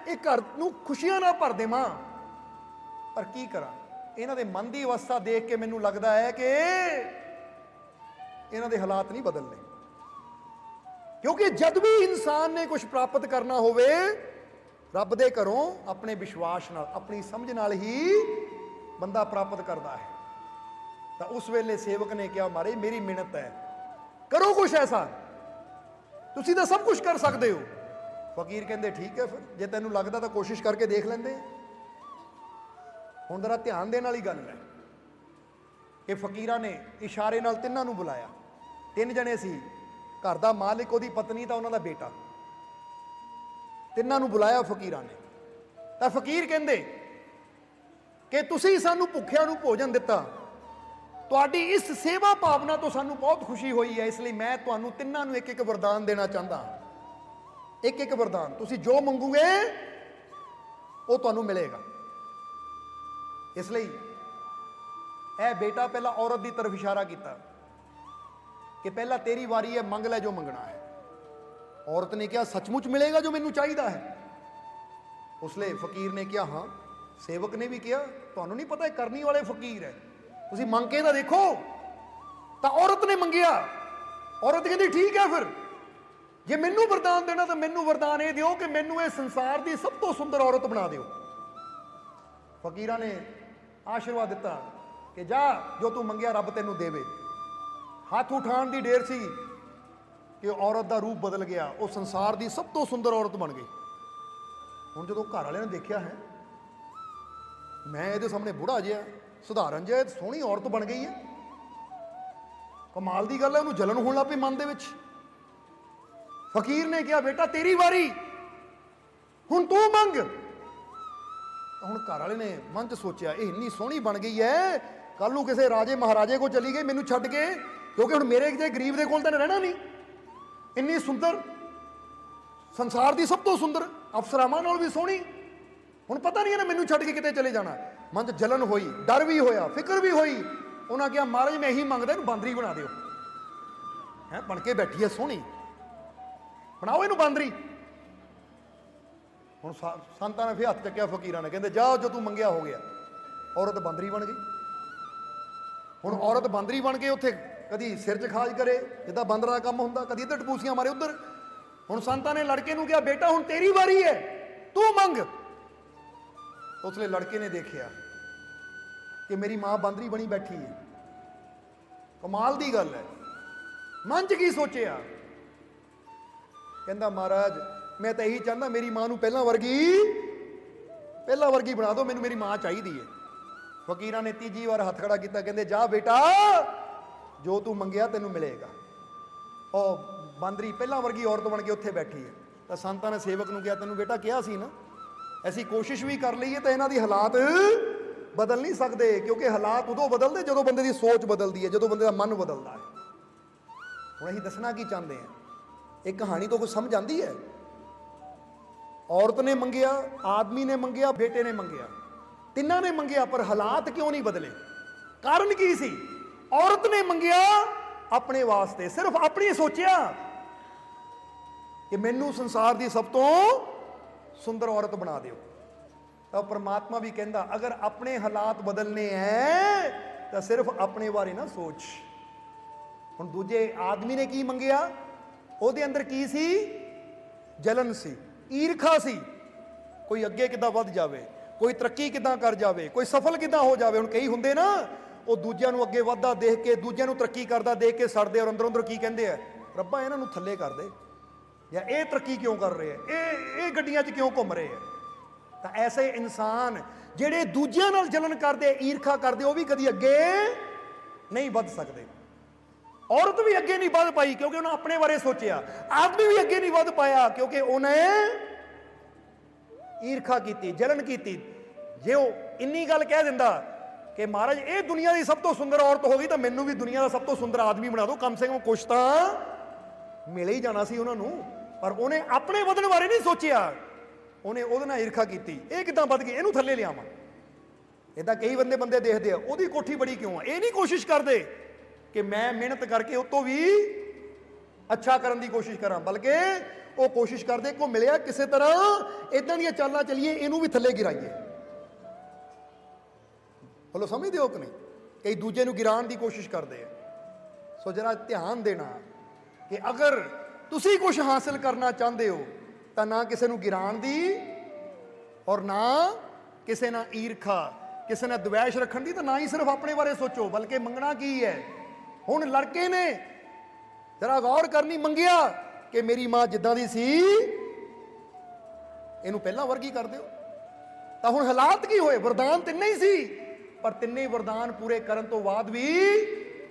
ਇਹ ਘਰ ਨੂੰ ਖੁਸ਼ੀਆਂ ਨਾਲ ਭਰ ਦੇਵਾਂ, ਪਰ ਕੀ ਕਰਾਂ? ਇਹਨਾਂ ਦੇ ਮਨ ਦੀ ਅਵਸਥਾ ਦੇਖ ਕੇ ਮੈਨੂੰ ਲੱਗਦਾ ਹੈ ਕਿ ਇਹਨਾਂ ਦੇ ਹਾਲਾਤ ਨਹੀਂ ਬਦਲਨੇ। ਕਿਉਂਕਿ ਜਦ ਵੀ ਇਨਸਾਨ ਨੇ ਕੁਝ ਪ੍ਰਾਪਤ ਕਰਨਾ ਹੋਵੇ ਰੱਬ ਦੇ ਘਰੋਂ, ਆਪਣੇ ਵਿਸ਼ਵਾਸ ਨਾਲ, ਆਪਣੀ ਸਮਝ ਨਾਲ ਹੀ ਬੰਦਾ ਪ੍ਰਾਪਤ ਕਰਦਾ ਹੈ। ਤਾਂ ਉਸ ਵੇਲੇ ਸੇਵਕ ਨੇ ਕਿਹਾ ਮਹਾਰਾਜ ਮੇਰੀ ਮਿਹਨਤ ਹੈ, ਕਰੋ ਕੁਛ ਐਸਾ, ਤੁਸੀਂ ਤਾਂ ਸਭ ਕੁਝ ਕਰ ਸਕਦੇ ਹੋ। ਫਕੀਰ ਕਹਿੰਦੇ ਠੀਕ ਹੈ, ਫਿਰ ਜੇ ਤੈਨੂੰ ਲੱਗਦਾ ਤਾਂ ਕੋਸ਼ਿਸ਼ ਕਰਕੇ ਦੇਖ ਲੈਂਦੇ। ਹੁਣ ਜ਼ਰਾ ਧਿਆਨ ਦੇਣ ਵਾਲੀ ਗੱਲ ਹੈ ਕਿ ਫਕੀਰਾਂ ਨੇ ਇਸ਼ਾਰੇ ਨਾਲ ਤਿੰਨਾਂ ਨੂੰ ਬੁਲਾਇਆ। ਤਿੰਨ ਜਣੇ ਸੀ, ਘਰ ਦਾ ਮਾਲਿਕ, ਉਹਦੀ ਪਤਨੀ ਤਾਂ ਉਹਨਾਂ ਦਾ ਬੇਟਾ। ਤਿੰਨਾਂ ਨੂੰ ਬੁਲਾਇਆ ਫਕੀਰਾਂ ਨੇ। ਤਾਂ ਫਕੀਰ ਕਹਿੰਦੇ ਕਿ ਤੁਸੀਂ ਸਾਨੂੰ ਭੁੱਖਿਆਂ ਨੂੰ ਭੋਜਨ ਦਿੱਤਾ, ਤੁਹਾਡੀ ਇਸ ਸੇਵਾ ਭਾਵਨਾ ਤੋਂ ਸਾਨੂੰ ਬਹੁਤ ਖੁਸ਼ੀ ਹੋਈ ਹੈ, ਇਸ ਲਈ ਮੈਂ ਤੁਹਾਨੂੰ ਤਿੰਨਾਂ ਨੂੰ ਇੱਕ ਇੱਕ ਵਰਦਾਨ ਦੇਣਾ ਚਾਹੁੰਦਾ। ਇੱਕ ਇੱਕ ਵਰਦਾਨ, ਤੁਸੀਂ ਜੋ ਮੰਗੋਗੇ ਉਹ ਤੁਹਾਨੂੰ ਮਿਲੇਗਾ। ਇਸ ਲਈ ਇਹ ਬੇਟਾ ਪਹਿਲਾਂ ਔਰਤ ਦੀ ਤਰਫ ਇਸ਼ਾਰਾ ਕੀਤਾ ਕਿ ਪਹਿਲਾਂ ਤੇਰੀ ਵਾਰੀ ਹੈ, ਮੰਗ ਲੈ ਜੋ ਮੰਗਣਾ ਹੈ। ਔਰਤ ਨੇ ਕਿਹਾ ਸੱਚਮੁੱਚ ਮਿਲੇਗਾ ਜੋ ਮੈਨੂੰ ਚਾਹੀਦਾ ਹੈ? ਉਸ ਲਈ ਫਕੀਰ ਨੇ ਕਿਹਾ ਹਾਂ। ਸੇਵਕ ਨੇ ਵੀ ਕਿਹਾ ਤੁਹਾਨੂੰ ਨਹੀਂ ਪਤਾ ਇਹ ਕਰਨੀ ਵਾਲੇ ਫਕੀਰ ਹੈ, ਤੁਸੀਂ ਮੰਗ ਕੇ ਤਾਂ ਦੇਖੋ। ਤਾਂ ਔਰਤ ਨੇ ਮੰਗਿਆ। ਔਰਤ ਕਹਿੰਦੀ ਠੀਕ ਹੈ, ਫਿਰ ਜੇ ਮੈਨੂੰ ਵਰਦਾਨ ਦੇਣਾ ਤਾਂ ਮੈਨੂੰ ਵਰਦਾਨ ਇਹ ਦਿਓ ਕਿ ਮੈਨੂੰ ਇਹ ਸੰਸਾਰ ਦੀ ਸਭ ਤੋਂ ਸੁੰਦਰ ਔਰਤ ਬਣਾ ਦਿਓ। ਫਕੀਰਾਂ ਨੇ ਆਸ਼ੀਰਵਾਦ ਦਿੱਤਾ ਕਿ ਜਾ, ਜੋ ਤੂੰ ਮੰਗਿਆ ਰੱਬ ਤੈਨੂੰ ਦੇਵੇ। ਹੱਥ ਉਠਾਉਣ ਦੀ ਢੇਰ ਸੀ ਕਿ ਔਰਤ ਦਾ ਰੂਪ ਬਦਲ ਗਿਆ, ਉਹ ਸੰਸਾਰ ਦੀ ਸਭ ਤੋਂ ਸੁੰਦਰ ਔਰਤ ਬਣ ਗਈ। ਹੁਣ ਜਦੋਂ ਘਰ ਵਾਲਿਆਂ ਨੇ ਦੇਖਿਆ ਹੈ, ਮੈਂ ਇਹਦੇ ਸਾਹਮਣੇ ਬੁੜਾ ਜਿਹਾ, ਸਧਾਰਨ ਜਿਹਾ, ਸੋਹਣੀ ਔਰਤ ਬਣ ਗਈ ਹੈ, ਕਮਾਲ ਦੀ ਗੱਲ ਹੈ। ਉਹਨੂੰ ਜਲਨ ਹੋਣ ਲੱਗ ਪਈ ਮਨ ਦੇ ਵਿੱਚ। ਫਕੀਰ ਨੇ ਕਿਹਾ ਬੇਟਾ ਤੇਰੀ ਵਾਰੀ, ਹੁਣ ਤੂੰ ਮੰਗ। ਹੁਣ ਘਰ ਵਾਲੇ ਨੇ ਮਨ 'ਚ ਸੋਚਿਆ ਇਹ ਇੰਨੀ ਸੋਹਣੀ ਬਣ ਗਈ ਹੈ, ਕੱਲ ਨੂੰ ਕਿਸੇ ਰਾਜੇ ਮਹਾਰਾਜੇ ਕੋਲ ਚਲੀ ਗਈ ਮੈਨੂੰ ਛੱਡ ਕੇ, ਕਿਉਂਕਿ ਹੁਣ ਮੇਰੇ ਕਿਸੇ ਗਰੀਬ ਦੇ ਕੋਲ ਤਾਂ ਰਹਿਣਾ ਨਹੀਂ। ਇੰਨੀ ਸੁੰਦਰ ਸੰਸਾਰ ਦੀ ਸਭ ਤੋਂ ਸੁੰਦਰ, ਅਫਸਰਾਵਾਂ ਨਾਲ ਵੀ ਸੋਹਣੀ। ਹੁਣ ਪਤਾ ਨਹੀਂ ਇਹਨੇ ਮੈਨੂੰ ਛੱਡ ਕੇ ਕਿਤੇ ਚਲੇ ਜਾਣਾ। ਮਨ 'ਚ ਜਲਨ ਹੋਈ, ਡਰ ਵੀ ਹੋਇਆ, ਫਿਕਰ ਵੀ ਹੋਈ। ਉਹਨਾਂ ਕਿਹਾ ਮਹਾਰਾਜ ਮੈਂ ਇਹੀ ਮੰਗਦਾ, ਇਹਨੂੰ ਬਾਂਦਰੀ ਬਣਾ ਦਿਓ। ਹੈ ਬਣ ਕੇ ਬੈਠੀ ਹੈ ਸੋਹਣੀ, ਬਣਾਓ ਇਹਨੂੰ ਬਾਂਦਰੀ। ਹੁਣ ਸੰਤਾਂ ਨੇ ਫਿਰ ਹੱਥ ਚੱਕਿਆ, ਫਕੀਰਾਂ ਨੇ, ਕਹਿੰਦੇ ਜਾ ਜੋ ਤੂੰ ਮੰਗਿਆ ਹੋ ਗਿਆ। ਔਰਤ ਬਾਂਦਰੀ ਬਣ ਗਈ। ਹੁਣ ਔਰਤ ਬਾਂਦਰੀ ਬਣ ਕੇ ਉੱਥੇ ਕਦੀ ਸਿਰ 'ਚ ਖਾਜ ਕਰੇ ਜਿੱਦਾਂ ਬਾਂਦਰਾਂ ਦਾ ਕੰਮ ਹੁੰਦਾ, ਕਦੀ ਇੱਧਰ ਟਪੂਸੀਆਂ ਮਾਰੇ ਉੱਧਰ। ਹੁਣ ਸੰਤਾਂ ਨੇ ਲੜਕੇ ਨੂੰ ਕਿਹਾ ਬੇਟਾ ਹੁਣ ਤੇਰੀ ਵਾਰੀ ਹੈ, ਤੂੰ ਮੰਗ। ਉਸਲੇ ਲੜਕੇ ਨੇ ਦੇਖਿਆ ਕਿ ਮੇਰੀ ਮਾਂ ਬਾਂਦਰੀ ਬਣੀ ਬੈਠੀ ਹੈ। ਕਮਾਲ ਦੀ ਗੱਲ ਹੈ। ਮਨ 'ਚ ਕੀ ਸੋਚਿਆ? ਕਹਿੰਦਾ ਮਹਾਰਾਜ ਮੈਂ ਤਾਂ ਇਹੀ ਚਾਹੁੰਦਾ ਮੇਰੀ ਮਾਂ ਨੂੰ ਪਹਿਲਾਂ ਵਰਗੀ ਬਣਾ ਦਿਓ, ਮੈਨੂੰ ਮੇਰੀ ਮਾਂ ਚਾਹੀਦੀ ਹੈ। ਫਕੀਰਾਂ ਨੇ ਤੀਜੀ ਵਾਰ ਹੱਥ ਖੜਾ ਕੀਤਾ, ਕਹਿੰਦੇ ਜਾ ਬੇਟਾ ਜੋ ਤੂੰ ਮੰਗਿਆ ਤੈਨੂੰ ਮਿਲੇਗਾ। ਉਹ ਬਾਂਦਰੀ ਪਹਿਲਾਂ ਵਰਗੀ ਔਰਤ ਬਣ ਕੇ ਉੱਥੇ ਬੈਠੀ ਹੈ। ਤਾਂ ਸੰਤਾਂ ਨੇ ਸੇਵਕ ਨੂੰ ਕਿਹਾ ਤੈਨੂੰ ਬੇਟਾ ਕਿਹਾ ਸੀ ਨਾ, ਅਸੀਂ ਕੋਸ਼ਿਸ਼ ਵੀ ਕਰ ਲਈਏ ਤਾਂ ਇਹਨਾਂ ਦੀ ਹਾਲਾਤ ਬਦਲ ਨਹੀਂ ਸਕਦੇ, ਕਿਉਂਕਿ ਹਾਲਾਤ ਉਦੋਂ ਬਦਲਦੇ ਜਦੋਂ ਬੰਦੇ ਦੀ ਸੋਚ ਬਦਲਦੀ ਹੈ, ਜਦੋਂ ਬੰਦੇ ਦਾ ਮਨ ਬਦਲਦਾ ਹੈ। ਹੁਣ ਅਸੀਂ ਦੱਸਣਾ ਕੀ ਚਾਹੁੰਦੇ ਹਾਂ? ਇਹ ਕਹਾਣੀ ਤੋਂ ਕੁਝ ਸਮਝ ਆਉਂਦੀ ਹੈ? ਔਰਤ ਨੇ ਮੰਗਿਆ, ਆਦਮੀ ਨੇ ਮੰਗਿਆ, ਬੇਟੇ ਨੇ ਮੰਗਿਆ, ਤਿੰਨਾਂ ਨੇ ਮੰਗਿਆ, ਪਰ ਹਾਲਾਤ ਕਿਉਂ ਨਹੀਂ ਬਦਲੇ? ਕਾਰਨ ਕੀ ਸੀ? ਔਰਤ ਨੇ ਮੰਗਿਆ ਆਪਣੇ ਵਾਸਤੇ, ਸਿਰਫ ਆਪਣੀ ਸੋਚਿਆ ਕਿ ਮੈਨੂੰ ਸੰਸਾਰ ਦੀ ਸਭ ਤੋਂ ਸੁੰਦਰ ਔਰਤ ਬਣਾ ਦਿਓ। ਤਾਂ ਪਰਮਾਤਮਾ ਵੀ ਕਹਿੰਦਾ ਅਗਰ ਆਪਣੇ ਹਾਲਾਤ ਬਦਲਨੇ ਹੈ ਤਾਂ ਸਿਰਫ ਆਪਣੇ ਬਾਰੇ ਨਾ ਸੋਚ। ਹੁਣ ਦੂਜੇ ਆਦਮੀ ਨੇ ਕੀ ਮੰਗਿਆ? ਉਹਦੇ ਅੰਦਰ ਕੀ ਸੀ? ਜਲਨ ਸੀ, ਈਰਖਾ ਸੀ। ਕੋਈ ਅੱਗੇ ਕਿੱਦਾਂ ਵੱਧ ਜਾਵੇ, ਕੋਈ ਤਰੱਕੀ ਕਿੱਦਾਂ ਕਰ ਜਾਵੇ, ਕੋਈ ਸਫਲ ਕਿੱਦਾਂ ਹੋ ਜਾਵੇ। ਹੁਣ ਕਈ ਹੁੰਦੇ ਨਾ, ਉਹ ਦੂਜਿਆਂ ਨੂੰ ਅੱਗੇ ਵੱਧਦਾ ਦੇਖ ਕੇ, ਦੂਜਿਆਂ ਨੂੰ ਤਰੱਕੀ ਕਰਦਾ ਦੇਖ ਕੇ ਸੜਦੇ, ਔਰ ਅੰਦਰੋਂ ਅੰਦਰ ਕੀ ਕਹਿੰਦੇ ਆ, ਰੱਬਾ ਇਹਨਾਂ ਨੂੰ ਥੱਲੇ ਕਰ ਦੇ, ਜਾਂ ਇਹ ਤਰੱਕੀ ਕਿਉਂ ਕਰ ਰਹੇ ਆ, ਇਹ ਗੱਡੀਆਂ 'ਚ ਕਿਉਂ ਘੁੰਮ ਰਹੇ ਆ। ਤਾਂ ਐਸੇ ਇਨਸਾਨ ਜਿਹੜੇ ਦੂਜਿਆਂ ਨਾਲ ਜਲਨ ਕਰਦੇ, ਈਰਖਾ ਕਰਦੇ, ਉਹ ਵੀ ਕਦੀ ਅੱਗੇ ਨਹੀਂ ਵੱਧ ਸਕਦੇ। ਔਰਤ ਵੀ ਅੱਗੇ ਨਹੀਂ ਵੱਧ ਪਾਈ ਕਿਉਂਕਿ ਉਹਨੇ ਆਪਣੇ ਬਾਰੇ ਸੋਚਿਆ। ਆਦਮੀ ਵੀ ਅੱਗੇ ਨਹੀਂ ਵੱਧ ਪਾਇਆ ਕਿਉਂਕਿ ਉਹਨੇ ਈਰਖਾ ਕੀਤੀ, ਜਲਨ ਕੀਤੀ। ਜੇ ਉਹ ਇੰਨੀ ਗੱਲ ਕਹਿ ਦਿੰਦਾ ਕਿ ਮਹਾਰਾਜ ਇਹ ਦੁਨੀਆ ਦੀ ਸਭ ਤੋਂ ਸੁੰਦਰ ਔਰਤ ਹੋ ਗਈ ਤਾਂ ਮੈਨੂੰ ਵੀ ਦੁਨੀਆ ਦਾ ਸਭ ਤੋਂ ਸੁੰਦਰ ਆਦਮੀ ਬਣਾ ਦਿਓ, ਕਮ ਸੇ ਕਮ ਕੁਛ ਤਾਂ ਮਿਲ ਹੀ ਜਾਣਾ ਸੀ ਉਹਨਾਂ ਨੂੰ। ਪਰ ਉਹਨੇ ਆਪਣੇ ਵਧਣ ਬਾਰੇ ਨਹੀਂ ਸੋਚਿਆ, ਉਹਨੇ ਉਹਦੇ ਨਾਲ ਈਰਖਾ ਕੀਤੀ। ਇਹ ਕਿੱਦਾਂ ਵੱਧ ਗਈ, ਇਹਨੂੰ ਥੱਲੇ ਲਿਆਵਾਂ। ਇਦਾਂ ਕਈ ਬੰਦੇ ਦੇਖਦੇ ਆ, ਉਹਦੀ ਕੋਠੀ ਬੜੀ ਕਿਉਂ ਆ। ਇਹ ਨਹੀਂ ਕੋਸ਼ਿਸ਼ ਕਰਦੇ ਕਿ ਮੈਂ ਮਿਹਨਤ ਕਰਕੇ ਉਹ ਤੋਂ ਵੀ ਅੱਛਾ ਕਰਨ ਦੀ ਕੋਸ਼ਿਸ਼ ਕਰਾਂ, ਬਲਕਿ ਉਹ ਕੋਸ਼ਿਸ਼ ਕਰਦੇ ਕੋ ਮਿਲਿਆ ਕਿਸੇ ਤਰ੍ਹਾਂ ਇਦਾਂ ਦੀਆਂ ਚਾਲਾਂ ਚੱਲੀਏ, ਇਹਨੂੰ ਵੀ ਥੱਲੇ ਗਿਰਾਈਏ। ਬੋਲੋ ਸਮਝਦੇ ਹੋ ਕਿ ਨਹੀਂ? ਕਈ ਦੂਜੇ ਨੂੰ ਗਿਰਾਉਣ ਦੀ ਕੋਸ਼ਿਸ਼ ਕਰਦੇ ਆ। ਸੋ ਜਰਾ ਧਿਆਨ ਦੇਣਾ ਕਿ ਅਗਰ ਤੁਸੀਂ ਕੁਝ ਹਾਸਲ ਕਰਨਾ ਚਾਹੁੰਦੇ ਹੋ ਤਾਂ ਨਾ ਕਿਸੇ ਨੂੰ ਗਿਰਾਉਣ ਦੀ, ਔਰ ਨਾ ਕਿਸੇ ਨਾਲ ਈਰਖਾ, ਕਿਸੇ ਨਾਲ ਦਵੈਸ਼ ਰੱਖਣ ਦੀ, ਤਾਂ ਨਾ ਹੀ ਸਿਰਫ ਆਪਣੇ ਬਾਰੇ ਸੋਚੋ, ਬਲਕਿ ਮੰਗਣਾ ਕੀ ਹੈ। ਹੁਣ ਲੜਕੇ ਨੇ ਜਰਾ ਗੌਰ ਕਰਨੀ, ਮੰਗਿਆ ਕਿ ਮੇਰੀ ਮਾਂ ਜਿੱਦਾਂ ਦੀ ਸੀ ਇਹਨੂੰ ਪਹਿਲਾਂ ਵਰਗੀ ਕਰ ਦਿਓ। ਤਾਂ ਹੁਣ ਹਾਲਾਤ ਕੀ ਹੋਏ? ਵਰਦਾਨ ਤਿੰਨੇ ਹੀ ਸੀ, ਪਰ ਤਿੰਨੇ ਵਰਦਾਨ ਪੂਰੇ ਕਰਨ ਤੋਂ ਬਾਅਦ ਵੀ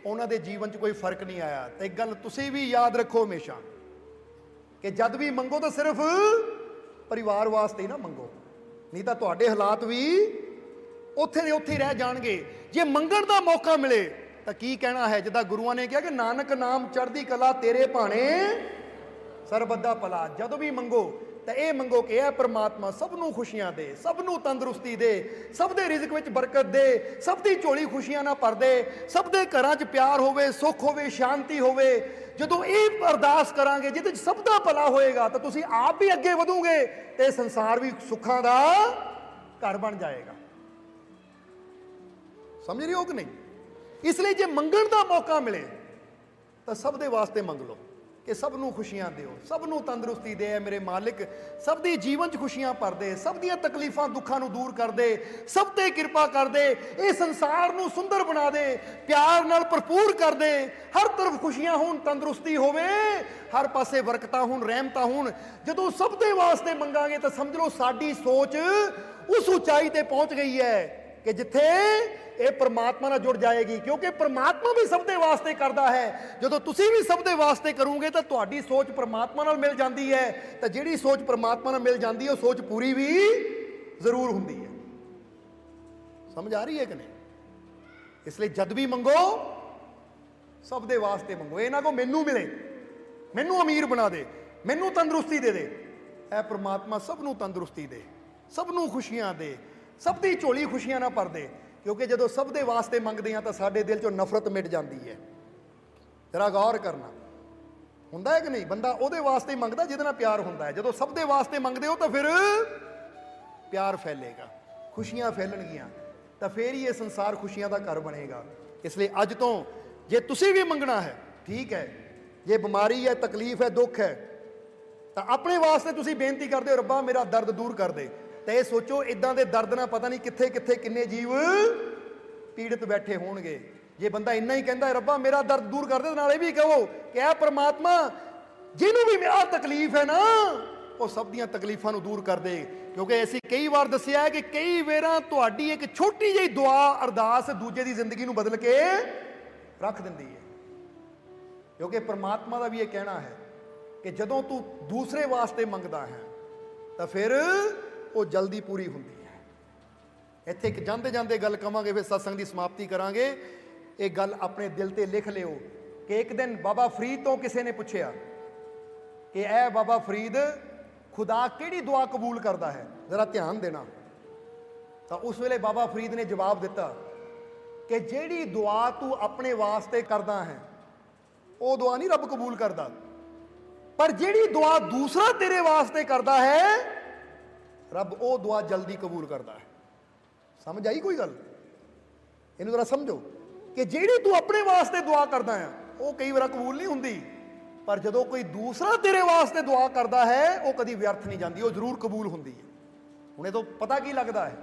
ਉਹਨਾਂ ਦੇ ਜੀਵਨ 'ਚ ਕੋਈ ਫਰਕ ਨਹੀਂ ਆਇਆ। ਤੇ ਇੱਕ ਗੱਲ ਤੁਸੀਂ ਵੀ ਯਾਦ ਰੱਖੋ ਹਮੇਸ਼ਾ ਕਿ ਜਦ ਵੀ ਮੰਗੋ ਤਾਂ ਸਿਰਫ ਪਰਿਵਾਰ ਵਾਸਤੇ ਹੀ ਨਾ ਮੰਗੋ, ਨਹੀਂ ਤਾਂ ਤੁਹਾਡੇ ਹਾਲਾਤ ਵੀ ਉੱਥੇ ਦੇ ਉੱਥੇ ਹੀ ਰਹਿ ਜਾਣਗੇ। ਜੇ ਮੰਗਣ ਦਾ ਮੌਕਾ ਮਿਲੇ ਤਾਂ ਕੀ ਕਹਿਣਾ ਹੈ, ਜਿੱਦਾਂ ਗੁਰੂਆਂ ਨੇ ਕਿਹਾ ਕਿ ਨਾਨਕ ਨਾਮ ਚੜ੍ਹਦੀ ਕਲਾ ਤੇਰੇ ਭਾਣੇ ਸਰਬੱਦਾ ਭਲਾ। ਜਦੋਂ ਵੀ ਮੰਗੋ ਤਾਂ ਇਹ ਮੰਗੋ ਕਿ ਇਹ ਪ੍ਰਮਾਤਮਾ ਸਭ ਨੂੰ ਖੁਸ਼ੀਆਂ ਦੇ, ਸਭ ਨੂੰ ਤੰਦਰੁਸਤੀ ਦੇ, ਸਭ ਦੇ ਰਿਜ਼ਕ ਵਿੱਚ ਬਰਕਤ ਦੇ, ਸਭ ਦੀ ਝੋਲੀ ਖੁਸ਼ੀਆਂ ਨਾਲ ਭਰ ਦੇ, ਸਭ ਦੇ ਘਰਾਂ 'ਚ ਪਿਆਰ ਹੋਵੇ, ਸੁੱਖ ਹੋਵੇ, ਸ਼ਾਂਤੀ ਹੋਵੇ। ਜਦੋਂ ਇਹ ਅਰਦਾਸ ਕਰਾਂਗੇ ਜਿਹਦੇ 'ਚ ਸਭ ਦਾ ਭਲਾ ਹੋਏਗਾ ਤਾਂ ਤੁਸੀਂ ਆਪ ਵੀ ਅੱਗੇ ਵਧੋਗੇ ਤੇ ਸੰਸਾਰ ਵੀ ਸੁੱਖਾਂ ਦਾ ਘਰ ਬਣ ਜਾਏਗਾ। ਸਮਝ ਰਹੇ ਹੋ ਕਿ ਨਹੀਂ? ਇਸ ਲਈ ਜੇ ਮੰਗਣ ਦਾ ਮੌਕਾ ਮਿਲੇ ਤਾਂ ਸਭ ਦੇ ਵਾਸਤੇ ਮੰਗ ਲਓ ਕਿ ਸਭ ਨੂੰ ਖੁਸ਼ੀਆਂ ਦਿਓ, ਸਭ ਨੂੰ ਤੰਦਰੁਸਤੀ ਦੇ ਮੇਰੇ ਮਾਲਿਕ, ਸਭ ਦੀ ਜੀਵਨ 'ਚ ਖੁਸ਼ੀਆਂ ਭਰ ਦੇ, ਸਭ ਦੀਆਂ ਤਕਲੀਫਾਂ ਦੁੱਖਾਂ ਨੂੰ ਦੂਰ ਕਰ ਦੇ, ਸਭ ਤੇ ਕਿਰਪਾ ਕਰ ਦੇ, ਇਹ ਸੰਸਾਰ ਨੂੰ ਸੁੰਦਰ ਬਣਾ ਦੇ, ਪਿਆਰ ਨਾਲ ਭਰਪੂਰ ਕਰ ਦੇ, ਹਰ ਤਰਫ ਖੁਸ਼ੀਆਂ ਹੋਣ, ਤੰਦਰੁਸਤੀ ਹੋਵੇ, ਹਰ ਪਾਸੇ ਬਰਕਤਾਂ ਹੋਣ, ਰਹਿਮਤਾਂ ਹੋਣ। ਜਦੋਂ ਸਭ ਦੇ ਵਾਸਤੇ ਮੰਗਾਂਗੇ ਤਾਂ ਸਮਝ ਲਓ ਸਾਡੀ ਸੋਚ ਉਸ ਉਚਾਈ ਤੇ ਪਹੁੰਚ ਗਈ ਹੈ ਕਿ ਜਿੱਥੇ ਇਹ ਪ੍ਰਮਾਤਮਾ ਨਾਲ ਜੁੜ ਜਾਏਗੀ, ਕਿਉਂਕਿ ਪ੍ਰਮਾਤਮਾ ਵੀ ਸਭ ਦੇ ਵਾਸਤੇ ਕਰਦਾ ਹੈ। ਜਦੋਂ ਤੁਸੀਂ ਵੀ ਸਭ ਦੇ ਵਾਸਤੇ ਕਰੋਗੇ ਤਾਂ ਤੁਹਾਡੀ ਸੋਚ ਪ੍ਰਮਾਤਮਾ ਨਾਲ ਮਿਲ ਜਾਂਦੀ ਹੈ, ਤਾਂ ਜਿਹੜੀ ਸੋਚ ਪ੍ਰਮਾਤਮਾ ਨਾਲ ਮਿਲ ਜਾਂਦੀ ਹੈ ਉਹ ਸੋਚ ਪੂਰੀ ਵੀ ਜ਼ਰੂਰ ਹੁੰਦੀ ਹੈ। ਸਮਝ ਆ ਰਹੀ ਹੈ ਕਿ ਨਹੀਂ? ਇਸ ਲਈ ਜਦ ਵੀ ਮੰਗੋ ਸਭ ਦੇ ਵਾਸਤੇ ਮੰਗੋ। ਇਹ ਨਾ ਕਹੋ ਮੈਨੂੰ ਮਿਲੇ, ਮੈਨੂੰ ਅਮੀਰ ਬਣਾ ਦੇ, ਮੈਨੂੰ ਤੰਦਰੁਸਤੀ ਦੇ ਦੇ, ऐ परमात्मा सब नूं तंदुरुस्ती दे, सब नूं खुशियां दे, सब दी झोली खुशियां ना भर दे। क्योंकि जदों सब दे वास्ते मंगदे हां तां साडे दिल चों नफरत मिट जाती है। जरा गौर करना, हुंदा है कि नहीं? बंदा उहदे वास्ते ही मंगदा जिहदे नाल प्यार हुंदा है। जदों सब दे वास्ते मंगदे हो तां फिर प्यार फैलेगा, खुशियां फैलणगियां, तां फिर ही ये संसार खुशियां दा घर बनेगा। इसलिए अज तो जे तुसीं भी मंगना है, ठीक है, जे बीमारी है, तकलीफ है, दुख है, तो अपने वास्ते तुसीं बेनती करदे हो रब्बा मेरा दर्द दूर कर दे, तो ये सोचो इदां दे दर्द नाल पता नहीं कित्थे कित्थे किन्ने जीव पीड़ित बैठे होणगे। जे बंदा इन्ना ही कहंदा है रब्बा मेरा दर्द दूर कर दे, नाल ये भी कहो कि ऐ परमात्मा जिन्हों भी मेरा तकलीफ है ना वो सब दियां तकलीफां नूं दूर कर दे। क्योंकि असीं कई बार दस्सिआ है कि कई वेरां तुहाडी एक छोटी जी दुआ अरदास दूजे की जिंदगी नूं बदल के रख दिंदी है। क्योंकि परमात्मा का भी ये कहना है कि जदों तू दूसरे वास्ते मंगदा है तो फिर वो जल्दी पूरी हुंदी है। इत्थे एक जांदे जांदे गल कवांगे, फिर सत्संग की समाप्ति करांगे। एक गल अपने दिल ते लिख लिओ कि एक दिन बाबा फरीद तो किसी ने पूछा कि ऐ बाबा फरीद खुदा किहड़ी दुआ कबूल करता है, जरा ध्यान देना। तो उस वेले बाबा फरीद ने जवाब दिता कि जिहड़ी दुआ तू अपने वास्ते करदा है वो दुआ नहीं रब कबूल करता, पर जिहड़ी दुआ दूसरा तेरे वास्ते करता है रब वो दुआ जल्दी कबूल करता है। समझ आई कोई गल? इन्हूं जरा समझो कि जिहड़ी तू अपने वास्ते दुआ करदा है वो कई बार कबूल नहीं हुंदी, पर जदों कोई दूसरा तेरे वास्ते दुआ करता है वो कभी व्यर्थ नहीं जाती, वो जरूर कबूल हुंदी है। हुणे तो पता की लगता है,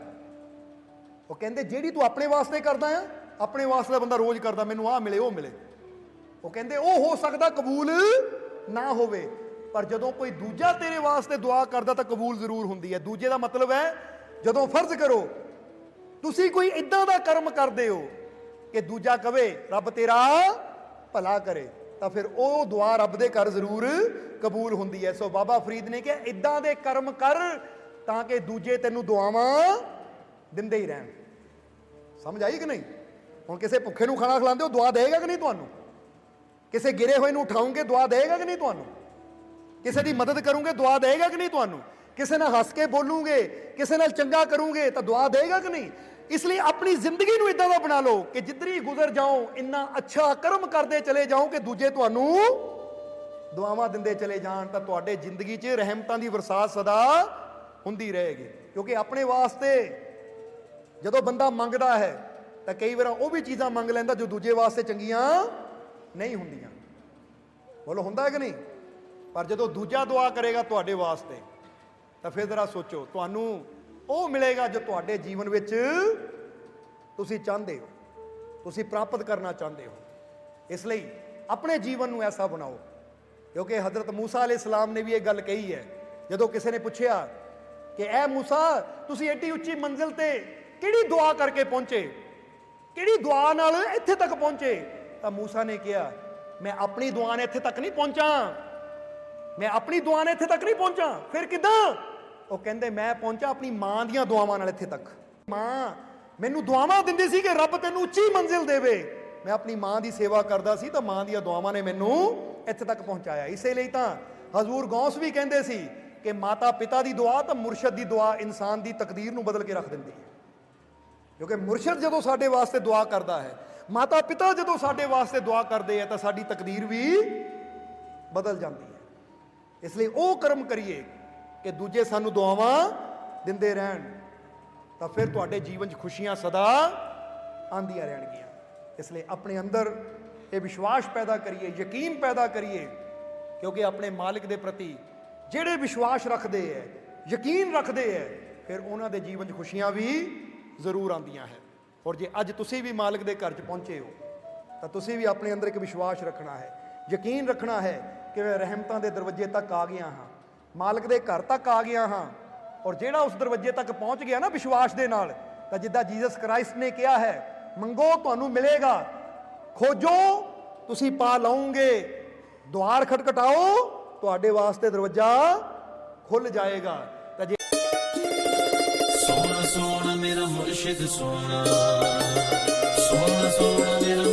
वो कहंदे जिहड़ी तू अपने वास्ते करदा है, अपने वास्ते बंदा रोज करदा मैनूं आ मिले वो मिले, वो कहंदे वो हो सकदा कबूल ना होवे, पर जदों कोई दूजा तेरे वास्ते दुआ करदा तो कबूल जरूर हुंदी है। दूजे का मतलब है जदों फर्ज करो तुसी कोई इदां दा कर्म करदे हो कि दूजा कवे रब तेरा भला करे, तो फिर वो दुआ रब दे घर जरूर कबूल हुंदी है। सो बाबा फरीद ने कहा इदां दे कर्म कर ताकि दूजे तैनूं दुआवां दिंदे ही रहन। समझ आई कि नहीं? हुण किसी भुखे नूं खाना खिलांदे हो दुआ देगा कि नहीं तुहानूं? किसी गिरे हुए नूं उठाओगे दुआ देगा कि नहीं तुहानूं? किसी की मदद करोगे दुआ देगा कि नहीं तुहानूं? किसी नाल हस के बोलूगे, किसी नाल चंगा करोगे तो दुआ देगा कि नहीं? इसलिए अपनी जिंदगी नूं इदां दा बना लो कि जिधर ही गुजर जाओ इन्ना अच्छा कर्म करते चले जाओ कि दूजे तुहानूं दुआवां दिंदे चले जाण, तां तुहाडे जिंदगी 'च रहमतां दी बरसात सदा हुंदी रहेगी। क्योंकि अपने वास्ते जदों बंदा मंगदा है तो कई बार वो भी चीज़ां मंग लैंदा जो दूजे वास्ते चंगियां नहीं हुंदियां। बोलो हुंदा है कि नहीं? पर जदों दूजा दुआ करेगा तुहाडे वास्ते तो फिर जरा सोचो तुहानूं ਉਹ ਮਿਲੇਗਾ जो ਤੁਹਾਡੇ जीवन ਵਿੱਚ ਤੁਸੀਂ ਚਾਹੁੰਦੇ ਹੋ, ਤੁਸੀਂ ਪ੍ਰਾਪਤ ਕਰਨਾ ਚਾਹੁੰਦੇ ਹੋ। ਇਸ ਲਈ ਆਪਣੇ ਜੀਵਨ ਨੂੰ ਐਸਾ ਬਣਾਓ। ਕਿਉਂਕਿ ਹਜ਼ਰਤ ਮੂਸਾ ਅਲੈਹਿ ਸਲਾਮ ਨੇ ਵੀ ਇਹ ਗੱਲ ਕਹੀ ਹੈ। ਜਦੋਂ ਕਿਸੇ ਨੇ ਪੁੱਛਿਆ ਕਿ ਐ ਮੂਸਾ ਤੁਸੀਂ ਏਡੀ ਉੱਚੀ ਮੰਜ਼ਿਲ ਤੇ ਕਿਹੜੀ ਦੁਆ ਕਰਕੇ ਪਹੁੰਚੇ, ਕਿਹੜੀ ਦੁਆ ਨਾਲ ਇੱਥੇ ਤੱਕ ਪਹੁੰਚੇ, ਤਾਂ ਮੂਸਾ ਨੇ ਕਿਹਾ ਮੈਂ ਆਪਣੀ ਦੁਆ ਨਾਲ ਇੱਥੇ ਤੱਕ ਨਹੀਂ ਪਹੁੰਚਾ, ਮੈਂ ਆਪਣੀ ਦੁਆ ਨਾਲ ਇੱਥੇ ਤੱਕ ਨਹੀਂ ਪਹੁੰਚਾ। ਫਿਰ ਕਿੱਦਾਂ? ਉਹ ਕਹਿੰਦੇ ਮੈਂ ਪਹੁੰਚਾ ਆਪਣੀ ਮਾਂ ਦੀਆਂ ਦੁਆਵਾਂ ਨਾਲ ਇੱਥੇ ਤੱਕ। ਮਾਂ ਮੈਨੂੰ ਦੁਆਵਾਂ ਦਿੰਦੀ ਸੀ ਕਿ ਰੱਬ ਤੈਨੂੰ ਉੱਚੀ ਮੰਜ਼ਿਲ ਦੇਵੇ, ਮੈਂ ਆਪਣੀ ਮਾਂ ਦੀ ਸੇਵਾ ਕਰਦਾ ਸੀ ਤਾਂ ਮਾਂ ਦੀਆਂ ਦੁਆਵਾਂ ਨੇ ਮੈਨੂੰ ਇੱਥੇ ਤੱਕ ਪਹੁੰਚਾਇਆ। ਇਸੇ ਲਈ ਤਾਂ ਹਜ਼ੂਰ ਗੌਸ ਵੀ ਕਹਿੰਦੇ ਸੀ ਕਿ ਮਾਤਾ ਪਿਤਾ ਦੀ ਦੁਆ ਤਾਂ ਮੁਰਸ਼ਦ ਦੀ ਦੁਆ ਇਨਸਾਨ ਦੀ ਤਕਦੀਰ ਨੂੰ ਬਦਲ ਕੇ ਰੱਖ ਦਿੰਦੀ ਹੈ। ਕਿਉਂਕਿ ਮੁਰਸ਼ਦ ਜਦੋਂ ਸਾਡੇ ਵਾਸਤੇ ਦੁਆ ਕਰਦਾ ਹੈ, ਮਾਤਾ ਪਿਤਾ ਜਦੋਂ ਸਾਡੇ ਵਾਸਤੇ ਦੁਆ ਕਰਦੇ ਆ ਤਾਂ ਸਾਡੀ ਤਕਦੀਰ ਵੀ ਬਦਲ ਜਾਂਦੀ ਹੈ। ਇਸ ਲਈ ਉਹ ਕਰਮ ਕਰੀਏ कि दूजे सानू दुआवां दिंदे रहन, तो फिर तुहाडे जीवन 'च खुशियां सदा आंदियां रहणगियां। इसलिए अपने अंदर ये विश्वास पैदा करिए, यकीन पैदा करिए, क्योंकि अपने मालिक दे प्रति जिहड़े विश्वास रखते हैं, यकीन रखते हैं, फिर उन्हां दे जीवन 'च खुशियां भी जरूर आंदियां है। और जे अज तुसीं भी मालिक दे घर 'च पहुंचे हो तो तुसीं भी अपने अंदर एक विश्वास रखना है, यकीन रखना है कि मैं रहमतां दे दरवाजे तक आ गया हाँ, मालिक दे घर तक आ गया हाँ। और जेड़ा उस दरवाजे तक पहुंच गया ना विश्वास दे नाल, तां जिद्दां जीसस क्राइस्ट ने कहा है मंगो तुहानूं मिलेगा, खोजो तुसीं पा लओगे, द्वार खटखटाओ तुहाडे वास्ते दरवाजा खुल जाएगा। तां जे सोना सोना मेरा मुर्शिद सोना, सोना सोना मेरा